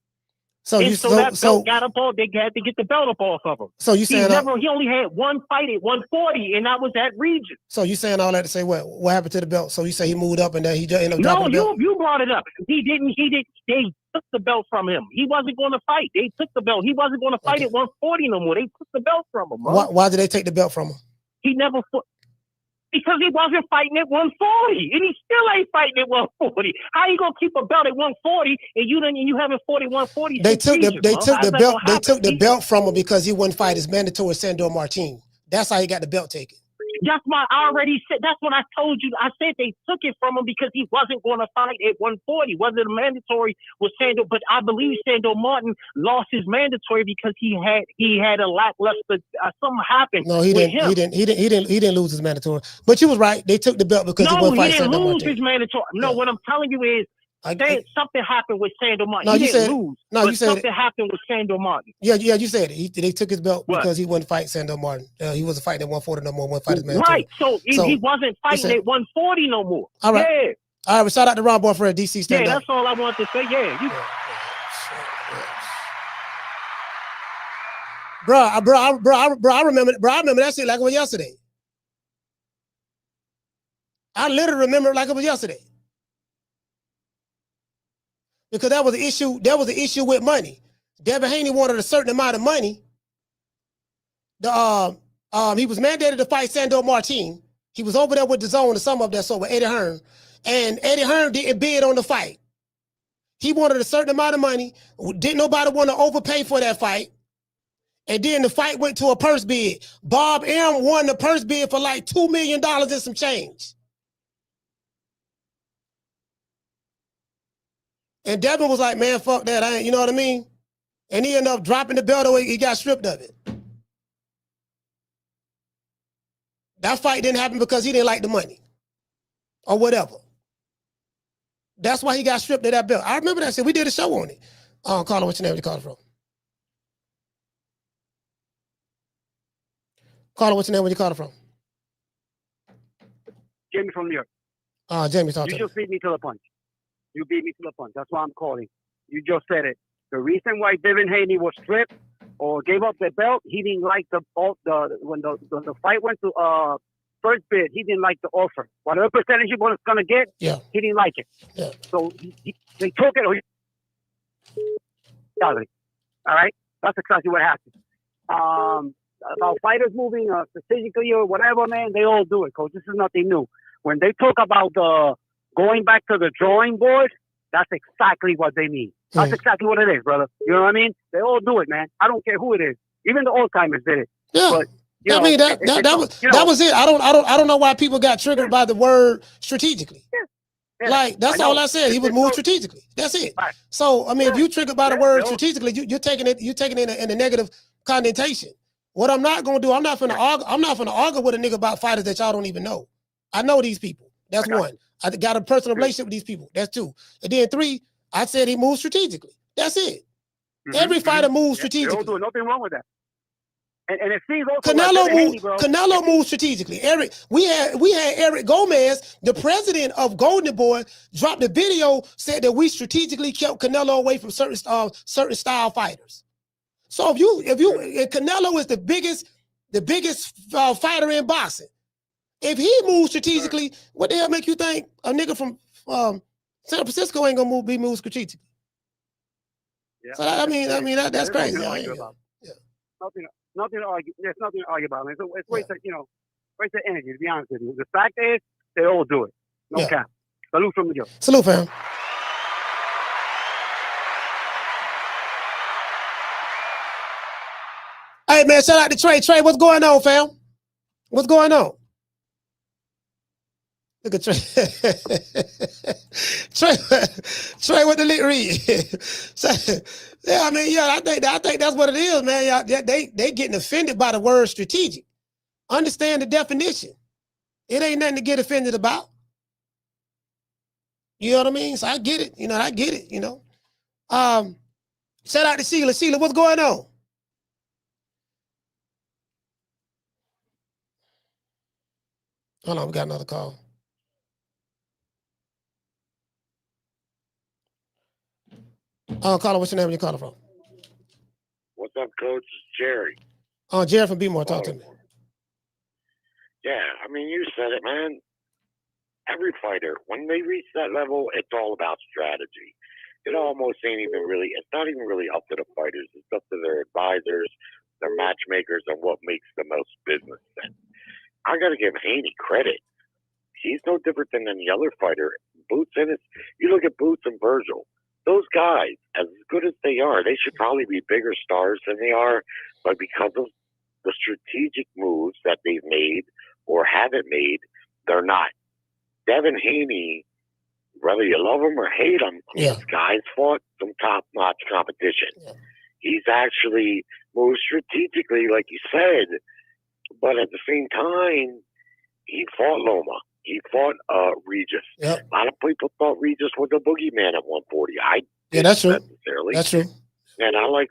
So that belt got up all. They had to get the belt up off of him. So you saying he only had one fight at 140, and that was that region. So you saying all that to say what happened to the belt? So you say he moved up and then he just ended up dropping the belt? No, you brought it up. He didn't. They took the belt from him. He wasn't going to fight. They took the belt. He wasn't going to fight at 140 no more. They took the belt from him. Why did they take the belt from him? He never fought. Because he wasn't fighting at 140, and he still ain't fighting at 140. How you gonna keep a belt at 140 and you haven't fought at 140? They took the belt from him because he wouldn't fight his mandatory Sandor Martin. That's how he got the belt taken. That's why I already said. That's what I told you. I said they took it from him because he wasn't going to fight at 140. Wasn't mandatory with Sandor, but I believe Sandor Martin lost his mandatory because he had a lackluster. Something happened. No, he didn't. He didn't lose his mandatory. But you was right. They took the belt because he wouldn't fight Sandor Martin. No, he didn't lose his mandatory. No, what I'm telling you is. Something happened with Sandor Martin. No, he didn't lose. No, you said something happened with Sandor Martin. Yeah, you said it. They took his belt because he wouldn't fight Sandor Martin. He wasn't fighting at 140 no more. Right. So he wasn't fighting at 140 no more. All right. Yeah. All right. Shout out to Ron Boy for a DC stand up. Yeah, that's all I wanted to say. Yeah. Bro, I remember that shit like it was yesterday. I literally remember it like it was yesterday. Because that was the issue. That was the issue with money. Devin Haney wanted a certain amount of money. He was mandated to fight Sandor Martin. He was over there with the zone or some of that sort with Eddie Hearn. And Eddie Hearn didn't bid on the fight. He wanted a certain amount of money. Didn't nobody want to overpay for that fight. And then the fight went to a purse bid. Bob M won the purse bid for like $2 million and some change. And Devin was like, man, fuck that. I ain't, you know what I mean? And he ended up dropping the belt away. He got stripped of it. That fight didn't happen because he didn't like the money or whatever. That's why he got stripped of that belt. I remember that shit. We did a show on it. Carla, what's your name? Where you calling from? Carla, what's your name? Where you calling from? Jamie from New York. Jamie, talk to me. You just beat me to the punch. You beat me to the punch. That's why I'm calling. You just said it. The reason why Devin Haney was stripped or gave up the belt, he didn't like when the fight went to first bid, he didn't like the offer. Whatever percentage he was gonna get, he didn't like it. Yeah. So they took it. All right, that's exactly what happened. About fighters moving strategically or whatever, man, they all do it, coach. This is nothing new. When they talk about going back to the drawing board, that's exactly what they mean. That's exactly what it is, brother. You know what I mean? They all do it, man. I don't care who it is. Even the old timers did it. Yeah. But, I mean that was it. I don't know why people got triggered by the word strategically. Yeah. Like that's all I said. He would move strategically. That's it. Right. So I mean, if you triggered by the word strategically, you're taking it in a negative connotation. What I'm not gonna do, I'm not gonna argue with a nigga about fighters that y'all don't even know. I know these people. That's one. I got a personal relationship with these people. That's two. And then three, I said he moves strategically. That's it. Every fighter moves strategically. They don't do nothing wrong with that. And it seems also Canelo moves strategically. We had Eric Gomez, the president of Golden Boy, dropped a video, said that we strategically kept Canelo away from certain style fighters. So if Canelo is the biggest fighter in boxing, if he moves strategically, what the hell make you think a nigga from San Francisco ain't gonna be moved strategically? Yeah. So I mean that's crazy. Nothing to argue. There's nothing to argue about. Man. It's wasted, wasted energy. To be honest with you, the fact is they all do it. No cap. Salute from the yo. Salute, fam. Hey man, shout out to Trey. Trey, what's going on, fam? What's going on? Look at Trey. Trey with the lit read. So, yeah, I mean, I think that's what it is, man. They getting offended by the word strategic. Understand the definition. It ain't nothing to get offended about. You know what I mean? So I get it. I get it. Shout out to Sheila. Sheila, what's going on? Hold on, we got another call. Caller, what's your name? Where you calling from? What's up, Coach? It's Jerry. Jerry from B-More. Talk to me. Yeah, I mean, you said it, man. Every fighter, when they reach that level, it's all about strategy. It almost ain't even really, it's not even really up to the fighters. It's up to their advisors, their matchmakers, and what makes the most business sense. I got to give Haney credit. He's no different than any other fighter. Boots Ennis, you look at Boots and Vergil. Those guys, as good as they are, they should probably be bigger stars than they are, but because of the strategic moves that they've made or haven't made, they're not. Devin Haney, whether you love him or hate him, this guy's fought some top-notch competition. Yeah. He's actually moved strategically, like you said, but at the same time, he fought Loma. He fought Regis. Yep. A lot of people thought Regis was a boogeyman at 140. That's true. Necessarily. That's true. And I like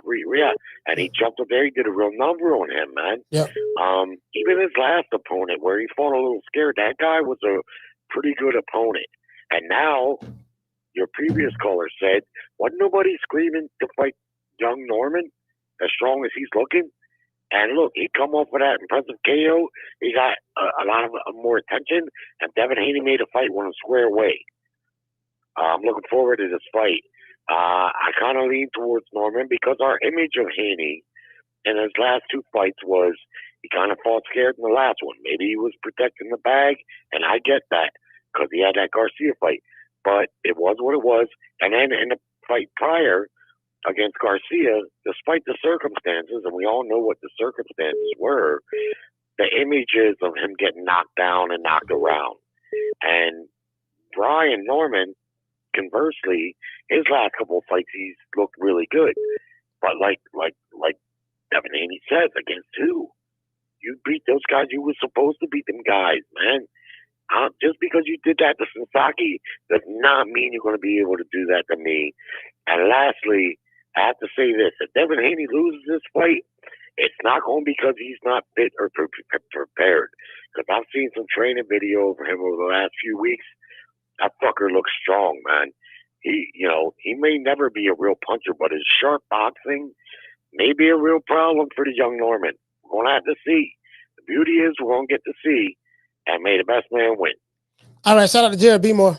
and he jumped up there. He did a real number on him, man. Yeah. Even his last opponent, where he fought a little scared, that guy was a pretty good opponent. And now, your previous caller said, wasn't nobody screaming to fight young Norman as strong as he's looking? And look, he come off with that impressive KO. He got a lot of more attention, and Devin Haney made a fight one square away. I'm looking forward to this fight. I kind of lean towards Norman because our image of Haney in his last two fights was he kind of fought scared in the last one. Maybe he was protecting the bag, and I get that because he had that Garcia fight. But it was what it was. And then in the fight prior against Garcia, despite the circumstances, and we all know what the circumstances were, the images of him getting knocked down and knocked around. And Brian Norman, conversely, his last couple of fights, he's looked really good. But like Devin Haney says, against who? You beat those guys. You were supposed to beat them guys, man. Just because you did that to Sasaki does not mean you're going to be able to do that to me. And lastly, I have to say this. If Devin Haney loses this fight, it's not going to be because he's not fit or prepared. Because I've seen some training video of him over the last few weeks. That fucker looks strong, man. he may never be a real puncher, but his sharp boxing may be a real problem for the young Norman. We're gonna have to see. The beauty is we're gonna get to see, and may the best man win. All right, shout out to Jared B. Moore.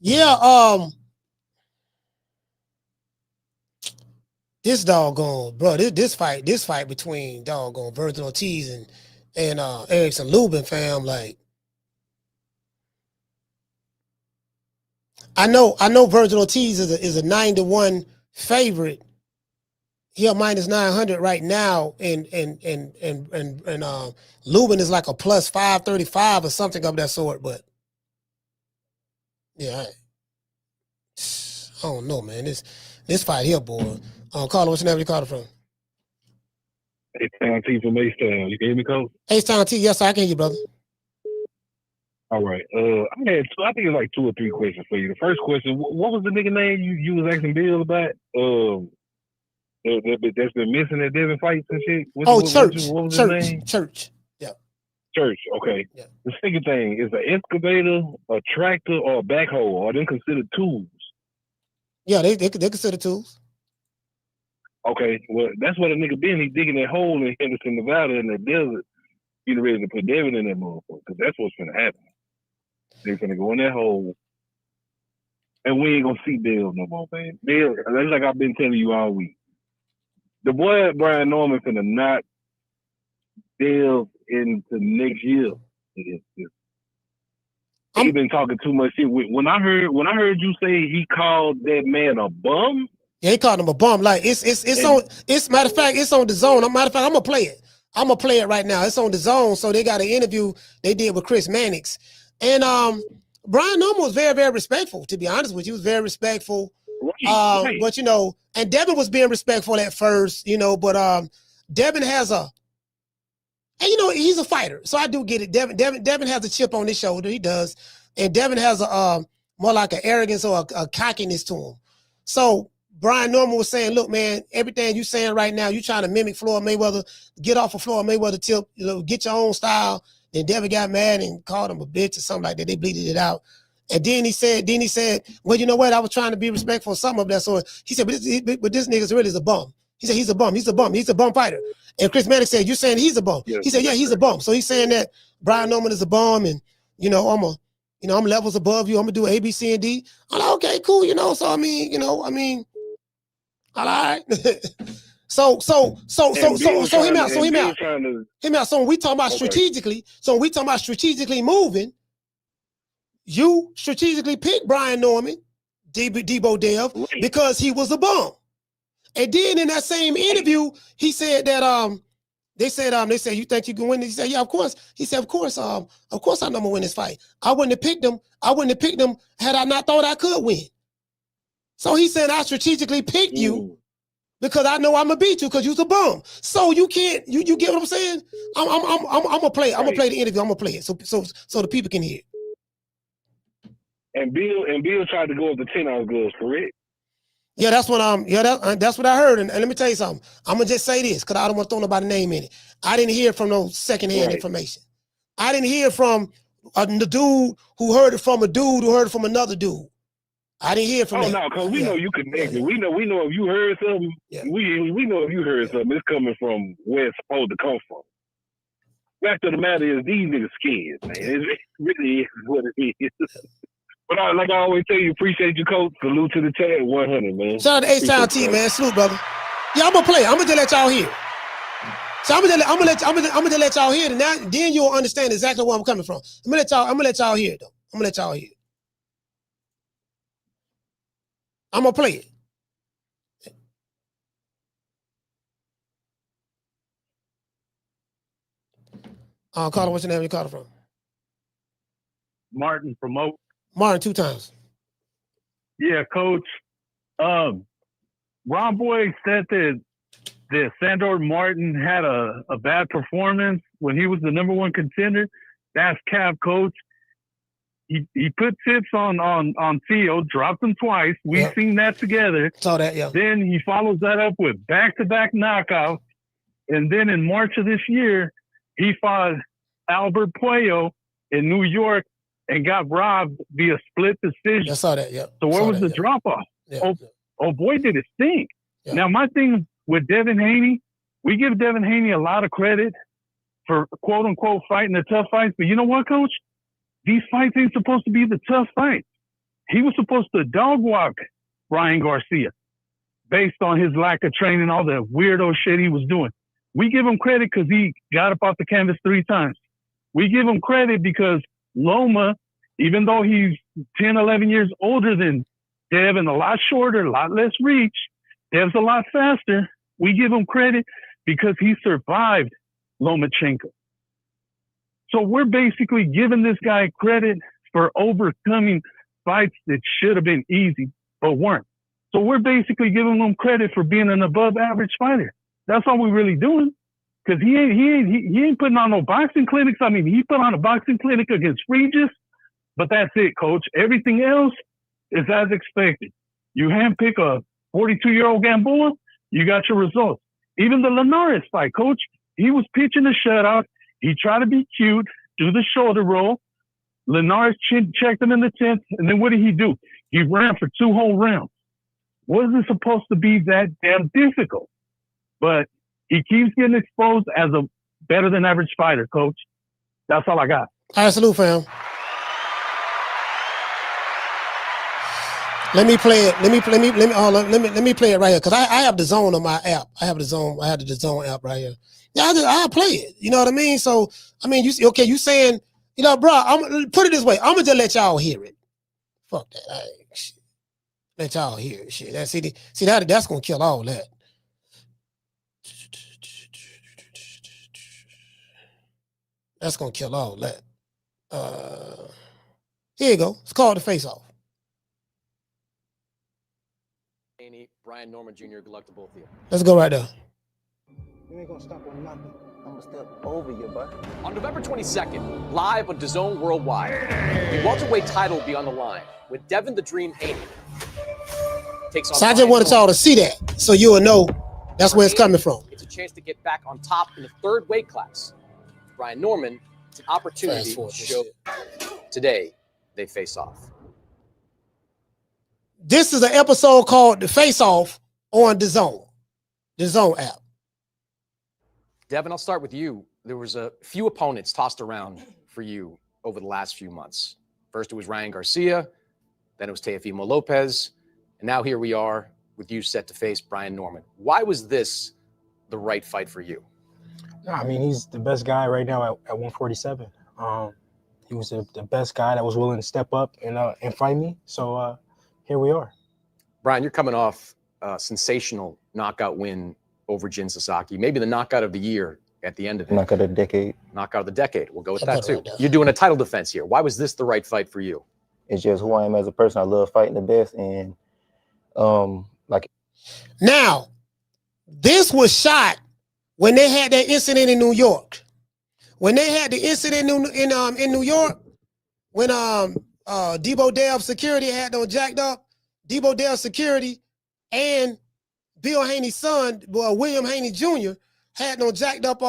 Yeah, this doggone, bro, this fight between doggone Vergil Ortiz and Erickson Lubin, fam, like, I know Vergil Ortiz is a 9-1 favorite. He minus 900 right now, and Lubin is like a plus 535 or something of that sort. But yeah, I don't know, man. This fight here, boy. Carlo, what's your name? Where you call it from? H-Town T from H-Town. You can hear me, Coach? H-Town T, yes, I can hear you, brother. All right. I think it's like 2 or 3 questions for you. The first question, what was the nigga name you was asking Bill about? That's been missing at Devin fights and shit? Church. What was his name? Church. Yeah. Church, okay. Yeah. The second thing, is an excavator, a tractor, or a backhoe, are they considered tools? Yeah, they consider tools. Okay, well, that's what a nigga been. He digging that hole in Henderson, Nevada in the desert, getting ready to put Devin in that motherfucker, because that's what's going to happen. They're going to go in that hole, and we ain't going to see Bill no more, man. Bill, that's like I've been telling you all week. The boy Brian Norman finna not delve into next year. He been talking too much shit. When I heard you say he called that man a bum. Yeah, he called him a bum. Like it's matter of fact, it's on the zone. Matter of fact, I'm gonna play it. I'm gonna play it right now. It's on the zone. So they got an interview they did with Chris Mannix. And Brian Norman was very, very respectful, to be honest with you. He was very respectful. Right. But and Devin was being respectful at first, but Devin has he's a fighter. So I do get it. Devin has a chip on his shoulder. He does. And Devin has a more like an arrogance or a cockiness to him. So Brian Norman was saying, look, man, everything you saying right now, you trying to mimic Floyd Mayweather, get off of Floyd Mayweather tip, get your own style. Then Devin got mad and called him a bitch or something like that. They bleeded it out. And then he said, well, you know what? I was trying to be respectful of something of that sort. He said, but this nigga's really is a bum. He said, he's a bum. He's a bum. He's a bum fighter. And Chris Mannix said, you're saying he's a bum. Yeah, he said, yeah, he's a bum. So he's saying that Brian Norman is a bum and, I'm levels above you. I'm gonna do A, B, C, and D. I'm like, okay, cool. So all right. So hear me out. Hear me out. So when we talk about strategically, moving, you strategically picked Brian Norman, Debo Dev, because he was a bum. And then in that same interview, he said that they said you think you can win this? He said, yeah, of course. He said, of course I know I'm gonna win this fight. I wouldn't have picked him had I not thought I could win. So he said I strategically picked you because I know I'm gonna beat you because you're a bum. So you can't. You get what I'm saying? I'm gonna play. I'm gonna play the interview. I'm gonna play it so the people can hear it. And Bill tried to go up to 10-ounce gloves, correct? Yeah, that's what that's what I heard. And let me tell you something. I'm gonna just say this because I don't want to throw nobody's name in it. I didn't hear from no secondhand information. I didn't hear from the dude who heard it from a dude who heard it from another dude. I didn't hear from that. No, because we know you connected. We know if you heard something, we know if you heard something, it's coming from where it's supposed to come from. Fact of the matter is, these niggas scared, man. It really is what it is. But like I always tell you, appreciate you, coach. Salute to the chat, 100, man. Shout out to H-Town T, man. Salute, brother. Yeah, I'm gonna play. I'm gonna just let y'all hear. So I'm gonna just let y'all hear it, and then you'll understand exactly where I'm coming from. I'm gonna let y'all hear it, though. I'm gonna let y'all hear it. I'm gonna play it. Carter, what's your name? Where you called from? Martin from Oak. Martin, 2 times. Yeah, coach. Ron Boy said that Sandor Martin had a bad performance when he was the #1 contender. That's cap, coach. He put tips on Theo, dropped him twice. We've seen that together. Saw that, yeah. Then he follows that up with back-to-back knockouts. And then in March of this year, he fought Albert Puello in New York and got robbed via split decision. I saw that, yeah. So where was the drop-off? Yeah. Oh, boy, did it stink. Yeah. Now, my thing with Devin Haney, we give Devin Haney a lot of credit for quote-unquote fighting the tough fights. But you know what, Coach? These fights ain't supposed to be the tough fights. He was supposed to dog walk Ryan Garcia based on his lack of training, all the weirdo shit he was doing. We give him credit because he got up off the canvas 3 times. We give him credit because Loma, even though he's 10, 11 years older than Dev and a lot shorter, a lot less reach, Dev's a lot faster. We give him credit because he survived Lomachenko. So we're basically giving this guy credit for overcoming fights that should have been easy, but weren't. So we're basically giving him credit for being an above average fighter. That's all we're really doing. Because he ain't putting on no boxing clinics. I mean, he put on a boxing clinic against Regis, but that's it, Coach. Everything else is as expected. You handpick a 42-year-old Gamboa, you got your results. Even the Linares fight, Coach, he was pitching a shutout. He tried to be cute, do the shoulder roll. Linares checked him in the 10th, and then what did he do? He ran for 2 whole rounds. Wasn't supposed to be that damn difficult, but he keeps getting exposed as a better than average fighter, Coach. That's all I got. All right, salute, fam. Let me play it. Let me play it right here because I have the zone on my app. I have the zone. I have the zone app right here. Yeah, I'll play it. You know what I mean? So I mean, you saying, you know, bro? I'm put it this way. I'm gonna just let y'all hear it. Fuck that. Let y'all hear it. Shit. That's gonna kill all that. That's gonna kill all that. Here you go. It's called the Face Off. Brian Norman Jr., good luck to both of you. Let's go right there. You ain't gonna stop on nothing. I'm gonna step over you, bud. On November 22nd, live on DAZN Worldwide, the welterweight title will be on the line with Devin the Dream Haney. Takes on So I just wanted y'all to see that so you will know that's where it's coming from. It's a chance to get back on top in the 3rd weight class. Brian Norman, it's an opportunity to show today they face off. This is an episode called The Face Off on DAZN app. Devin, I'll start with you. There was a few opponents tossed around for you over the last few months. First, it was Ryan Garcia. Then it was Teofimo Lopez. And now here we are with you set to face Brian Norman. Why was this the right fight for you? No, I mean, he's the best guy right now at 147. He was the best guy that was willing to step up and fight me. So here we are. Brian, you're coming off a sensational knockout win over Jin Sasaki. Maybe the knockout of the year at the end of it. Knockout of the decade. Knockout of the decade. We'll go with that too. You're doing a title defense here. Why was this the right fight for you? It's just who I am as a person. I love fighting the best, and now this was shot when they had that incident in New York. When they had the incident in New York, when Debo Dale security had them jacked up, Debo Dale security and Bill Haney's son, William Haney Jr., had them jacked up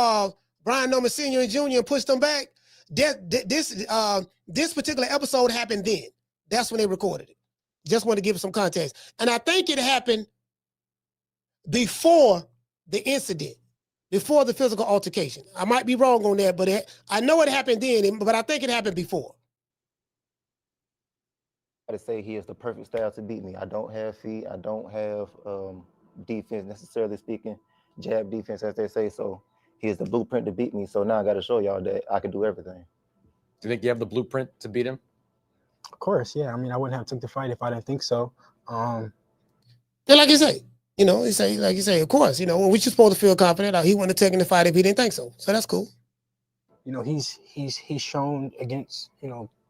Brian Norman Sr. and Jr. and pushed them back. This particular episode happened then. That's when they recorded it. Just want to give it some context. And I think it happened before the incident, before the physical altercation. I might be wrong on that, but I know it happened then, but I think it happened before. I to say he is the perfect style to beat me. I don't have feet. I don't have defense, necessarily speaking, jab defense, as they say. So he is the blueprint to beat me. So now I got to show y'all that I can do everything. Do you think you have the blueprint to beat him? Of course, yeah. I mean, I wouldn't have took the fight if I didn't think so. And like you say, like you say, of course, when we just supposed to feel confident, he wouldn't have taken the fight if he didn't think so. So that's cool. He's shown against,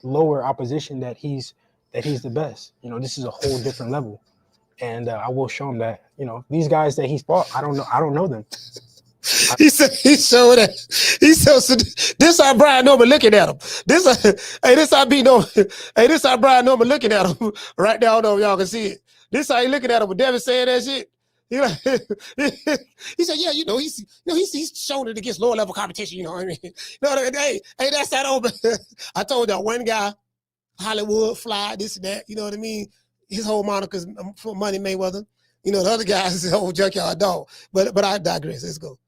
lower opposition that he's the best. This is a whole different level. And I will show him that, these guys that he's fought, I don't know them. He showed that. So this how Brian Norman looking at him. This how Brian Norman looking at him right now. I don't know if y'all can see it. This how he looking at him. With Devin saying that shit. He like, he said, yeah, he's shown it against lower level competition. You know what I mean? No, hey, that's that open. I told that one guy, Hollywood fly, this and that. You know what I mean? His whole moniker's for Money Mayweather. You know, the other guys is the whole junkyard dog. But I digress. Let's go.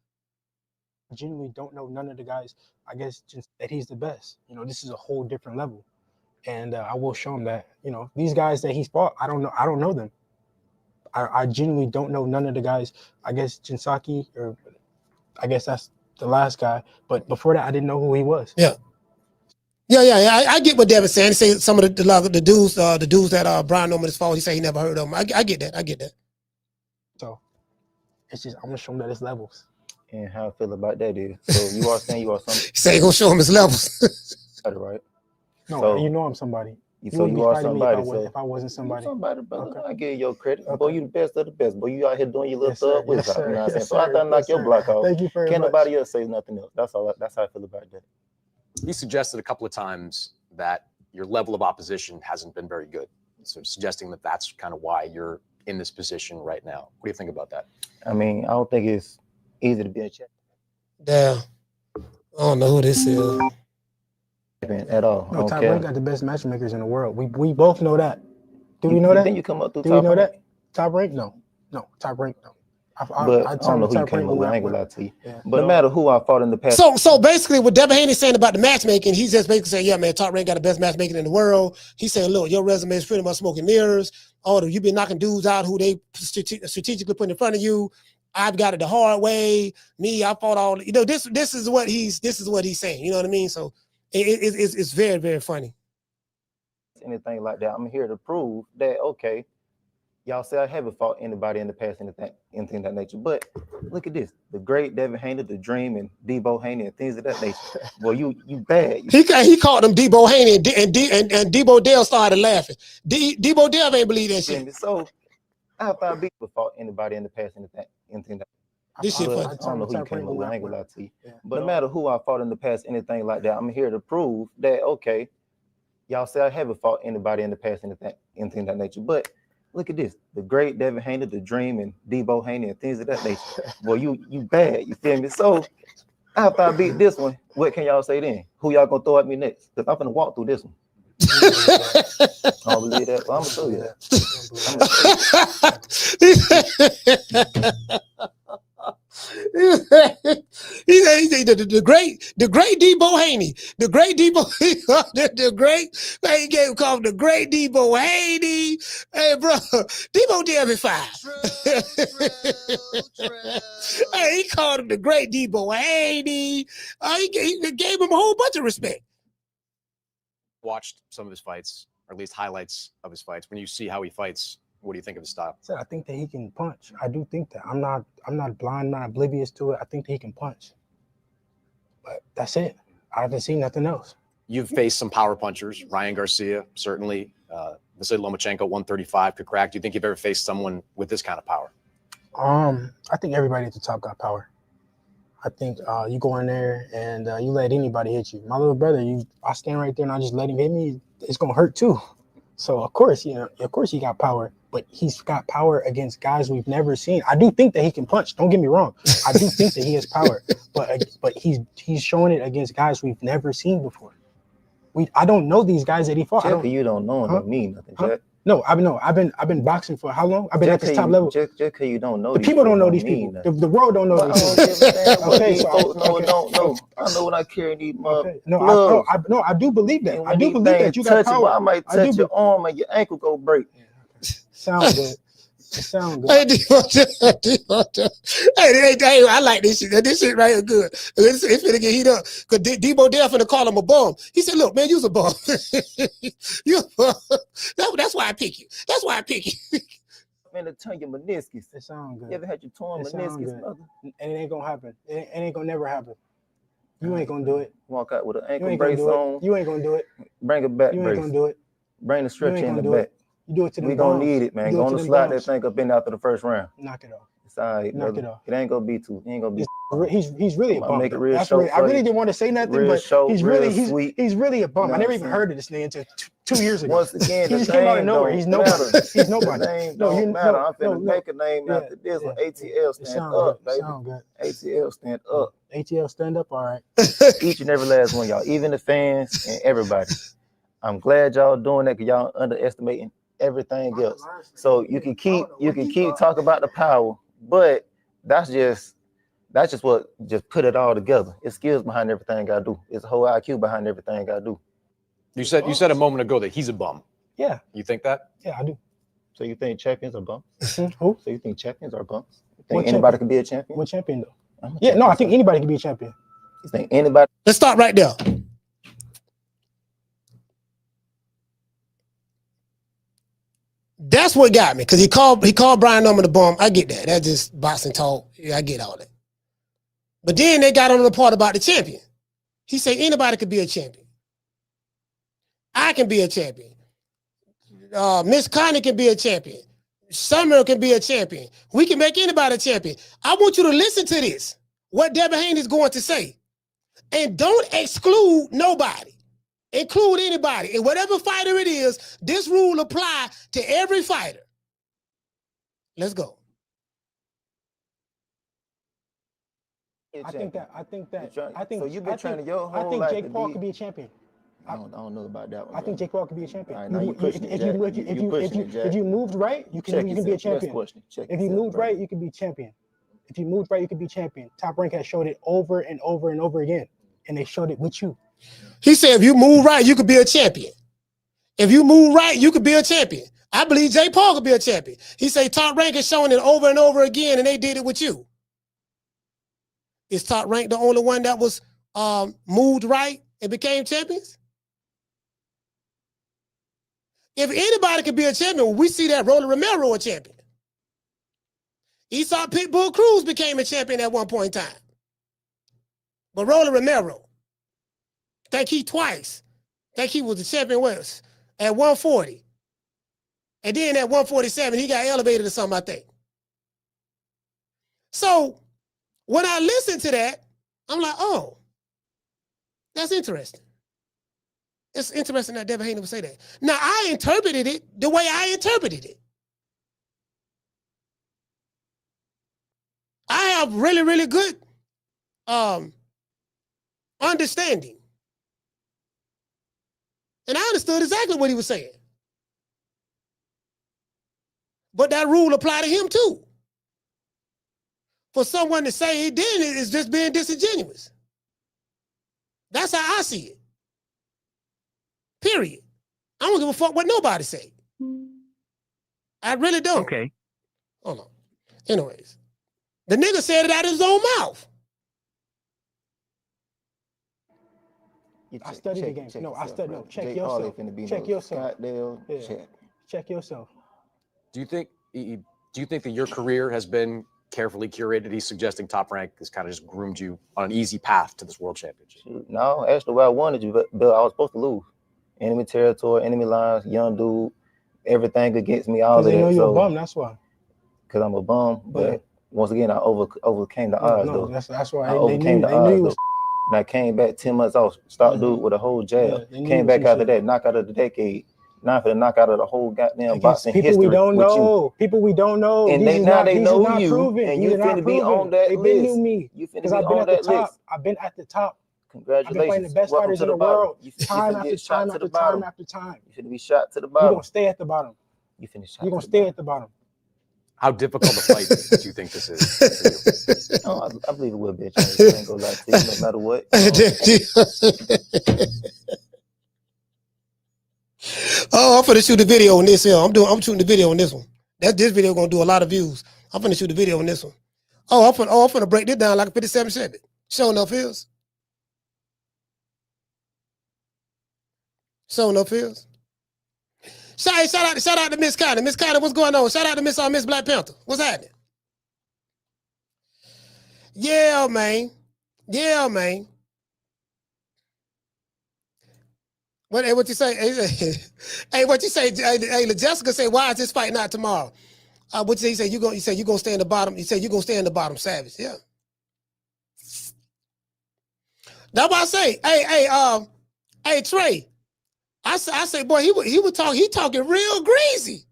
I genuinely don't know none of the guys. I guess just that he's the best. You know, this is a whole different level, and I will show him that. You know, these guys that he's fought, I don't know them. I genuinely don't know none of the guys. I guess Jinsaki, or I guess that's the last guy. But before that, I didn't know who he was. Yeah. I get what Devin's saying. He say some of the dudes that Brian Norman is fought. He said he never heard of them. I get that. So it's just I'm gonna show him that it's levels. And how I feel about that is, so you are saying you are somebody. Say gonna show him his levels. Right. No, so, you know I'm somebody. So you are somebody. If I wasn't somebody. Somebody, brother. Okay. I give you your credit. Okay. Boy, you the best of the best. Boy, you out here doing your little thug with Yes, you know what I'm saying? yes, So I done knock your block off. Thank you very Can't much. nobody else say nothing else. That's all. That's how I feel about that. He suggested a couple of times that your level of opposition hasn't been very good. So suggesting that that's kind of why you're in this position right now. What do you think about that? I mean, I don't think it's easy to be a champion. Damn. I don't know who this is. At all. No, Top Rank got the best matchmakers in the world. We both know that. Do we know that? Then you come up through Do Top we know Rank? that? Top Rank? No, Top Rank, no. But I don't know who you came up with. I ain't gonna lie to you. Yeah. But no matter who I fought in the past. So basically, what Devin Haney's saying about the matchmaking, he's just basically saying, yeah, man, Top Rank got the best matchmaking in the world. He's saying, look, your resume is pretty much smoke and mirrors. You've been knocking dudes out who they strategically put in front of you. I've got it the hard way. Me, I fought all. You know, this is what he's saying. You know what I mean? So it's very, very funny. Anything like that, I'm here to prove that. Okay, y'all say I haven't fought anybody in the past, anything of that nature. But look at this: the great Devin Haney, the Dream, and Debo Haney, and things of that nature. Well, you bad. He called him Debo Haney, and Debo Dale started laughing. Debo Dale ain't believe that shit. So I found people fought anybody in the past, anything that. This shit funny. I don't know who you came up with. I ain't gonna lie to you. But no matter who I fought in the past, anything like that, I'm here to prove that. Okay, y'all say I haven't fought anybody in the past, anything of that nature. But look at this: the great Devin Haney, the Dream, and Debo Haney, and things of that nature. Well, you bad. You feel me? So after I beat this one, what can y'all say then? Who y'all gonna throw at me next? Because I'm gonna walk through this one. I don't believe that. Well, I'm gonna show you that. He said the great Debo Haney, the great Debo, the great. They gave called the great Debo Haney. Hey, bro, Debo did me fine. Hey, he called him the great Debo Haney. He gave him a whole bunch of respect. Watched some of his fights, or at least highlights of his fights. When you see how he fights, what do you think of his style? I think that he can punch. I do think that. I'm not blind, not oblivious to it. I think that he can punch. But that's it. I haven't seen nothing else. You've faced some power punchers. Ryan Garcia, certainly. Vasily Lomachenko, 135, could crack. Do you think you've ever faced someone with this kind of power? I think everybody at the top got power. I think you go in there and you let anybody hit you. My little brother, I stand right there and I just let him hit me. It's gonna hurt too. So of course he got power, but he's got power against guys we've never seen. I do think that he can punch. Don't get me wrong. I do think that he has power, but he's showing it against guys we've never seen before. I don't know these guys that he fought. You don't know him, don't mean nothing, Jack. No, I've been boxing for how long? I've been at this top level. Just because you don't know, the people don't know these people. The world don't know these people. Okay, so don't know. I know when I carry these I do believe that. I do believe that you got power. I might touch your arm and your ankle go break. Sounds good. It sounds good. Hey, I like this shit. This shit right here good. It's finna get heat up. Because Debo Dale finna call him a bum. He said, look, man, you's a bum. You a bum. That's why I pick you. That's why I pick you. Man, to turn your meniscus. It sounds good. You ever had your torn meniscus, brother? And it ain't gonna happen. It ain't gonna never happen. You ain't gonna do it. Walk out with an ankle brace on. You ain't gonna do it. Bring a back You brace. ain't gonna do it. Bring the stretcher in the back. You do it to the We gonna need it, man. Gonna slide that thing up in after the first round. Knock it off. It's all right, Knock brother. it off. It ain't gonna be too. He ain't gonna be. He's really a bum. Make it real That's short really, I really didn't want to say nothing, real but short, he's real really sweet. he's really a bum. You know I never what even I'm heard of this nigga until 2 years ago. Once again, he the just came out of name nowhere. don't He's nobody. matter. He's nobody. The name don't matter. I'm finna make a name after this one. ATL stand up, baby. Sound good. ATL stand up. ATL stand up, all right. Each and every last one, y'all, even the fans and everybody. I'm glad y'all doing that because y'all underestimating everything else. So you can keep talking about the power, but that's just what just put it all together. It's skills behind everything I do. It's a whole IQ behind everything I do. You said a moment ago that he's a bum. Yeah. You think that? Yeah, I do. So you think champions are bums? Who? So you think champions are bums? You think anybody can be a champion? What champion though? Yeah, no, I think anybody can be a champion. You think anybody? Let's stop right there. That's what got me, because he called Brian Norman the bum. I get that. That's just boxing talk. Yeah, I get all that. But then they got on the part about the champion. He said anybody could be a champion. I can be a champion. Miss Connie can be a champion. Summer can be a champion. We can make anybody a champion. I want you to listen to this, what Devin Haney is going to say. And don't exclude nobody. Include anybody. And whatever fighter it is, this rule apply to every fighter. Let's go. I think So you've been trying to your whole life. I think Jake Paul could be a champion. I don't know about that one. I think Jake Paul could be a champion. All right, now you're pushing it, Jack. If you moved right, you can be a champion. If you moved right, you can be champion. If you moved right, you can be champion. Top Rank has showed it over and over and over again, and they showed it with you. He said, if you move right, you could be a champion. If you move right, you could be a champion. I believe Jake Paul could be a champion. He said Top Rank has shown it over and over again, and they did it with you. Is Top Rank the only one that was moved right and became champions? If anybody could be a champion, we see that Rolly Romero a champion. Esau Pitbull Cruz became a champion at one point in time. But Rolly Romero, think he twice. Think he was the champion once at 140. And then at 147, he got elevated to something, I think. So when I listen to that, I'm like, oh, that's interesting. It's interesting that Devin Haney would say that. Now, I interpreted it the way I interpreted it. I have really, really good understanding. And I understood exactly what he was saying. But that rule applied to him too. For someone to say he didn't is just being disingenuous. That's how I see it. Period. I don't give a fuck what nobody say. I really don't. Okay. Hold on. Anyways, the nigga said it out of his own mouth. I studied the game. No, I studied. No, check yourself. Check yourself. Check yourself. Do you think that your career has been carefully curated? He's suggesting Top Rank has kind of just groomed you on an easy path to this world championship. No, actually, what I wanted you, but I was supposed to lose. Enemy territory, enemy lines, young dude, everything against me, all that. They know you're a bum, that's why. Because I'm a bum, but once again, I overcame the odds, though. That's why. I overcame the odds, though. And I came back 10 months off, stopped dude with a whole jab. Came back after that, knockout of the decade. Now for the knockout of the whole goddamn boxing history. People we don't know. People we don't know. And now they know you, and you finna be on that list. They knew me. You finna be on that list. I've been at the top. Congratulations. I've been fighting the best fighters in the world. Time after time after time after time. You finna be shot to the bottom. You're gonna stay at the bottom. You finna shot. You're gonna stay at the bottom. How difficult a fight do you think this is? Oh, I believe it will be. I ain't gonna lie to you, no matter what. Oh, I'm finna shoot the video on this here. I'm shooting the video on this one. This video gonna do a lot of views. I'm finna shoot the video on this one. I'm finna break this down like a 57 Chevy. Showing up hills. Showing up hills. Shout out to Miss Connie. Miss Connie, what's going on? Shout out to Miss Black Panther. What's happening? Yeah, man. Yeah, man. What you say? Hey, what you say? Hey, Jessica say, why is this fight not tomorrow? What you say? You say you gonna stay in the bottom. You say you gonna stay in the bottom, Savage. Yeah. That's what I say. Hey, Trey. I say, boy, he talking real greasy.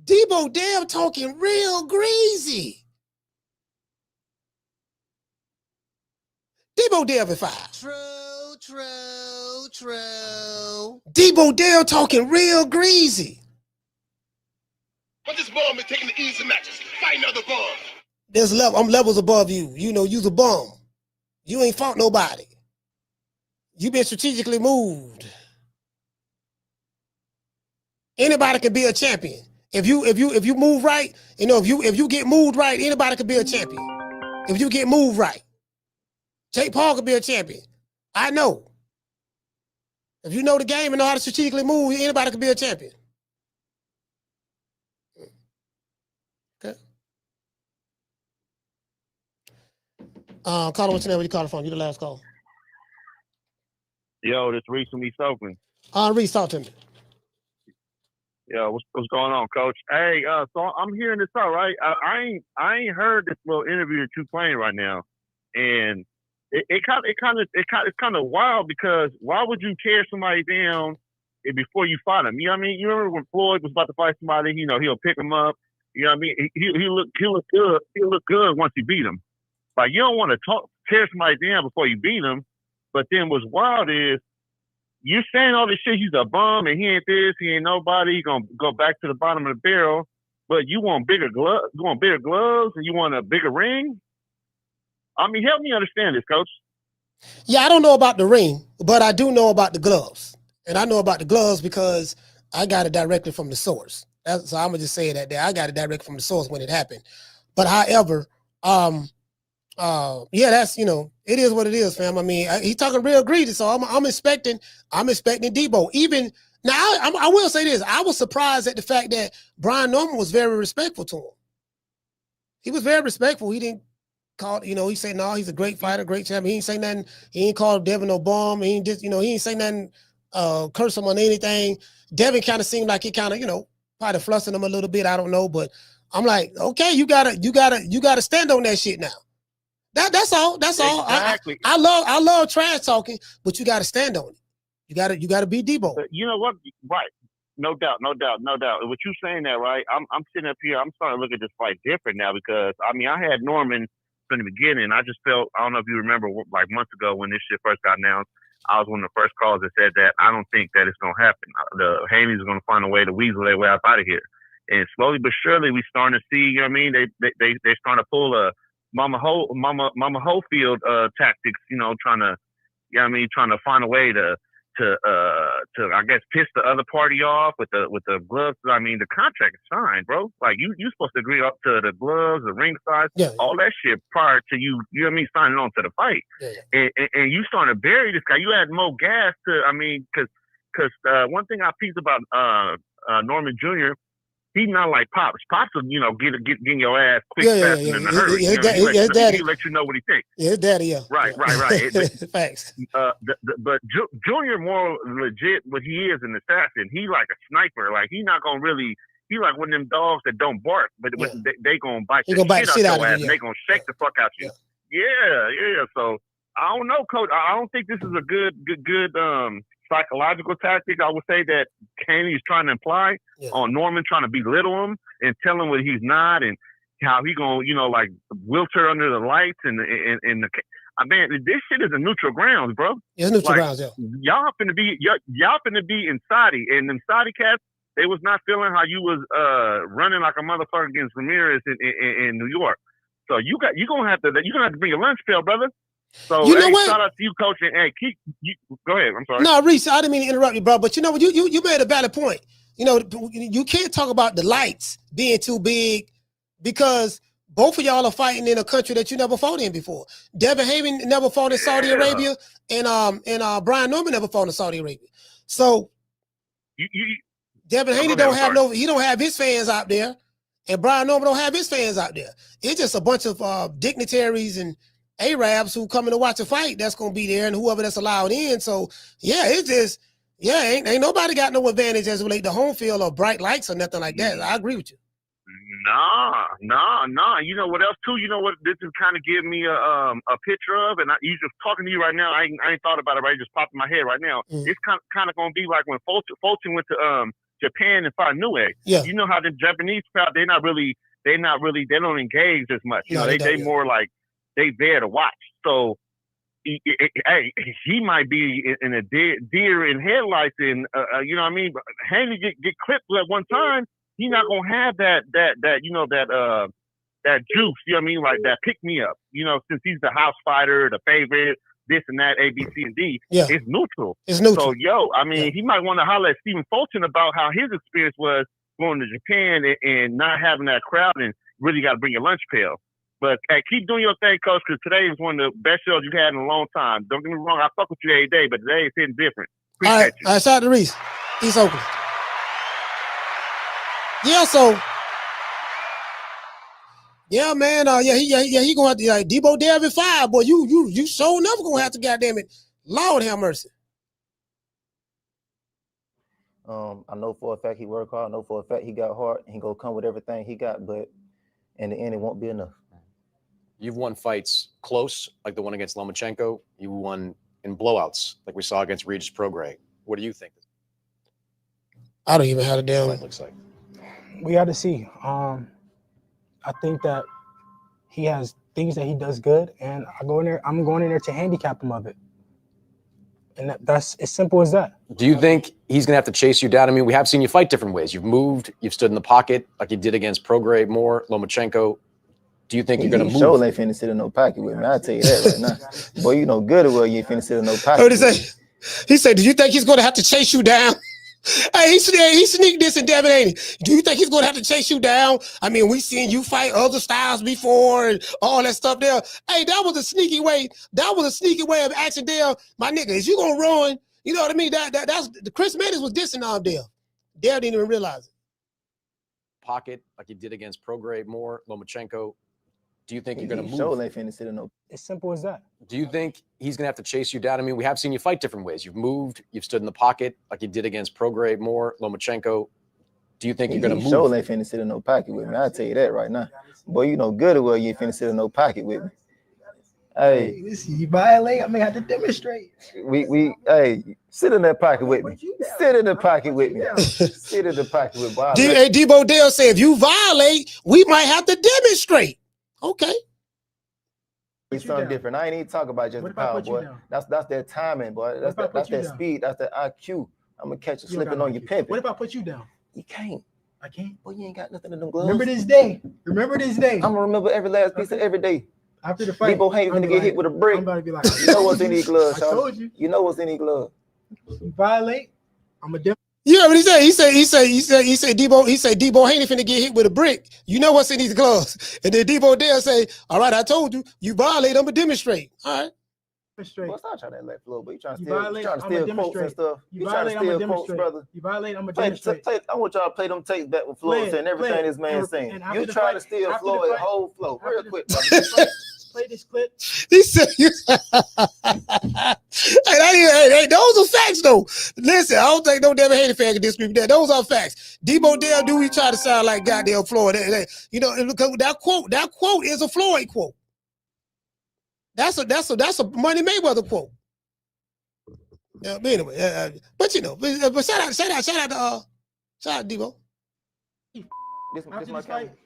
Debo Dale talking real greasy. Debo Dale at 5. True. Debo Dale talking real greasy. But this bum is taking the easy matches, fighting other bums. I'm levels above you. You know, you's a bum. You ain't fought nobody. You been strategically moved. Anybody can be a champion. If you move right, you know, if you get moved right, anybody can be a champion. If you get moved right. Jake Paul could be a champion. I know. If you know the game and know how to strategically move, anybody could be a champion. Okay. Caller, what's your name? Where you calling from? You the last call. Yo, this Reese from East Oakland. Reese, talk to me. Yo, what's going on, Coach? Hey, so I'm hearing this out, right? I ain't heard this little interview that you playing right now, and it's kind of wild because why would you tear somebody down before you fight him? You know what I mean? You remember when Floyd was about to fight somebody? You know, he'll pick him up. You know what I mean? He look good. He'll look good once you beat him. Like you don't want to tear somebody down before you beat him. But then what's wild is you're saying all this shit. He's a bum and he ain't this. He ain't nobody. He gonna go back to the bottom of the barrel. But you want bigger gloves. You want bigger gloves, and you want a bigger ring. I mean, help me understand this, Coach. Yeah, I don't know about the ring, but I do know about the gloves. And I know about the gloves because I got it directly from the source. So I'm going to just say that there. I got it directly from the source when it happened. But however, yeah, that's, you know, it is what it is, fam. I mean, he's talking real greedy, so I'm expecting Debo. Even now, I will say this. I was surprised at the fact that Brian Norman was very respectful to him. He was very respectful. He didn't call, you know, he said, no, he's a great fighter, great champion. He ain't say nothing. He ain't called Devin no bum. He ain't just, you know, he ain't say nothing, curse him on anything. Devin kind of seemed like he kind of, you know, probably flustered him a little bit. I don't know, but I'm like, okay, you gotta stand on that shit now. That's all. That's all. Exactly. I love trash talking, but you gotta stand on it. You gotta be Debo. You know what? Right. No doubt. What you saying that, right? I'm sitting up here. I'm starting to look at this fight different now because I mean I had Norman from the beginning. I just felt, I don't know if you remember, like months ago when this shit first got announced, I was one of the first calls that said that I don't think that it's gonna happen. The Haney's gonna find a way to weasel their way out of here. And slowly but surely we starting to see, you know what I mean? They starting to pull a Mama Hofield tactics, you know, trying to find a way to I guess piss the other party off with the gloves. I mean, the contract is signed, bro. Like you supposed to agree up to the gloves, the ring size, all that shit prior to you know what I mean, signing on to the fight. Yeah. And you starting to bury this guy. You add more gas to, I mean, because one thing I pieced about Norman Jr., he's not like Pops. Pops will, you know, getting your ass quick, fast, and in a hurry. He let you know what he thinks. Yeah, his daddy, yeah. Right. Thanks. But Junior more legit what he is an assassin. He like a sniper. Like he not gonna really. He like one of them dogs that don't bark, but they gonna bite the shit out your ass. And they gonna shake the fuck out you. Yeah. So I don't know, Coach. I don't think this is a good psychological tactic. I would say that Caney is trying to imply on Norman, trying to belittle him and tell him what he's not and how he gonna, you know, like wilter under the lights and the. I mean, this shit is a neutral grounds, bro. Yeah, neutral grounds. Yeah. Y'all finna be in Saudi, and them Saudi cats, they was not feeling how you was running like a motherfucker against Ramirez in New York. So you're gonna have to bring a lunch pail, brother. So you know what? Shout out to you, Coach, and hey, go ahead. I'm sorry. No, Reese, I didn't mean to interrupt you, bro. But you know what? You made a valid point. You know, you can't talk about the lights being too big because both of y'all are fighting in a country that you never fought in before. Devin Haney never fought in Saudi Arabia, and Brian Norman never fought in Saudi Arabia. So Devin Haney don't have his fans out there, and Brian Norman don't have his fans out there. It's just a bunch of dignitaries and Arabs who coming to watch a fight that's gonna be there, and whoever that's allowed in. So yeah, it's just ain't nobody got no advantage as it relates to home field or bright lights or nothing like that. I agree with you. Nah. You know what else too? You know what this is kind of giving me a picture of, and you just talking to you right now. I ain't thought about it. Right, it just popped in my head right now. It's kind of gonna be like when Fulton went to Japan and fought Nue. Yeah. You know how the Japanese crowd they don't engage as much. You know, they more like they there to watch. So he might be in a deer in headlights, and you know what I mean. But Haney get clipped at one time. He's not gonna have that juice. You know what I mean, like that pick me up. You know, since he's the house fighter, the favorite, this and that, A, B, C, and D. Yeah. It's neutral. It's neutral. So I mean, he might want to holler at Stephen Fulton about how his experience was going to Japan and not having that crowd, and really got to bring your lunch pail. But hey, keep doing your thing, Coach, because today is one of the best shows you've had in a long time. Don't get me wrong, I fuck with you every day, but today it's hitting different. All right, shout out to Reese, East Oakland. Yeah, so yeah, man. He gonna have to like Debo Devin 5, boy. You sure enough gonna have to goddamn it. Lord have mercy. I know for a fact he worked hard. I know for a fact he got hard. He gonna come with everything he got, but in the end, it won't be enough. You've won fights close, like the one against Lomachenko. You won in blowouts, like we saw against Regis Prograis. What do you think? I don't even have a damn. Fight looks like. We got to see. I think that he has things that he does good, and I'm going in there to handicap him of it. And that's as simple as that. Do you think he's going to have to chase you down? I mean, we have seen you fight different ways. You've moved, you've stood in the pocket like you did against Prograis, Moore, Lomachenko. Do you think you're going to move? Sure ain't finna sit in no pocket with me. I'll tell you that right now. Boy, you know good or well you ain't finna sit in no pocket. What did he say? He said, do you think he's going to have to chase you down? Hey, he sneaked this in Devin, ain't he? Do you think he's going to have to chase you down? I mean, we seen you fight other styles before and all that stuff there. Hey, that was a sneaky way. That was a sneaky way of asking Dale, my nigga, is you going to run? You know what I mean? That's the Chris Mendes was dissing on Dale. Dale didn't even realize it. Pocket like you did against Prograis, Moore, Lomachenko. Do you think you're going to move? Sure ain't finna sit in no. As simple as that. Do you think he's going to have to chase you down? I mean, we have seen you fight different ways. You've moved, you've stood in the pocket like you did against Prograis, Moore, Lomachenko. Do you think you're going to move? Sure ain't finna sit in no pocket with me. I'll tell you that right now. Boy, you know good or well you ain't finna sit in no pocket with me. Hey, listen, you violate, I'm gonna have to demonstrate. Hey, sit in that pocket with me. Sit in the pocket with me. Sit in the pocket with me. Hey, Debo Dale said, if you violate, we might have to demonstrate. Okay. It's something different. I ain't even talking about just the power, boy. That's that timing, boy. That's that speed. That's that IQ. I'm gonna catch you slipping on your pivot. What if I put you down? You can't. I can't. Boy, you ain't got nothing in them gloves. Remember this day. Remember this day. I'm gonna remember every last piece of every day. After the fight, Debo ain't gonna get hit with a brick. I'm about to be like, you know what's in these gloves, I told you. You know what's in these gloves. You violate, I'm a different. Yeah, what he said. He said Debo Haney finna get hit with a brick. You know what's in these gloves. And then Debo Dale say, all right, I told you, you violate, I'm gonna demonstrate. All right. Demonstrate. Well, stop trying to let flow, but you trying to steal quotes and stuff. You trying to steal quotes, brother. You violate, I'm gonna demonstrate. I want y'all to play them tapes back with Floyd saying everything this man saying. You trying to steal Floyd whole flow. Real quick, brother. Play this clip. He said, hey, those are facts, though. Listen, I don't think no Devin Haney fan can disagree with that. Those are facts. Debo Dale do he try to sound like goddamn Floyd? You know, that quote is a Floyd quote. That's a Money Mayweather quote. Yeah, but anyway, but you know, but shout out to Debo. This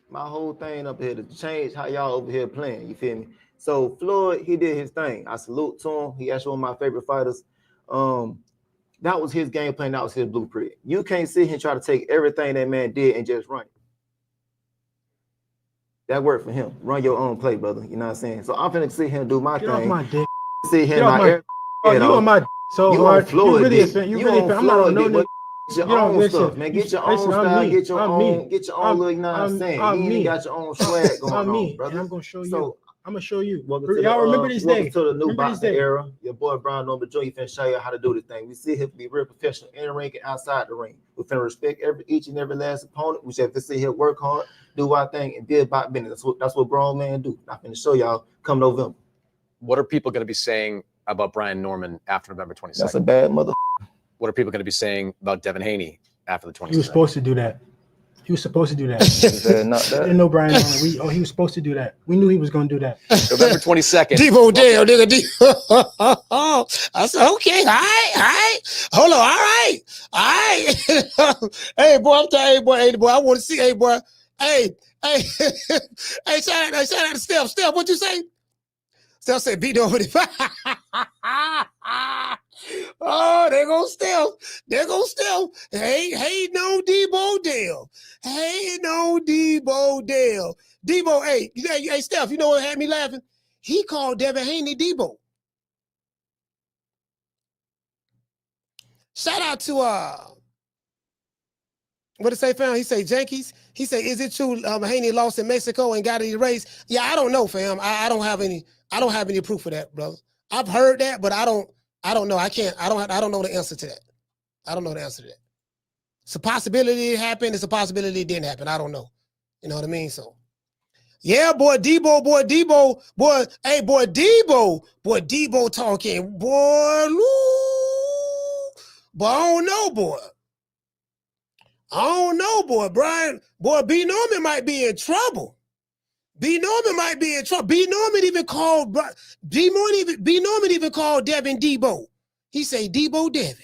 my whole thing up here to change how y'all over here playing. You feel me? So Floyd, he did his thing. I salute to him. He actually one of my favorite fighters. That was his game plan. That was his blueprint. You can't sit here and try to take everything that man did and just run it. That worked for him. Run your own play, brother. You know what I'm saying? So I'm finna sit here and do my thing. Get off my dick. Sit here and you on my so you hard. On Floyd, you really offend. You really offend. I'm not on no nigga. Get your own stuff, man. Get your own style. Get your own little, you know what I'm saying? You ain't got your own swag going on, brother. And I'm gonna show you. I'm gonna show you. Y'all remember this day. Welcome to the new boxing era. Your boy Brian Norman Jr. finna show you how to do this thing. We sit here to be real professional in the ring and outside the ring. We finna respect each and every last opponent. We have to sit here, work hard, do our thing, and be about business. That's what grown men do. I'm finna show y'all come November. What are people going to be saying about Brian Norman after November 22nd? That's a bad mother. What are people going to be saying about Devin Haney after the 22nd? He was supposed to do that. He was supposed to do that. Not I didn't know Brian Norman. He was supposed to do that. We knew he was going to do that. November 22nd. Debo Dale, nigga. I said, okay, all right. Hold on, all right. Hey, boy, I'm telling you, hey, boy, I want to see, hey, boy. Hey, shout out to Steph. Steph, what you say? Steph said, beat over the Oh, there goes Steph. There goes Steph. Hey, no Debo Dale. Hey, no Debo Dale. Debo, hey, Steph, you know what had me laughing? He called Devin Haney Debo. Shout out to what did say, fam? He say Yankees. He say, is it true Haney lost in Mexico and got it erased? Yeah, I don't know, fam. I don't have any proof of that, brother. I've heard that, but I don't know. I don't know the answer to that. I don't know the answer to that. It's a possibility it happened. It's a possibility it didn't happen. I don't know. You know what I mean? So, yeah, boy, Debo, hey, boy, Debo talking, boy, but I don't know, boy. Brian, boy, B. Norman might be in trouble. B. Norman even called B. Norman even called Devin Debo. He say Debo Devin.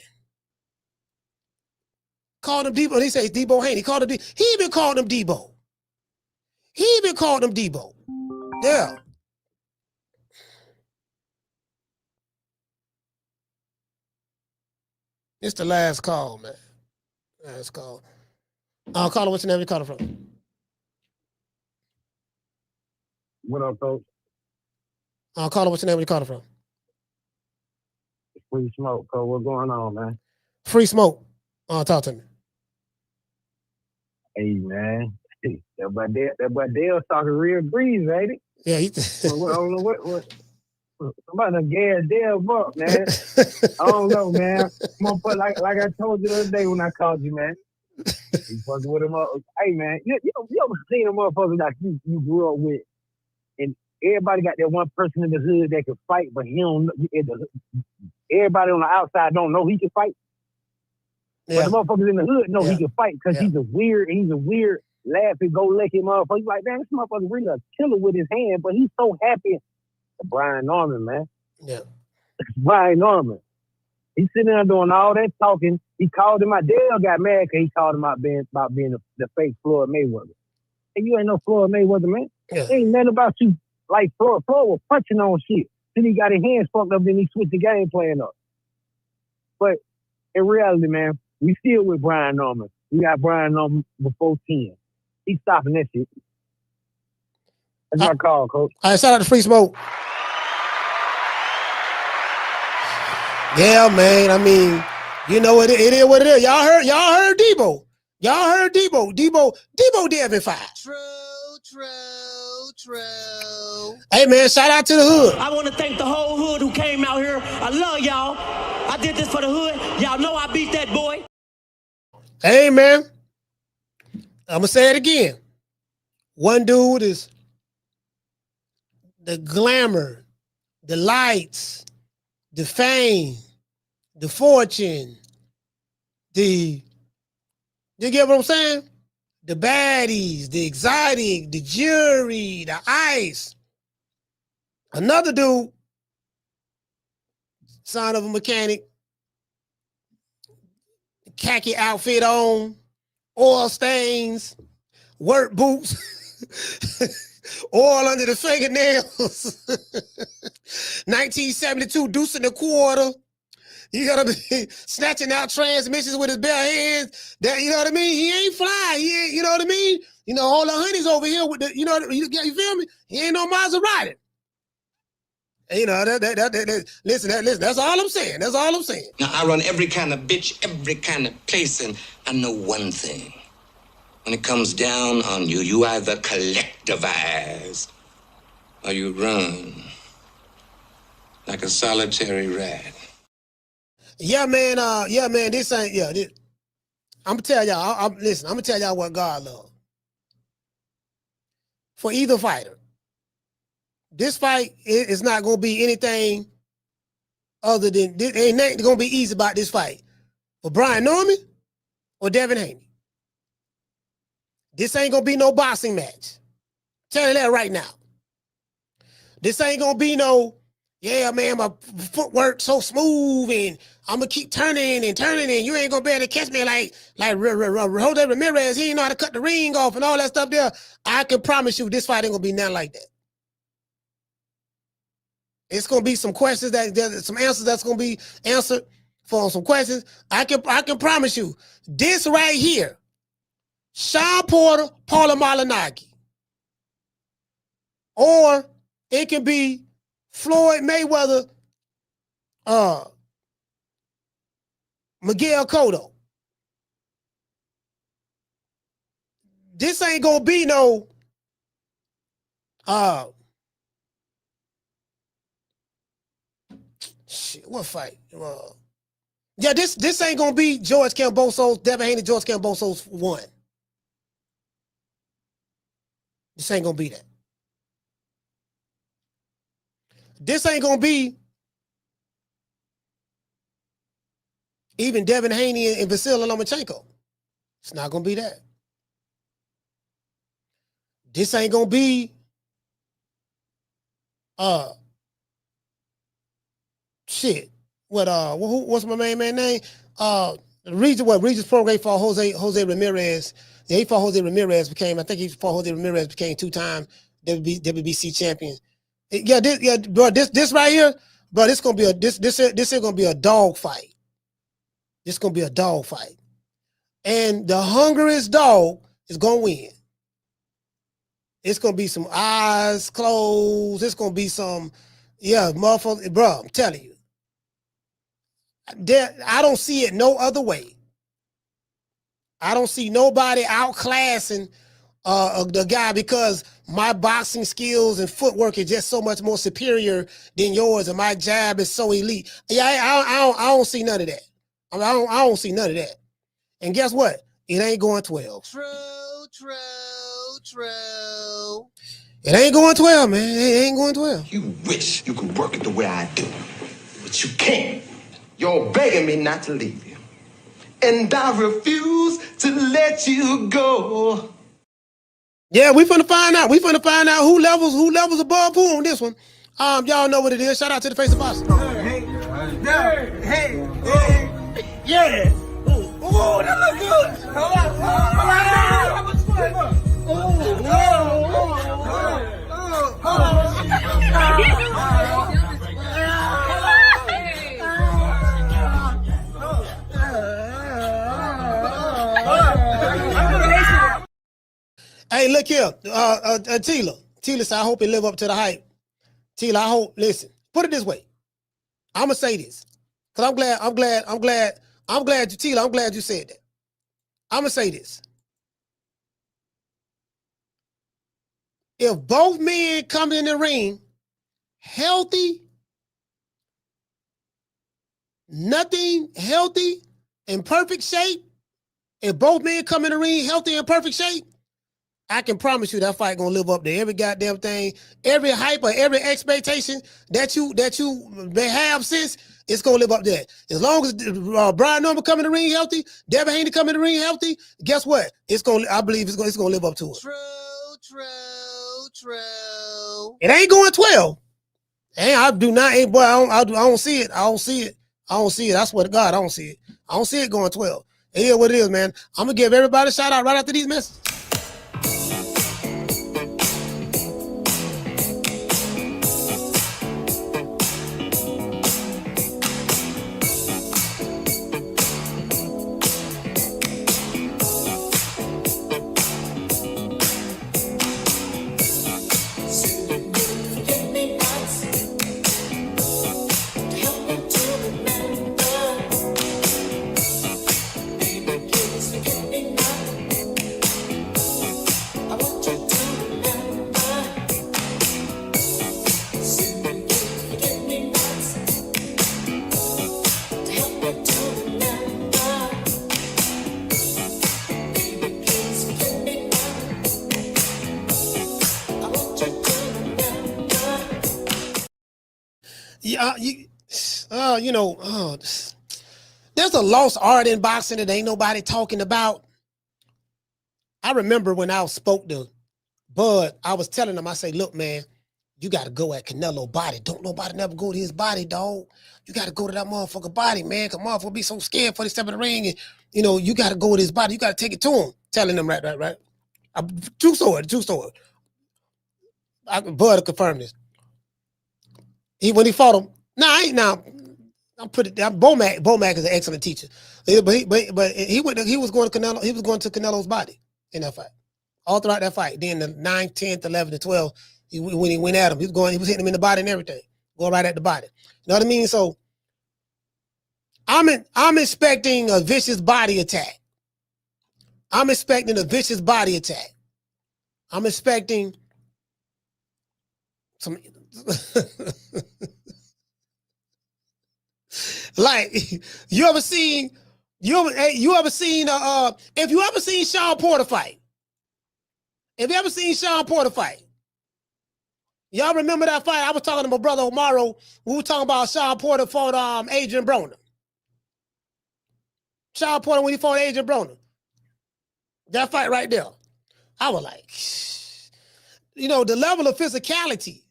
Called him Debo. He say Debo Haney. He even called him Debo. Yeah. It's the last call, man. Last call. Caller, what's your name? You calling from? What up, Coach? Caller, what's your name? Where you calling from? Free Smoke, Coach. What's going on, man? Free Smoke. Talk to me. Hey, man. That boy Dale's talking real breeze, ain't it? Yeah, I don't know what. Somebody done gas Dale up, man. I don't know, man. Motherfucker, like I told you the other day when I called you, man. You fucking with him up. Hey, man, you ever seen a motherfucker like you grew up with, and everybody got that one person in the hood that can fight, but he don't. Everybody on the outside don't know he can fight. Yeah. But the motherfuckers in the hood know he can fight because he's a weird laughing, go lucky motherfucker. He's like, man, this motherfucker really a killer with his hand, but he's so happy. Brian Norman, man. Yeah. Brian Norman. He's sitting there doing all that talking. He called him out. Dale got mad because he called him out about being the fake Floyd Mayweather. And you ain't no Floyd Mayweather, man. Yeah. Ain't nothing about you like Floyd. Floyd was punching on shit. Then he got his hands fucked up, then he switched the game plan up. But in reality, man, we still with Brian Norman. We got Brian Norman before 10. He's stopping that shit. That's my call, Coach. All right, shout out to Free Smoke. Yeah, man. I mean, you know it is what it is. Y'all heard Debo. Debo Devin 5. True. Hey, man, shout out to the hood. I want to thank the whole hood who came out here. I love y'all. I did this for the hood. Y'all know I beat that boy. Hey, man. I'm going to say it again. One dude is the glamour, the lights, the fame, the fortune, you get what I'm saying? The baddies, the exotic, the jewelry, the ice. Another dude, son of a mechanic, khaki outfit on, oil stains, work boots, oil under the fingernails, 1972 deuce in the quarter. You gotta be snatching out transmissions with his bare hands. That, you know what I mean? He ain't fly. He ain't, you know what I mean? You know, all the honeys over here with the, you know, you feel me? He ain't no Maserati. You know, listen, that's all I'm saying. That's all I'm saying. Now, I run every kind of bitch, every kind of place, and I know one thing. When it comes down on you, you either collectivize or you run like a solitary rat. Yeah, man, this ain't, I'm gonna tell y'all, I'm gonna tell y'all what God loves. For either fighter, this fight is not gonna be anything other than, ain't nothing gonna be easy about this fight. For Brian Norman or Devin Haney. This ain't gonna be no boxing match. Tell you that right now. This ain't gonna be no, yeah, man, my footwork so smooth and I'm gonna keep turning and you ain't gonna be able to catch me like Jose Ramirez. He ain't know how to cut the ring off and all that stuff there. I can promise you this fight ain't gonna be nothing like that. It's gonna be some questions some answers that's gonna be answered for some questions. I can promise you this right here, Sean Porter, Paula Malignaggi. Or it can be Floyd Mayweather, Miguel Cotto. This ain't gonna be no shit, what fight? Yeah, this ain't gonna be George Kambosos, Devin Haney, George Kambosos 1. This ain't gonna be that. This ain't gonna be even Devin Haney and Vasily Lomachenko. It's not gonna be that. This ain't gonna be shit. What's my main man name? Regis program for Jose Ramirez. Yeah, he fought Jose Ramirez, became 2-time WBC champion. Yeah, this right here, bro, this gonna be this is gonna be a dog fight. This gonna be a dog fight. And the hungriest dog is gonna win. It's gonna be some eyes closed. It's gonna be some, yeah, motherfucker, bro, I'm telling you. I don't see it no other way. I don't see nobody outclassing the guy because my boxing skills and footwork is just so much more superior than yours, and my jab is so elite. Yeah, I don't see none of that. I don't see none of that. And guess what? It ain't going 12. True. It ain't going 12, man. It ain't going 12. You wish you could work it the way I do, but you can't. You're begging me not to leave you, and I refuse to let you go. Yeah, we finna find out. We finna find out who levels above who on this one. Y'all know what it is. Shout out to the face of boxing. Hey, yeah. Ooh, that look good. Hey, look here, Tila. Tila said, I hope it live up to the hype. Tila, I hope. Listen, put it this way. I'm gonna say this because I'm glad, Tila. I'm glad you said that. I'm gonna say this. If both men come in the ring healthy, nothing healthy, in perfect shape, if both men come in the ring healthy and perfect shape, I can promise you that fight gonna live up to every goddamn thing, every hype or every expectation that you may have since. It's gonna live up there. As long as Brian Norman come in the ring healthy, Devin Haney come in the ring healthy, guess what? I believe it's gonna live up to it. True. It ain't going 12. I don't see it. I don't see it. I swear to God, I don't see it. I don't see it going 12. It is what it is, man. I'm gonna give everybody a shout out right after these messages. There's a lost art in boxing that ain't nobody talking about. I remember when I spoke to Bud, I was telling him, I say, look, man, you got to go at Canelo body. Don't nobody never go to his body, dog. You got to go to that motherfucker body, man. Cause motherfucker be so scared for the step in the ring. And, you know, you got to go with his body. You got to take it to him. Telling him, right. True story. Bud confirmed this. When he fought him, I'm pretty. Bomac is an excellent teacher, but he was going to Canelo. He was going to Canelo's body in that fight, all throughout that fight. Then the 9th, 10th, 11th, and 12th, when he went at him, he was hitting him in the body and everything, going right at the body. You know what I mean? So I'm expecting a vicious body attack. I'm expecting some. Like, if you ever seen Sean Porter fight, y'all remember that fight? I was talking to my brother Omaro. We were talking about Sean Porter fought Adrian Broner. Sean Porter when he fought Adrian Broner. That fight right there. I was like, you know, the level of physicality.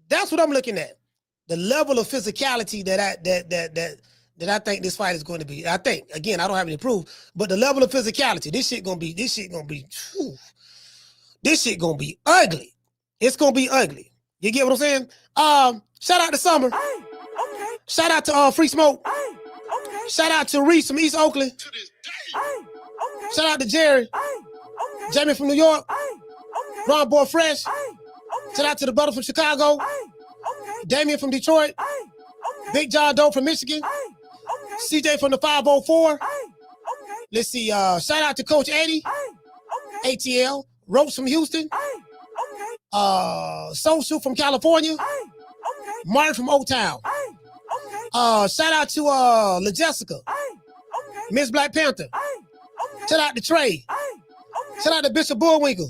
That's what I'm looking at. The level of physicality that I think this fight is going to be. I think, again, I don't have any proof, but the level of physicality, this shit gonna be ugly. It's gonna be ugly. You get what I'm saying? Shout out to Summer. Shout out to Free Smoke. Shout out to Reese from East Oakland. Shout out to Jerry. Jamie from New York. Ron Boy Fresh. Shout out to the brother from Chicago. Damian from Detroit. Big John Doe from Michigan. CJ from the 504. Let's see. Shout out to Coach Eddie. ATL. Ropes from Houston. Social from California. Martin from Oaktown. Shout out to La Jessica. Miss Black Panther. Shout out to Trey. Shout out to Bishop Bullwinkle.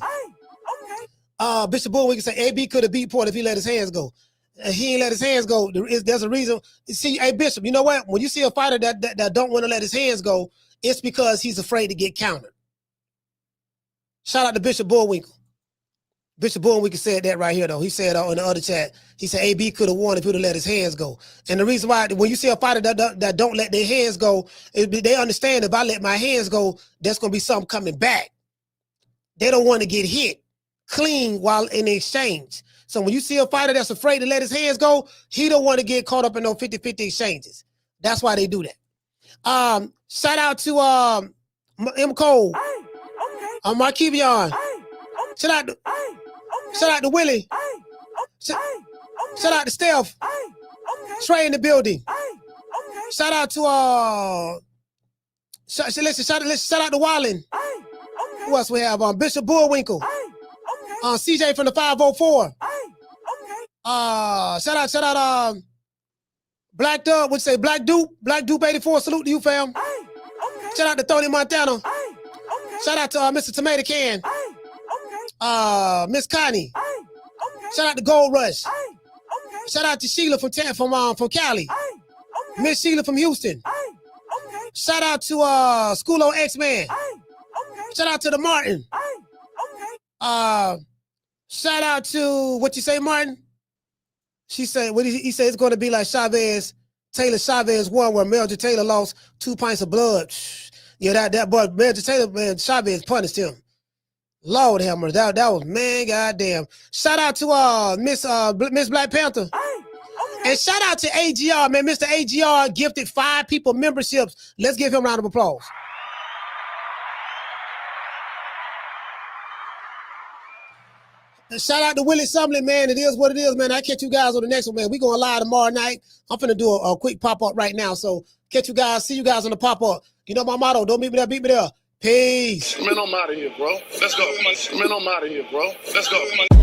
Bishop Bullwinkle said AB could have beat Porter if he let his hands go. He ain't let his hands go. There's a reason. See, hey Bishop, you know what? When you see a fighter that don't want to let his hands go, it's because he's afraid to get countered. Shout out to Bishop Bullwinkle. Bishop Bullwinkle said that right here, though. He said in the other chat, he said AB could have won if he would have let his hands go. And the reason why, when you see a fighter that don't let their hands go, they understand if I let my hands go, there's going to be something coming back. They don't want to get hit clean while in the exchange. So when you see a fighter that's afraid to let his hands go, he don't want to get caught up in no 50-50 exchanges. That's why they do that. Shout out to M. Cole. Markevion. Shout out to Willie. Shout out to Steph. Trey in the building. Shout out to shout out to Wallen. Who else we have? Bishop Bullwinkle. CJ from the 504. Shout out Black Dub would say Black Dupe 84. Salute to you, fam. Shout out to Tony Montana. Shout out to Mr. Tomato Can. Miss Connie. Shout out to Gold Rush. Shout out to Sheila from Cali. Miss Sheila from Houston. Shout out to Schoolo X-Man. Shout out to the Martin. Shout out to what you say, Martin? She said, what he said it's going to be like Taylor Chavez won where Melvin Taylor lost 2 pints of blood. Yeah, that boy, Melvin Taylor, man, Chavez punished him. Lord have mercy. That was, man, goddamn. Shout out to Miss Black Panther. And shout out to AGR, man. Mr. AGR gifted 5 people memberships. Let's give him a round of applause. And shout out to Willie Sumlin, man. It is what it is, man. I catch you guys on the next one, man. We going live tomorrow night. I'm finna do a quick pop-up right now. So catch you guys. See you guys on the pop-up. You know my motto. Don't beat me there, beat me there. Peace. Man, I'm out of here, bro. Let's go. Man, I'm out of here, bro. Let's go.